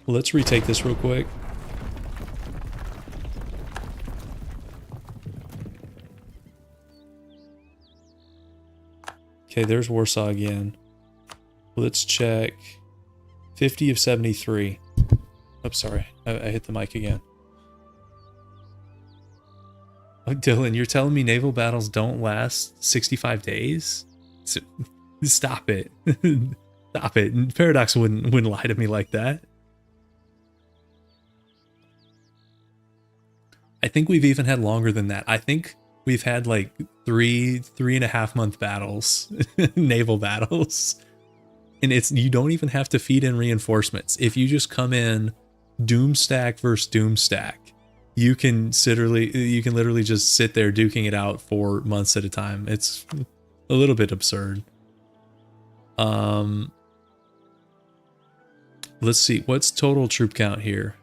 Let's retake this real quick. Okay, there's Warsaw again. Let's check. 50 of 73. Oh, sorry. I hit the mic again. Oh, Dylan, you're telling me naval battles don't last 65 days? Stop it. Stop it. Paradox wouldn't lie to me like that. I think we've even had longer than that. I think we've had like 3.5 month battles, naval battles. And you don't even have to feed in reinforcements. If you just come in Doomstack versus Doomstack, you can literally just sit there duking it out for months at a time. It's a little bit absurd. Let's see, what's total troop count here?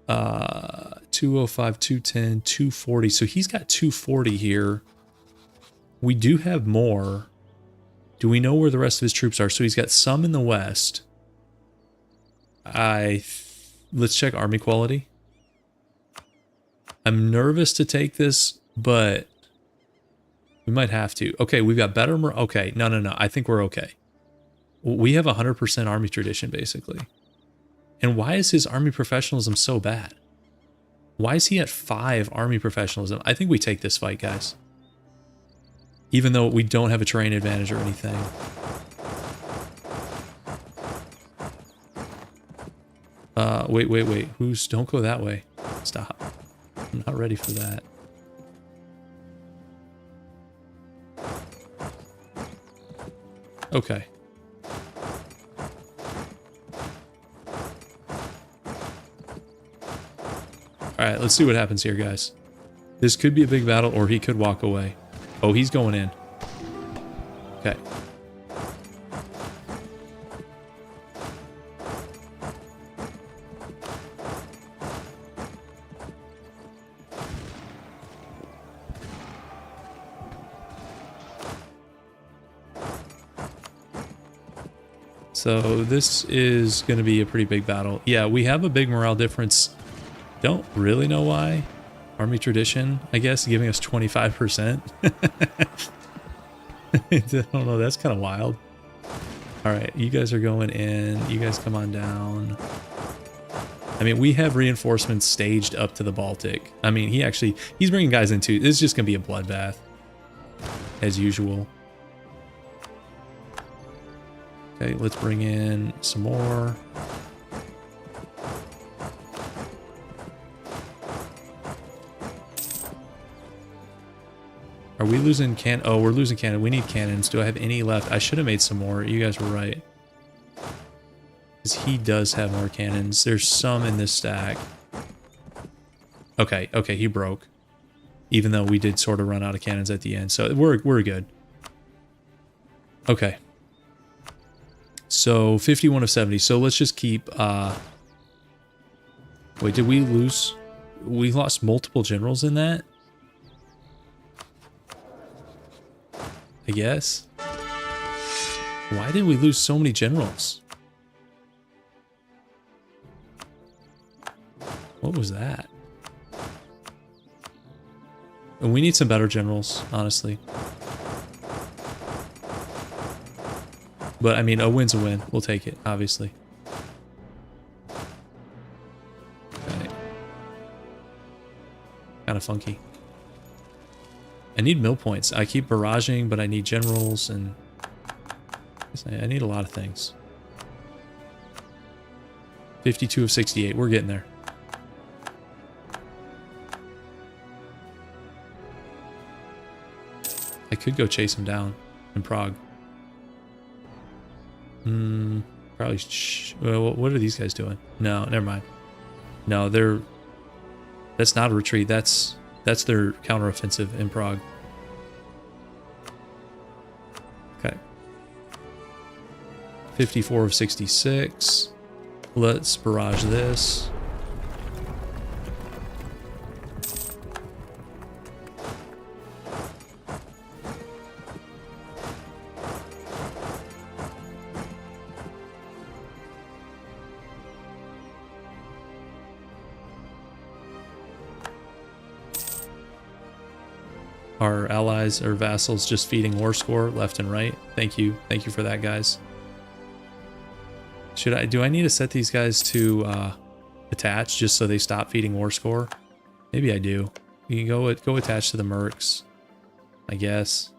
205, 210, 240. So he's got 240 here. We do have more. Do we know where the rest of his troops are? So he's got some in the west. Let's check army quality. I'm nervous to take this, but we might have to. Okay, we've got better. Okay, no. I think we're okay. We have 100% army tradition, basically. And why is his army professionalism so bad? Why is he at 5 army professionalism? I think we take this fight, guys. Even though we don't have a terrain advantage or anything. Wait. Don't go that way. Stop. I'm not ready for that. Okay. Alright, let's see what happens here, guys. This could be a big battle, or he could walk away. Oh, he's going in. Okay. So this is going to be a pretty big battle. Yeah, we have a big morale difference. Don't really know why. Army tradition, I guess, giving us 25%. I don't know, that's kind of wild. Alright, you guys are going in. You guys come on down. I mean, we have reinforcements staged up to the Baltic. I mean, he's bringing guys into... This is just going to be a bloodbath. As usual. Okay, let's bring in some more. Are we losing Oh, we're losing cannon. We need cannons. Do I have any left? I should have made some more. You guys were right. Because he does have more cannons. There's some in this stack. Okay, okay, he broke. Even though we did sort of run out of cannons at the end. So we're good. Okay. So 51 of 70. So let's just keep... Wait, did we lose... We lost multiple generals in that? I guess. Why did we lose so many generals? What was that? And we need some better generals, honestly. But, I mean, a win's a win. We'll take it, obviously. Okay. Kind of funky. I need mill points. I keep barraging, but I need generals, and... I need a lot of things. 52 of 68. We're getting there. I could go chase him down in Prague. Probably. Well, what are these guys doing? No, never mind. No, they're. That's not a retreat. That's their counteroffensive in Prague. Okay. 54 of 66. Let's barrage this. Our allies or vassals just feeding war score left and right. Thank you for that, guys. Do I need to set these guys to attach just so they stop feeding war score? Maybe I do. You can go attach to the mercs, I guess.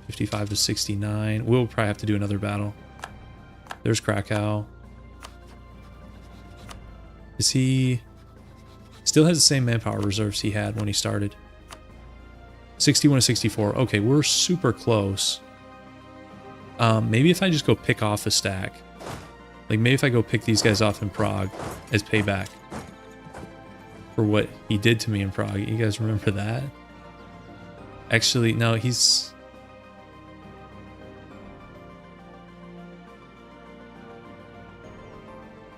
$55 to 69. We'll probably have to do another battle. There's Krakow. Is he... Still has the same manpower reserves he had when he started. 61 to 64. Okay, we're super close. Maybe if I just go pick off a stack. Like, maybe if I go pick these guys off in Prague as payback for what he did to me in Prague. You guys remember that? Actually, no, he's...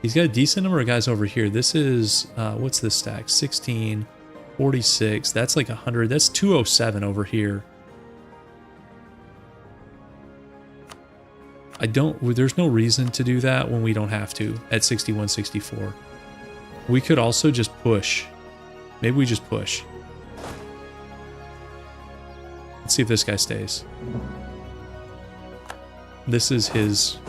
He's got a decent number of guys over here. This is, what's this stack? 16, 46. That's like 100. That's 207 over here. There's no reason to do that when we don't have to at 61, 64. We could also just push. Maybe we just push. Let's see if this guy stays. This is his...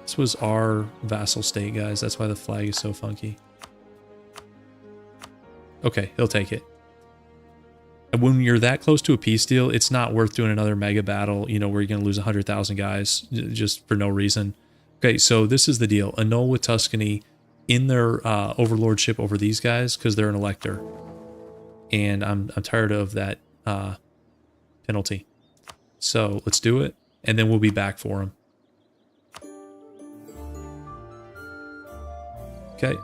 This was our vassal state, guys. That's why the flag is so funky. Okay, he'll take it. And when you're that close to a peace deal, it's not worth doing another mega battle, you know, where you're going to lose 100,000 guys just for no reason. Okay, so this is the deal. Annul with Tuscany in their overlordship over these guys because they're an elector. And I'm tired of that penalty. So let's do it, and then we'll be back for him. Okay.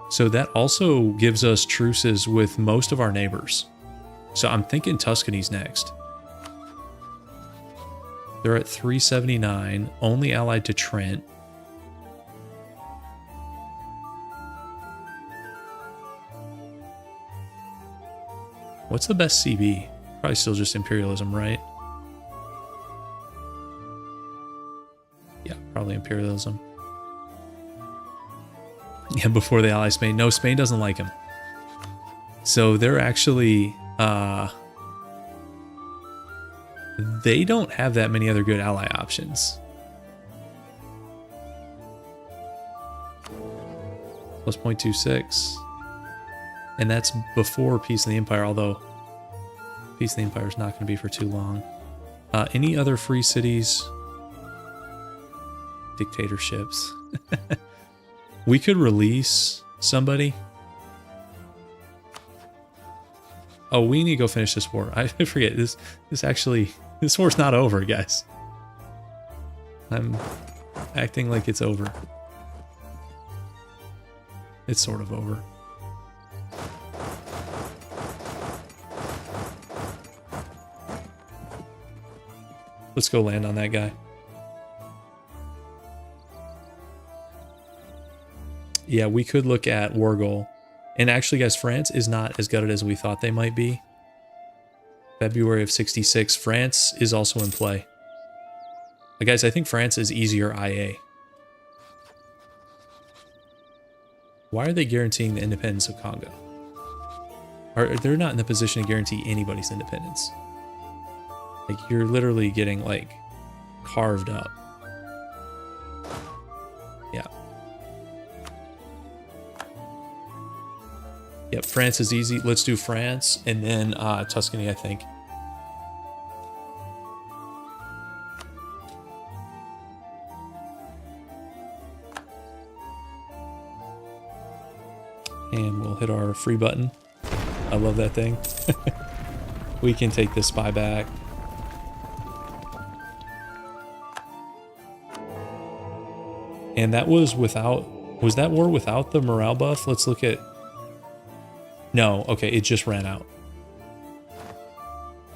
So that also gives us truces with most of our neighbors. So I'm thinking Tuscany's next. They're at 379, only allied to Trent. What's the best CB? Probably still just imperialism, right? Yeah, probably imperialism. Yeah, before they ally Spain. No, Spain doesn't like him. So they're actually... they don't have that many other good ally options. Plus 0.26. And that's before Peace of the Empire, although Peace of the Empire is not going to be for too long. Any other free cities? Dictatorships. We could release somebody. Oh, we need to go finish this war. I forget this. This war's not over, guys. I'm acting like it's over. It's sort of over. Let's go land on that guy. Yeah, we could look at war goal. And actually, guys, France is not as gutted as we thought they might be. February of 66. France is also in play. Guys, I think France is easier IA. Why are they guaranteeing the independence of Congo? They're not in the position to guarantee anybody's independence. Like, you're literally getting, like, carved up. Yeah. Yep, France is easy. Let's do France, and then Tuscany, I think. And we'll hit our free button. I love that thing. We can take this spy back. And that was without... Was that war without the morale buff? Let's look at... No, okay, it just ran out.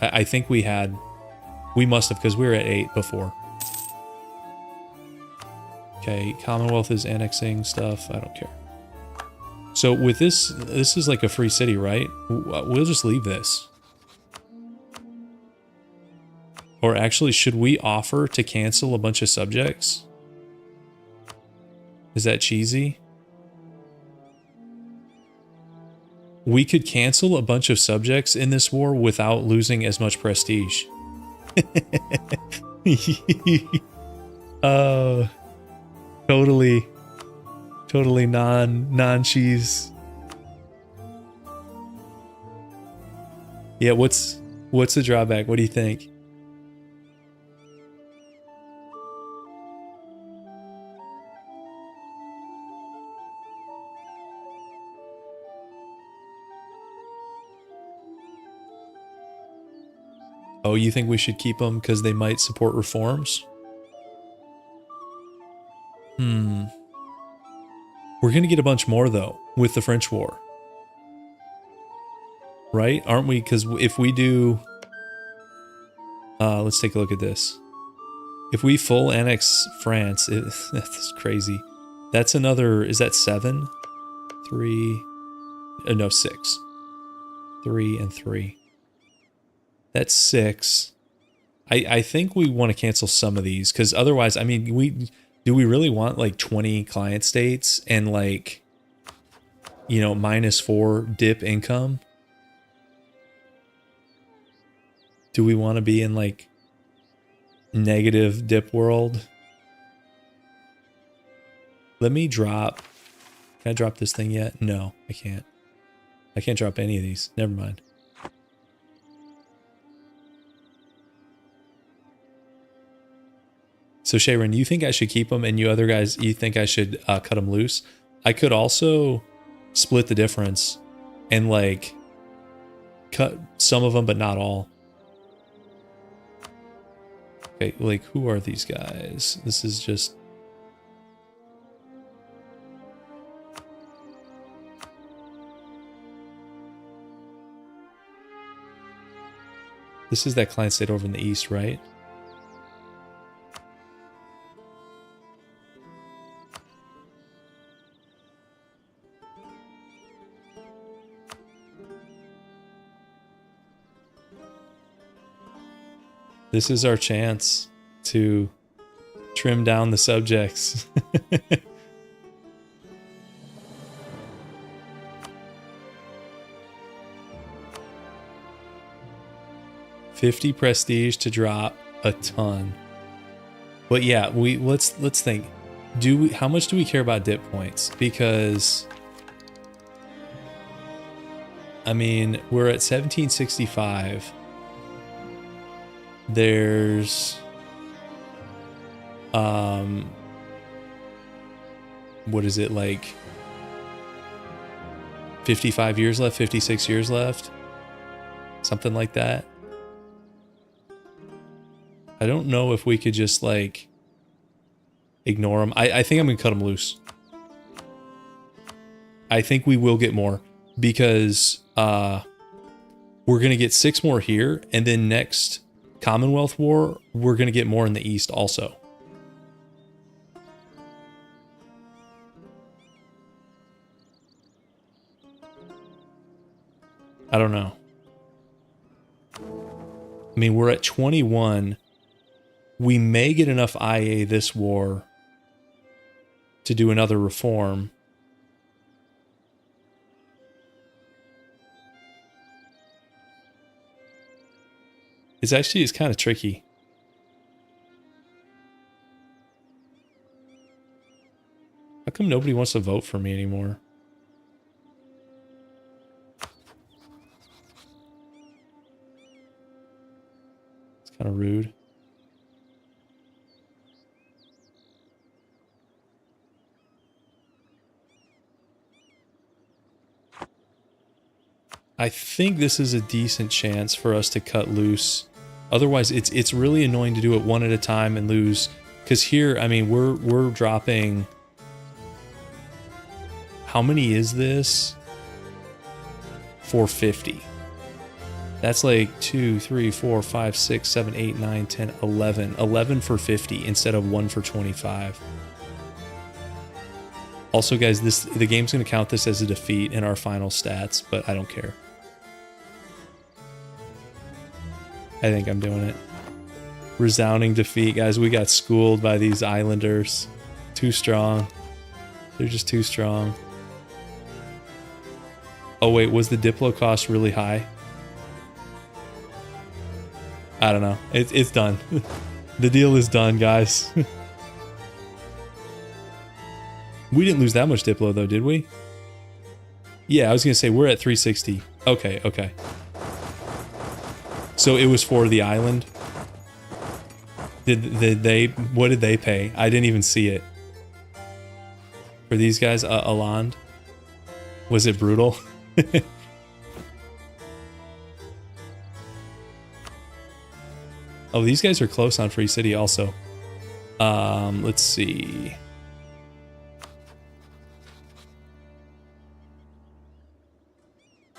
I think we had... We must have, because we were at 8 before. Okay, Commonwealth is annexing stuff. I don't care. So with this is like a free city, right? We'll just leave this. Or actually, should we offer to cancel a bunch of subjects? Is that cheesy? We could cancel a bunch of subjects in this war without losing as much prestige. Totally non-cheese. Yeah, what's the drawback? What do you think? Oh, you think we should keep them because they might support reforms? We're going to get a bunch more, though, with the French War. Right? Aren't we? Because if we do... let's take a look at this. If we full annex France, that's crazy. That's another... Is that 7? 3... no, 6. 3 and 3. That's 6. I think we want to cancel some of these, because otherwise, I mean, do we really want like 20 client states and like, you know, -4 dip income? Do we want to be in like negative dip world? Let me drop. Can I drop this thing yet? No, I can't. I can't drop any of these. Never mind. So Sharon, you think I should keep them, and you other guys, you think I should cut them loose? I could also split the difference and like cut some of them, but not all. Okay, like who are these guys? This is just... This is that client state over in the east, right? This is our chance to trim down the subjects. 50 prestige to drop a ton. But yeah, let's think. How much do we care about dip points? Because I mean, we're at 1765. There's what is it, like 55 years left, 56 years left, something like that. I don't know if we could just like ignore them. I think I'm gonna cut them loose. I think we will get more because we're gonna get 6 more here, and then next Commonwealth War we're gonna get more in the east also. I don't know. I mean, we're at 21. We may get enough IA this war to do another reform. It's kind of tricky. How come nobody wants to vote for me anymore? It's kind of rude. I think this is a decent chance for us to cut loose. Otherwise, it's really annoying to do it one at a time and lose. Because here, I mean, we're dropping. How many is this? 450. That's like 2, 3, 4, 5, 6, 7, 8, 9, 10, 11. 11 for 50 instead of 1 for 25. Also, guys, the game's going to count this as a defeat in our final stats, but I don't care. I think I'm doing it. Resounding defeat, guys. We got schooled by these islanders. Too strong. They're just too strong. Oh wait, was the Diplo cost really high? I don't know. It's done. The deal is done, guys. We didn't lose that much Diplo though, did we? Yeah, I was gonna say we're at 360. Okay, okay. So it was for the island. Did they? What did they pay? I didn't even see it. For these guys, Aland. Was it brutal? Oh, these guys are close on Free City also. Let's see.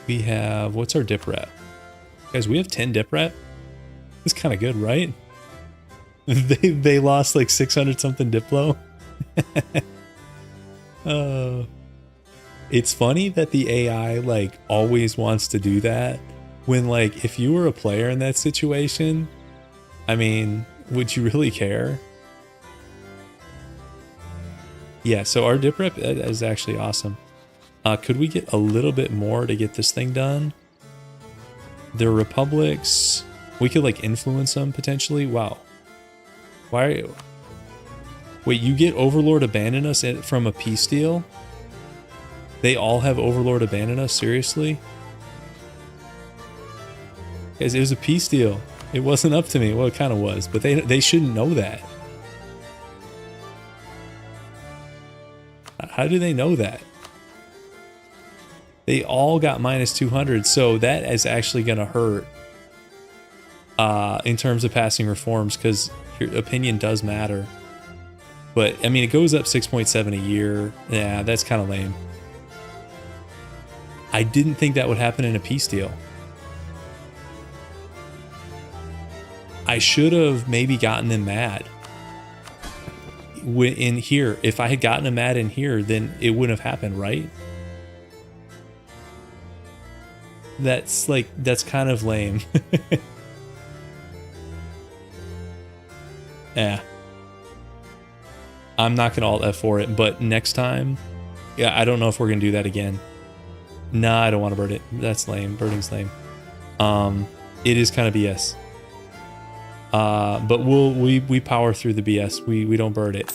We have, what's our dip rep? Guys, we have 10 dip rep. It's kind of good, right? They lost like 600 something Diplo. It's funny that the AI like always wants to do that when like if you were a player in that situation, I mean, would you really care? Yeah, so our dip rep is actually awesome. Could we get a little bit more to get this thing done? The republics, we could like influence them potentially. Wow. Why are you? Wait, you get Overlord abandon us from a peace deal? They all have Overlord abandon us? Seriously? Guys, it was a peace deal. It wasn't up to me. Well, it kind of was, but they shouldn't know that. How do they know that? They all got minus 200, so that is actually going to hurt in terms of passing reforms, because your opinion does matter. But, I mean, it goes up 6.7 a year. Yeah, that's kind of lame. I didn't think that would happen in a peace deal. I should have maybe gotten them mad. In here, if I had gotten them mad in here, then it wouldn't have happened, right? That's kind of lame. Yeah. I'm not gonna alt F for it, but next time, yeah, I don't know if we're gonna do that again. Nah, I don't want to bird it. That's lame. Birding's lame. It is kind of BS. But we power through the BS. We don't bird it.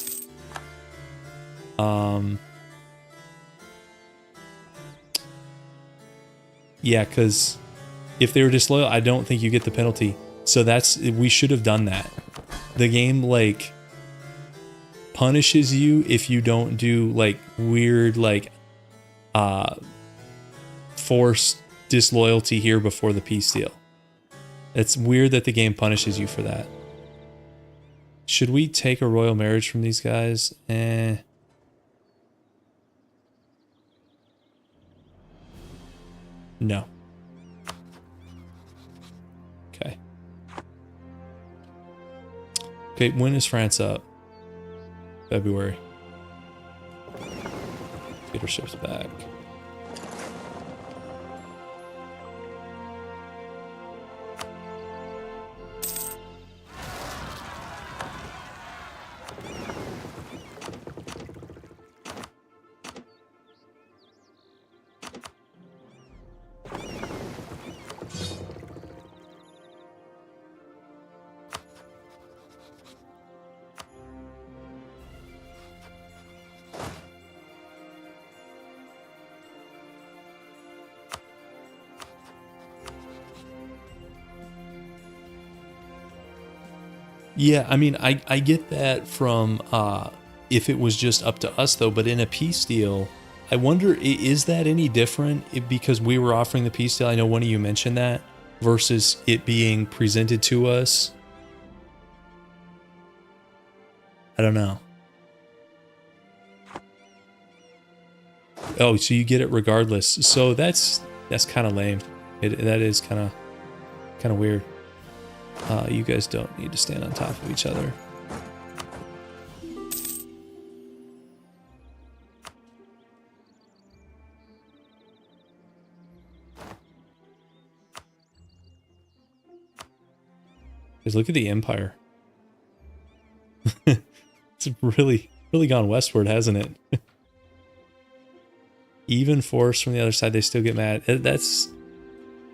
Yeah, because if they were disloyal, I don't think you get the penalty. So we should have done that. The game like punishes you if you don't do like weird like forced disloyalty here before the peace deal. It's weird that the game punishes you for that. Should we take a royal marriage from these guys? No. Okay. Okay, when is France up? February. Get our ships back. Yeah, I mean, I get that from if it was just up to us, though, but in a peace deal, I wonder, is that any different because we were offering the peace deal? I know one of you mentioned that versus it being presented to us. I don't know. Oh, so you get it regardless. So that's kind of lame. That is kind of weird. You guys don't need to stand on top of each other. Because look at the Empire. It's really gone westward, hasn't it? Even force from the other side, they still get mad. That's...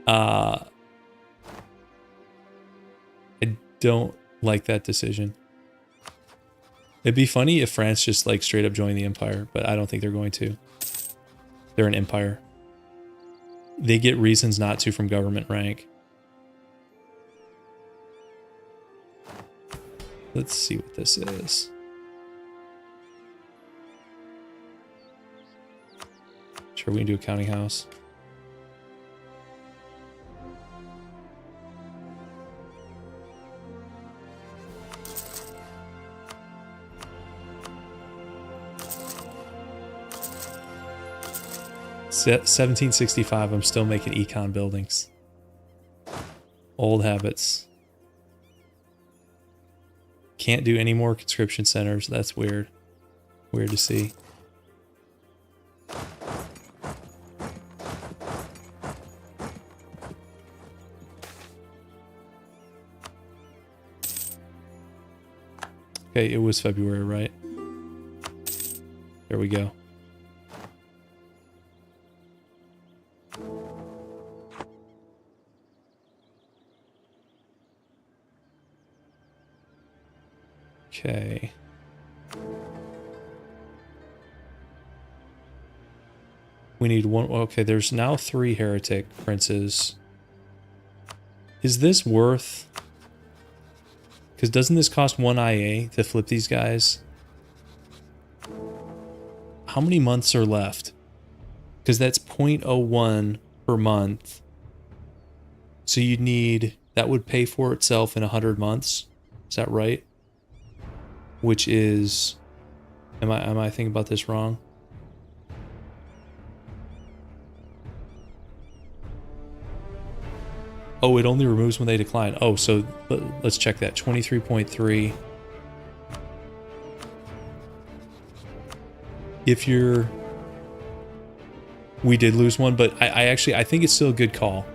I don't like that decision. It'd be funny if France just like straight up joined the Empire, but I don't think they're going to. They're an empire. They get reasons not to from government rank. Let's see what this is. Sure, we can do a counting house. Set 1765, I'm still making econ buildings. Old habits. Can't do any more conscription centers. That's weird. Weird to see. Okay, it was February, right? There we go. Okay. We need one. Okay, there's now 3 heretic princes. Is this worth... Because doesn't this cost 1 IA to flip these guys? How many months are left? Because that's 0.01 per month. So you'd need... That would pay for itself in 100 months. Is that right? Which is... Am I thinking about this wrong? Oh, it only removes when they decline. Oh, so let's check that. 23.3. If you're... We did lose one, but I think it's still a good call.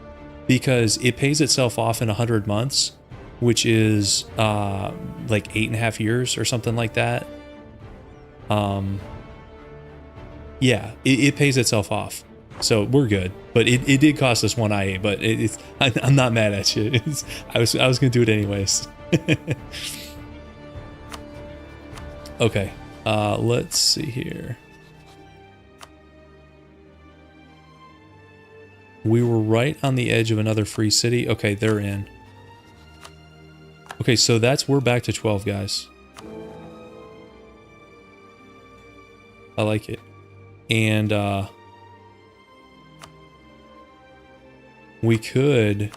Because it pays itself off in 100 months, which is like 8.5 years or something like that. Yeah, it pays itself off. So we're good, but it did cost us 1 IA, but I'm not mad at you. I was gonna do it anyways. Okay, let's see here. We were right on the edge of another free city. Okay, they're in. Okay, so we're back to 12, guys. I like it. And we could...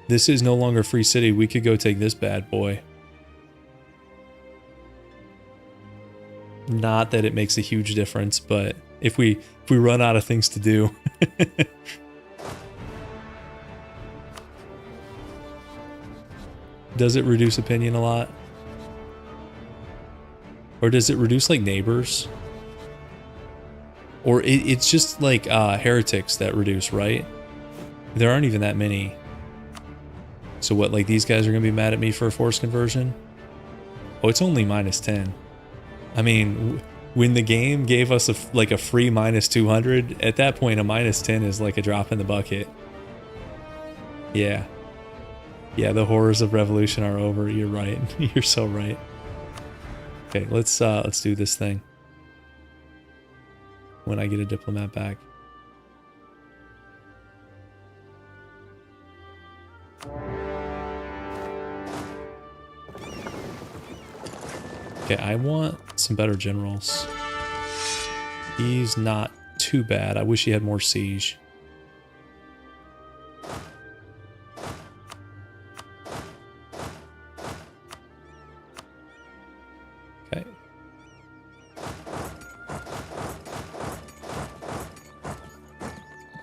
This is no longer Free City. We could go take this bad boy. Not that it makes a huge difference, but if we run out of things to do. Does it reduce opinion a lot? Or does it reduce like neighbors? Or it's just like heretics that reduce, right? There aren't even that many. So what, like these guys are gonna be mad at me for a forced conversion? Oh, it's only -10. I mean, when the game gave us a free -200, at that point a -10 is like a drop in the bucket. Yeah. Yeah, the horrors of revolution are over. You're right. You're so right. Okay, let's do this thing. When I get a diplomat back. Okay, I want some better generals. He's not too bad. I wish he had more siege. Okay.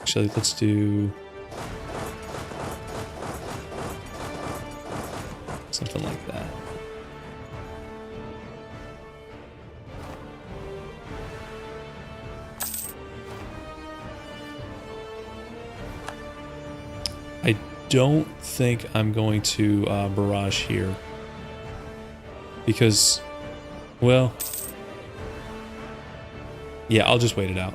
Actually, let's do something like that. I don't think I'm going to barrage here because, well, yeah, I'll just wait it out.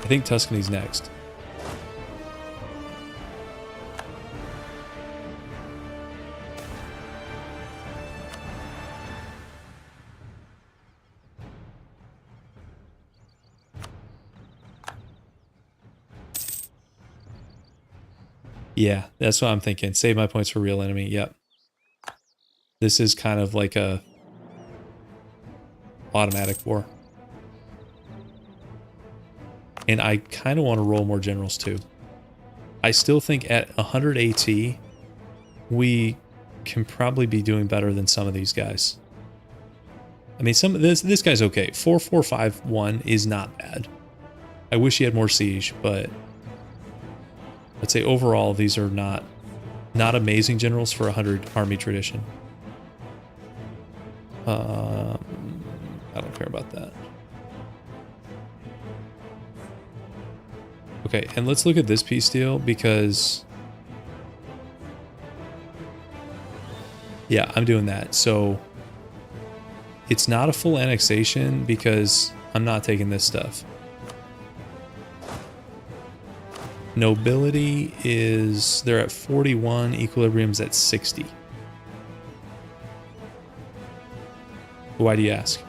I think Tuscany's next. Yeah, that's what I'm thinking. Save my points for real enemy. Yep. This is kind of like a automatic war. And I kind of want to roll more generals too. I still think at 100 AT, we can probably be doing better than some of these guys. I mean, some of this guy's okay. 4451 is not bad. I wish he had more siege, but I'd say overall these are not amazing generals for 100 army tradition. I don't care about that. Okay, and let's look at this peace deal because, yeah, I'm doing that. So it's not a full annexation because I'm not taking this stuff. Nobility is, they're at 41, equilibrium's at 60. Why do you ask?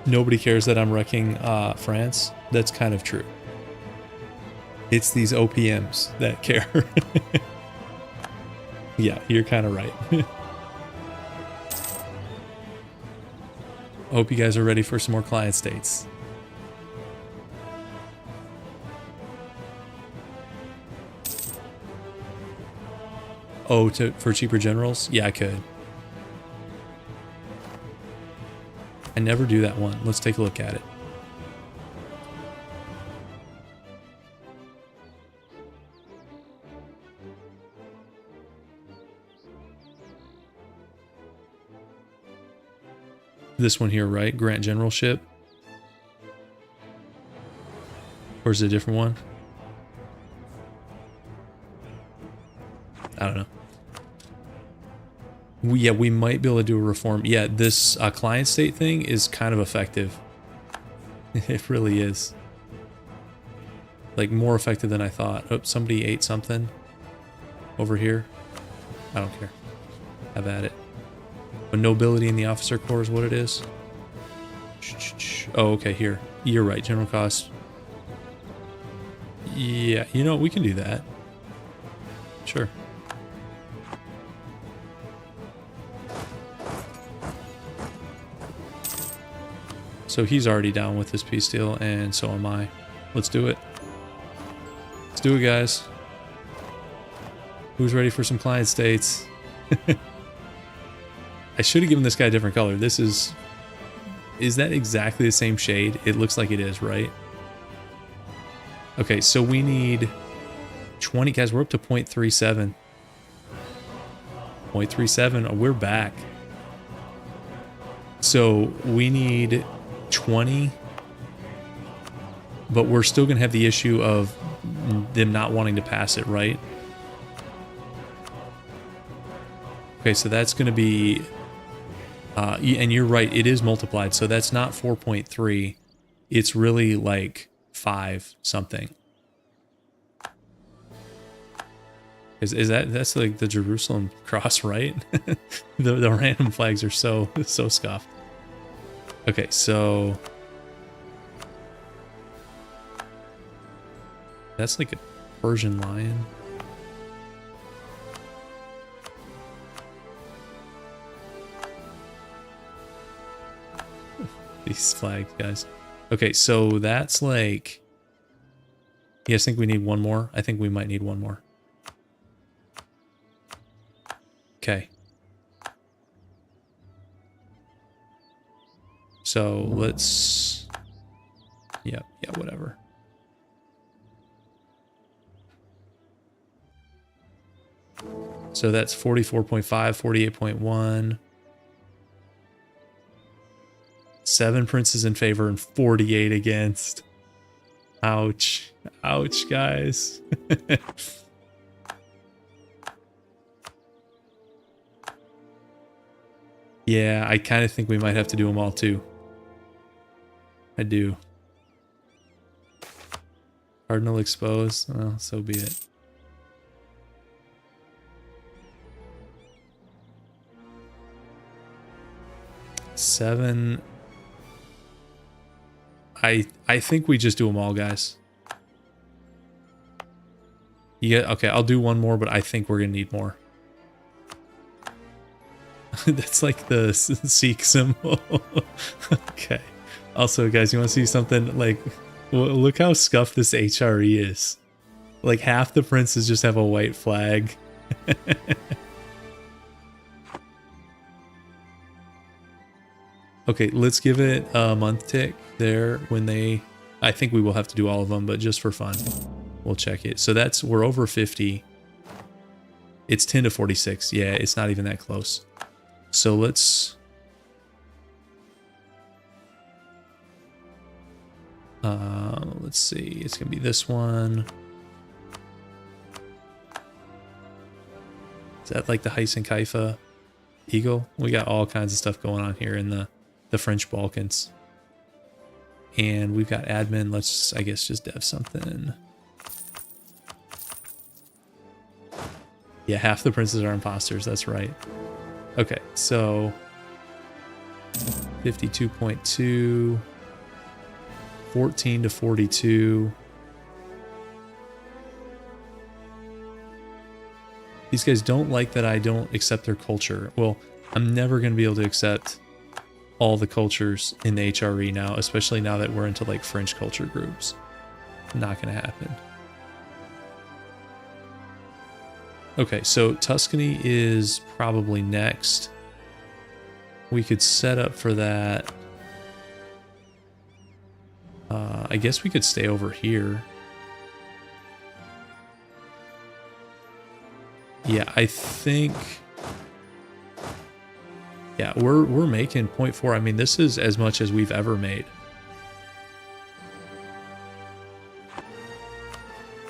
Nobody cares that I'm wrecking France. That's kind of true. It's these OPMs that care. Yeah, you're kind of right. Hope you guys are ready for some more client states. Oh, for cheaper generals? Yeah, I could. I never do that one. Let's take a look at it. This one here, right? Grant generalship. Or is it a different one? I don't know. Yeah, we might be able to do a reform. Yeah, this client state thing is kind of effective. It really is. Like, more effective than I thought. Oh, somebody ate something over here. I don't care. Have at it. A nobility in the officer corps is what it is. Oh, okay, here. You're right, general cost. Yeah, you know, we can do that. Sure. So he's already down with this peace deal, and so am I. Let's do it. Let's do it, guys. Who's ready for some client states? I should have given this guy a different color. This is... Is that exactly the same shade? It looks like it is, right? Okay, so we need 20. Guys, we're up to 0.37. 0.37. Oh, we're back. So we need 20. But we're still going to have the issue of them not wanting to pass it, right? Okay, so that's going to be... and you're right, it is multiplied, so that's not 4.3. It's really like 5 something. Is that's like the Jerusalem cross, right? the random flags are so scuffed. Okay, so that's like a Persian lion. These flags, guys. Okay, so that's like... You guys think we need one more? I think we might need one more. Okay. So let's... Yeah, whatever. So that's 44.5, 48.1... 7 princes in favor and 48 against. Ouch. Ouch, guys. Yeah, I kind of think we might have to do them all too. I do. Cardinal exposed. Well, so be it. Seven... I think we just do them all, guys. Yeah, okay, I'll do one more, but I think we're gonna need more. That's like the Sikh symbol. Okay. Also, guys, you want to see something? Like, look how scuffed this HRE is. Like, half the princes just have a white flag. Okay, let's give it a month tick there when they... I think we will have to do all of them, but just for fun, we'll check it. So that's... We're over 50. It's 10 to 46. Yeah, it's not even that close. So let's... let's see. It's going to be this one. Is that like the Heisen Kaifa Eagle? We got all kinds of stuff going on here in the French Balkans. And we've got admin. Let's, I guess, just dev something. Yeah, half the princes are imposters. That's right. Okay, so 52.2, 14 to 42. These guys don't like that I don't accept their culture. Well, I'm never going to be able to accept all the cultures in the HRE now, especially now that we're into like French culture groups. Not going to happen. Okay, so Tuscany is probably next. We could set up for that. I guess we could stay over here. Yeah, I think... Yeah, we're making 0.4. I mean, this is as much as we've ever made.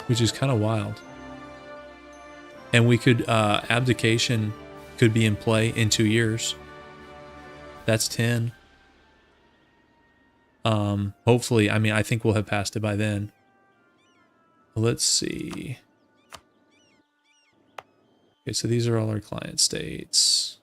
Which is kind of wild. And we could, abdication could be in play in 2 years. That's 10. Hopefully, I mean, I think we'll have passed it by then. Let's see. Okay, so these are all our client states.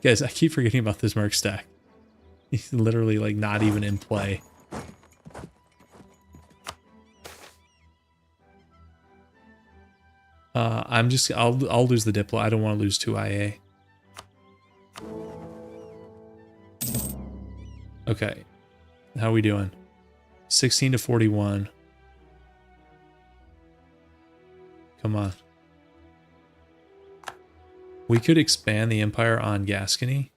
Guys, I keep forgetting about this merc stack. He's literally like not even in play. I'll lose the Diplo. I don't want to lose 2 IA. Okay. How are we doing? 16 to 41. Come on. We could expand the empire on Gascony.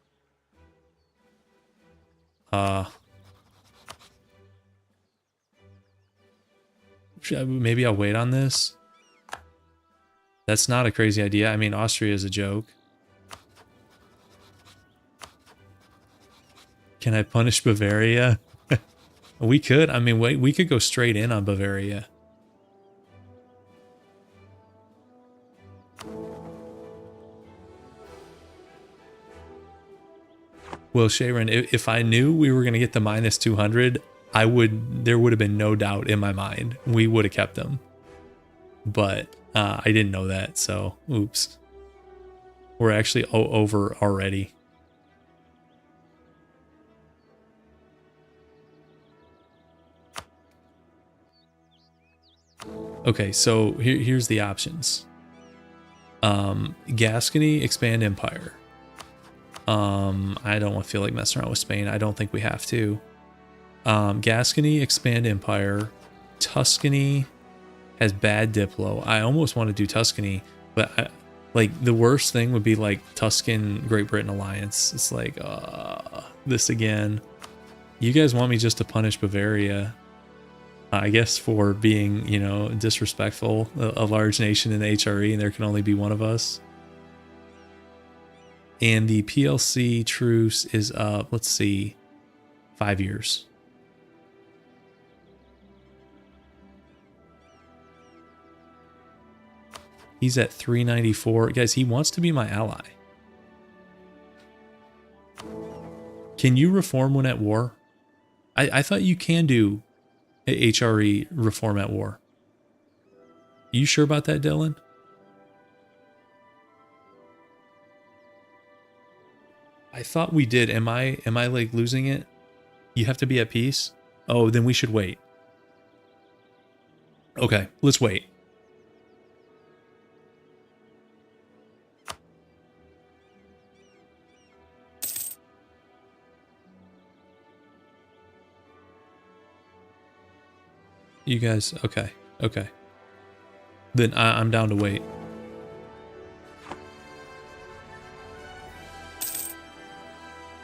Maybe I'll wait on this. That's not a crazy idea. I mean, Austria is a joke. Can I punish Bavaria? We could. I mean, we could go straight in on Bavaria. Well, Sharon, if I knew we were going to get the minus 200, there would have been no doubt in my mind. We would have kept them. But I didn't know that, so oops. We're actually over already. Okay, so here's the options. Gascony, expand empire. I don't feel like messing around with Spain. I don't think we have to. Gascony, expand empire. Tuscany has bad Diplo. I almost want to do Tuscany, but like the worst thing would be like Tuscan Great Britain alliance. It's like this again. You guys want me just to punish Bavaria? I guess for being, you know, disrespectful, a large nation in the HRE, and there can only be one of us. And the PLC truce is up, let's see, 5 years. He's at 394. Guys, he wants to be my ally. Can you reform when at war? I thought you can do HRE reform at war. You sure about that, Dylan? I thought we did. Am I like losing it? You have to be at peace? Oh, then we should wait. Okay, let's wait. You guys, okay. Then I'm down to wait.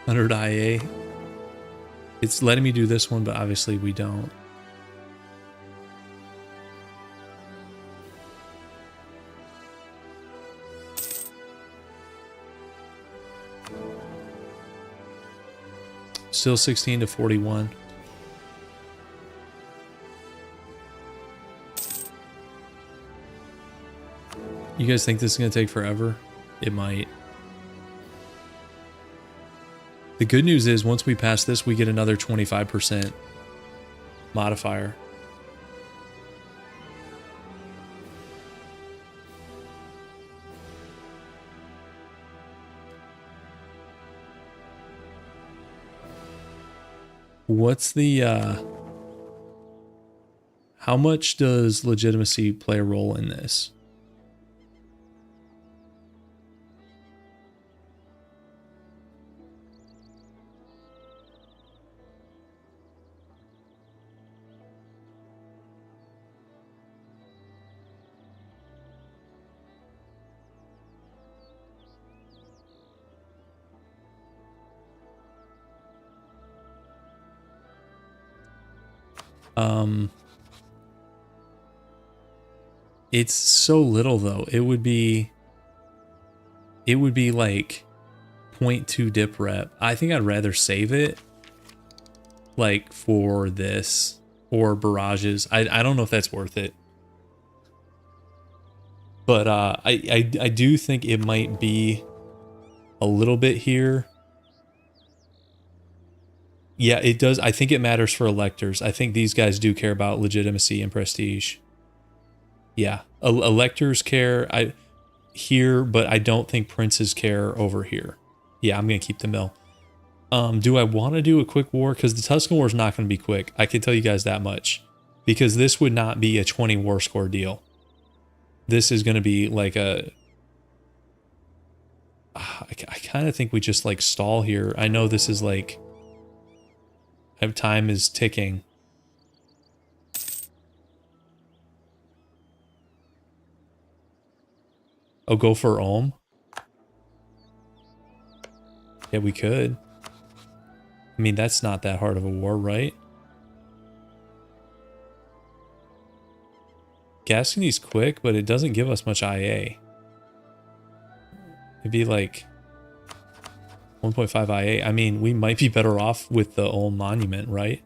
$100 IA. It's letting me do this one, but obviously we don't. Still 16 to 41. You guys think this is going to take forever? It might. The good news is once we pass this, we get another 25% modifier. What's the, how much does legitimacy play a role in this? It's so little though. It would be like 0.2 dip rep. I think I'd rather save it like for this or barrages. I don't know if that's worth it. But I do think it might be a little bit here. Yeah, it does. I think it matters for electors. I think these guys do care about legitimacy and prestige. Yeah, electors care here, but I don't think princes care over here. Yeah, I'm going to keep the mill. Do I want to do a quick war? Because the Tuscan War is not going to be quick. I can tell you guys that much. Because this would not be a 20 war score deal. This is going to be like a... I kind of think we just like stall here. I know this is like... Time is ticking. Oh, go for Ulm? Yeah, we could. I mean, that's not that hard of a war, right? Gascony's quick, but it doesn't give us much IA. It'd be like 1.5 IA. I mean, we might be better off with the Ulm Monument, right?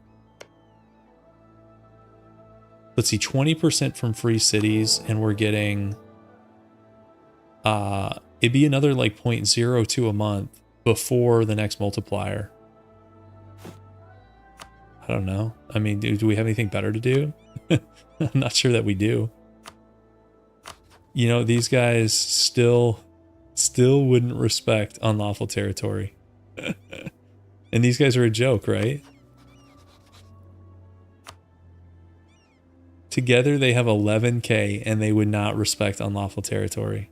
Let's see, 20% from free cities, and we're getting... it'd be another like 0.02 a month before the next multiplier. I don't know. I mean, do we have anything better to do? I'm not sure that we do. You know, these guys still wouldn't respect unlawful territory. And these guys are a joke, right? Together they have 11k and they would not respect unlawful territory.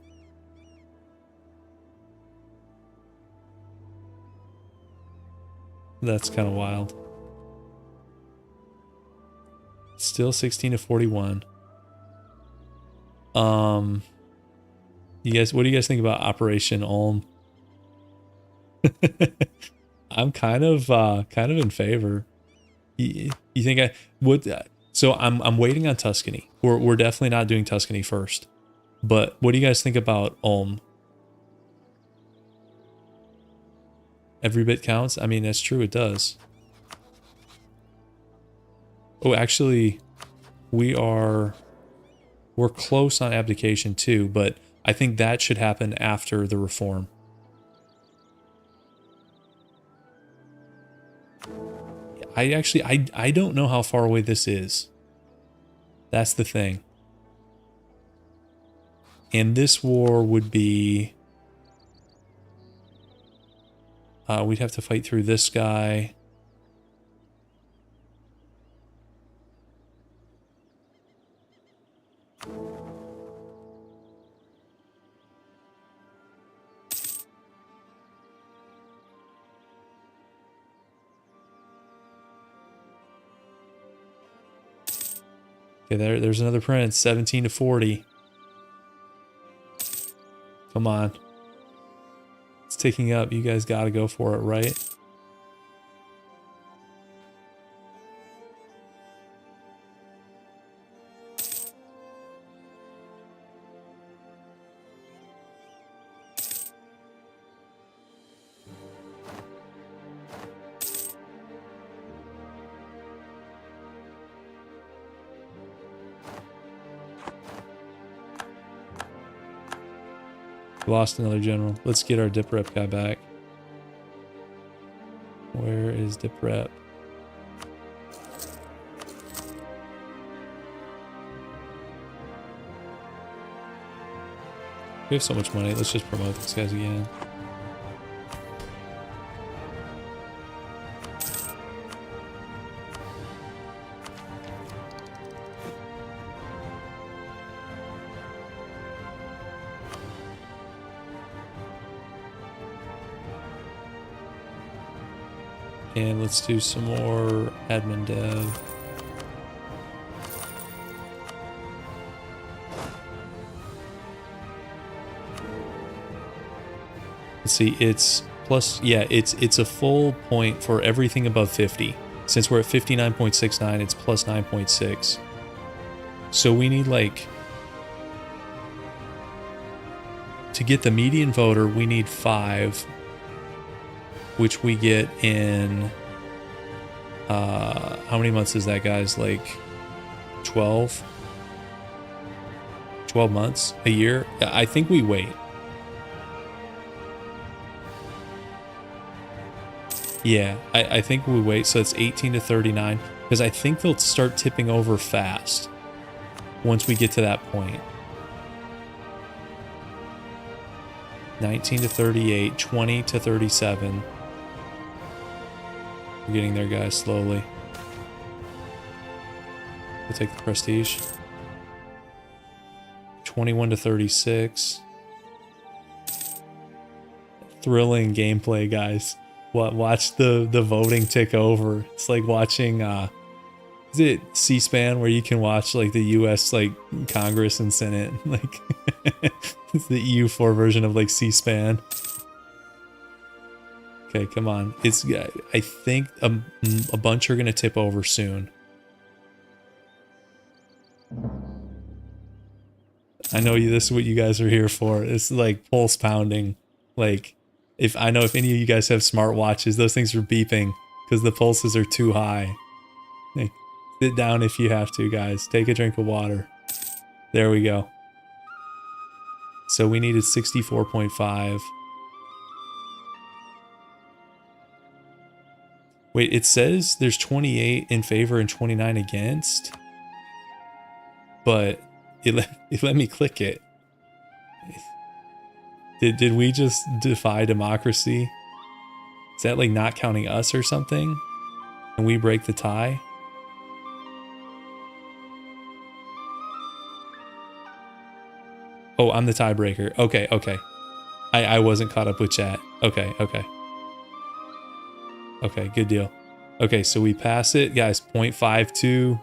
That's kind of wild. Still 16 to 41. You guys, what do you guys think about Operation Ulm? I'm kind of in favor. You think I would? So I'm waiting on Tuscany. We're definitely not doing Tuscany first. But what do you guys think about Ulm? Every bit counts? I mean, that's true, it does. Oh, actually, we're close on abdication too, but I think that should happen after the reform. I don't know how far away this is. That's the thing. And this war would be... we'd have to fight through this guy. Okay, there's another prince, 17 to 40. Come on. It's ticking up. You guys got to go for it, right? Lost another general. Let's get our dip rep guy back. Where is dip rep? We have so much money. Let's just promote these guys again. And let's do some more admin dev. Let's see, it's plus, yeah, it's a full point for everything above 50. Since we're at 59.69, it's plus 9.6. So we need like, to get the median voter, we need 5. Which we get in, how many months is that, guys? Like 12? 12 months? A year? I think we wait. Yeah, I think we wait, so it's 18 to 39, because I think they'll start tipping over fast once we get to that point. 19 to 38, 20 to 37. We're getting there, guys, slowly. We'll take the prestige. 21 to 36. Thrilling gameplay, guys. Watch the voting tick over. It's like watching is it C-SPAN, where you can watch like the US like Congress and Senate? Like it's the EU4 version of like C-SPAN. Okay, come on. It's I think a bunch are gonna tip over soon. I know this is what you guys are here for. It's like pulse pounding. Like if any of you guys have smart watches, those things are beeping because the pulses are too high. Like, sit down if you have to, guys. Take a drink of water. There we go. So we needed 64.5. Wait, it says there's 28 in favor and 29 against. But it let me click it. Did we just defy democracy? Is that like not counting us or something? And we break the tie? Oh, I'm the tiebreaker. Okay, okay. I wasn't caught up with chat. Okay, okay. Okay, good deal. Okay, so we pass it. Guys, 0.52.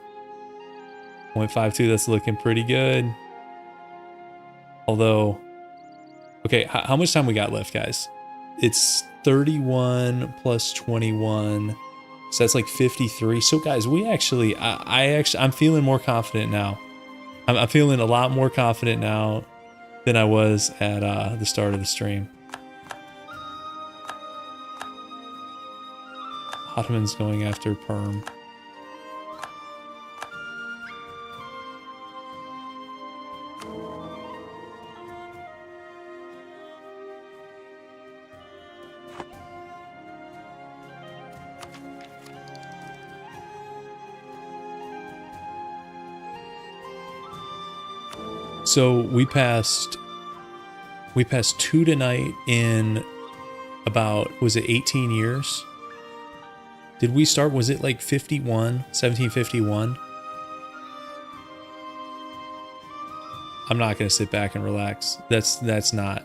0.52, that's looking pretty good. Although... Okay, how much time we got left, guys? It's 31 plus 21. So that's like 53. So guys, we actually, I'm feeling more confident now. I'm feeling a lot more confident now than I was at the start of the stream. Ottoman's going after Perm. So we passed 2 tonight in about, was it 18 years? Did we start, was it like 1751? I'm not going to sit back and relax. That's not.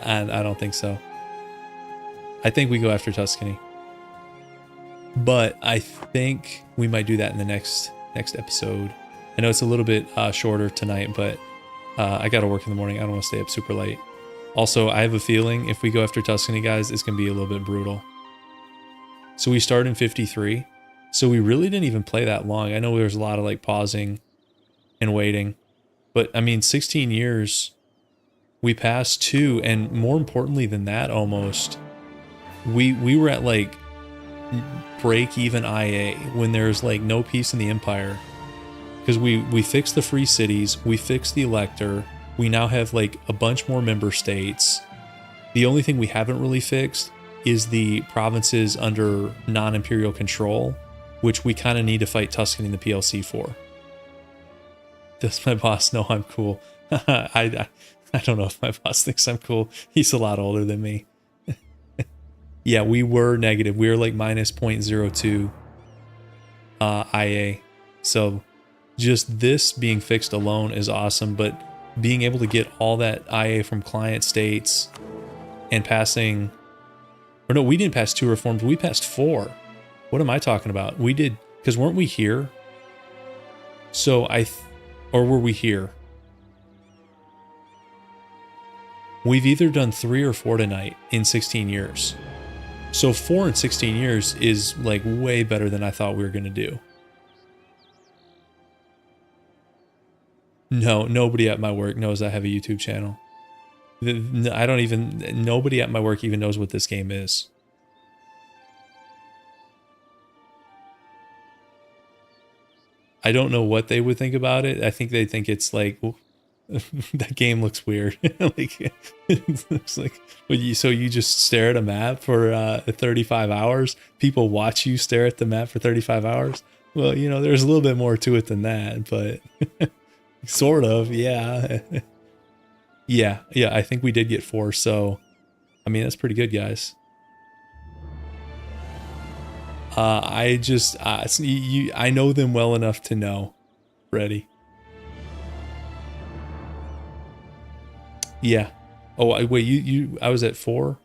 I don't think so. I think we go after Tuscany. But I think we might do that in the next episode. I know it's a little bit shorter tonight, but I got to work in the morning. I don't want to stay up super late. Also, I have a feeling if we go after Tuscany, guys, it's going to be a little bit brutal. So we start in 53. So we really didn't even play that long. I know there was a lot of like pausing and waiting. But I mean, 16 years, we passed 2. And more importantly than that, almost, we were at like break even IA when there's like no peace in the empire. Because we fixed the free cities, we fixed the elector, we now have like a bunch more member states. The only thing we haven't really fixed is the provinces under non-imperial control, which we kind of need to fight Tuscany in the PLC for. Does my boss know I'm cool? I don't know if my boss thinks I'm cool. He's a lot older than me. Yeah, we were negative. We were like minus 0.02 IA. So just this being fixed alone is awesome, but being able to get all that IA from client states and passing, or no, we didn't pass 2 reforms, we passed 4. What am I talking about? We did, because weren't we here? So or were we here? We've either done 3 or 4 tonight in 16 years. So 4 in 16 years is like way better than I thought we were going to do. No, nobody at my work knows I have a YouTube channel. Nobody at my work even knows what this game is. I don't know what they would think about it. I think they think it's like, well, that game looks weird. Like, it looks like, so you just stare at a map for 35 hours? People watch you stare at the map for 35 hours? Well, you know, there's a little bit more to it than that, but... Sort of, yeah. Yeah, yeah, I think we did get 4. So, I mean, that's pretty good, guys. I know them well enough to know. Ready? Yeah. Oh, wait, I was at 4.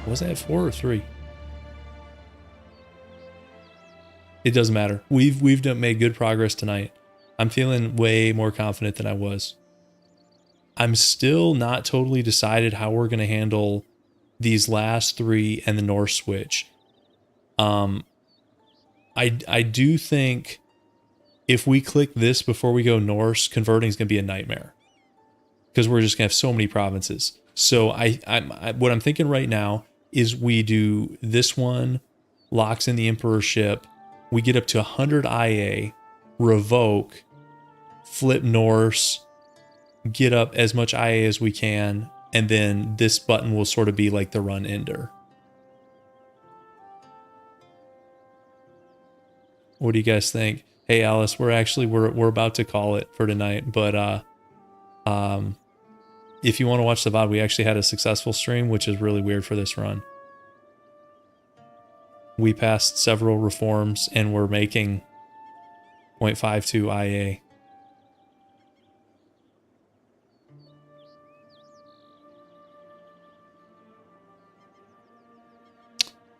Was I at 4 or 3? It doesn't matter. We've made good progress tonight. I'm feeling way more confident than I was. I'm still not totally decided how we're going to handle these last 3 and the Norse switch. I do think if we click this before we go Norse, converting is going to be a nightmare because we're just going to have so many provinces. So what I'm thinking right now is we do this one, locks in the emperorship. We get up to 100 IA, revoke, flip Norse, get up as much IA as we can, and then this button will sort of be like the run ender. What do you guys think? Hey Alice, we're about to call it for tonight, but if you want to watch the VOD, we actually had a successful stream, which is really weird for this run. We passed several reforms and we're making 0.52 IA.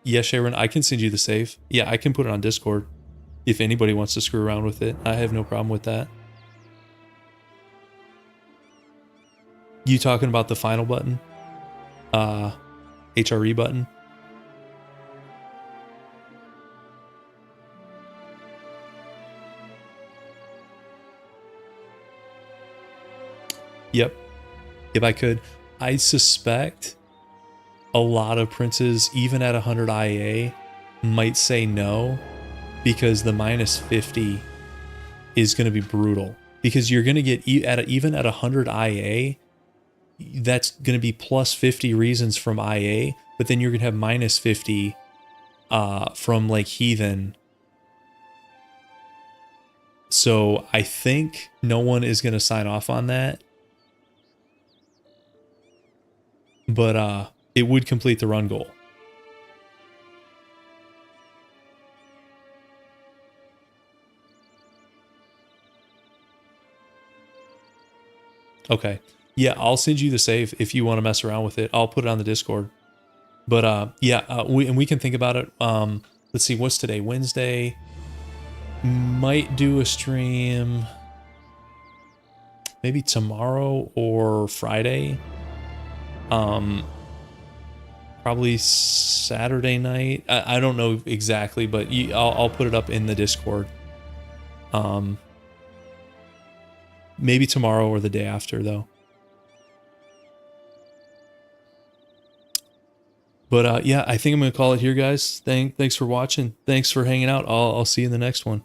Yeah, Sharon, I can send you the save. Yeah, I can put it on Discord. If anybody wants to screw around with it, I have no problem with that. You talking about the final button? HRE button? Yep. If I could. I suspect a lot of princes, even at 100 IA, might say no because the minus 50 is going to be brutal. Because you're going to get, even at 100 IA, that's going to be plus 50 reasons from IA, but then you're going to have minus 50 from like Heathen. So I think no one is going to sign off on that. But it would complete the run goal. Okay. Yeah, I'll send you the save if you want to mess around with it. I'll put it on the Discord. But yeah, we can think about it. Let's see, what's today? Wednesday. Might do a stream maybe tomorrow or Friday. Probably Saturday night. I don't know exactly, but I'll put it up in the Discord. Maybe tomorrow or the day after, though. But yeah, I think I'm gonna call it here, guys. Thanks for watching. Thanks for hanging out. I'll see you in the next one.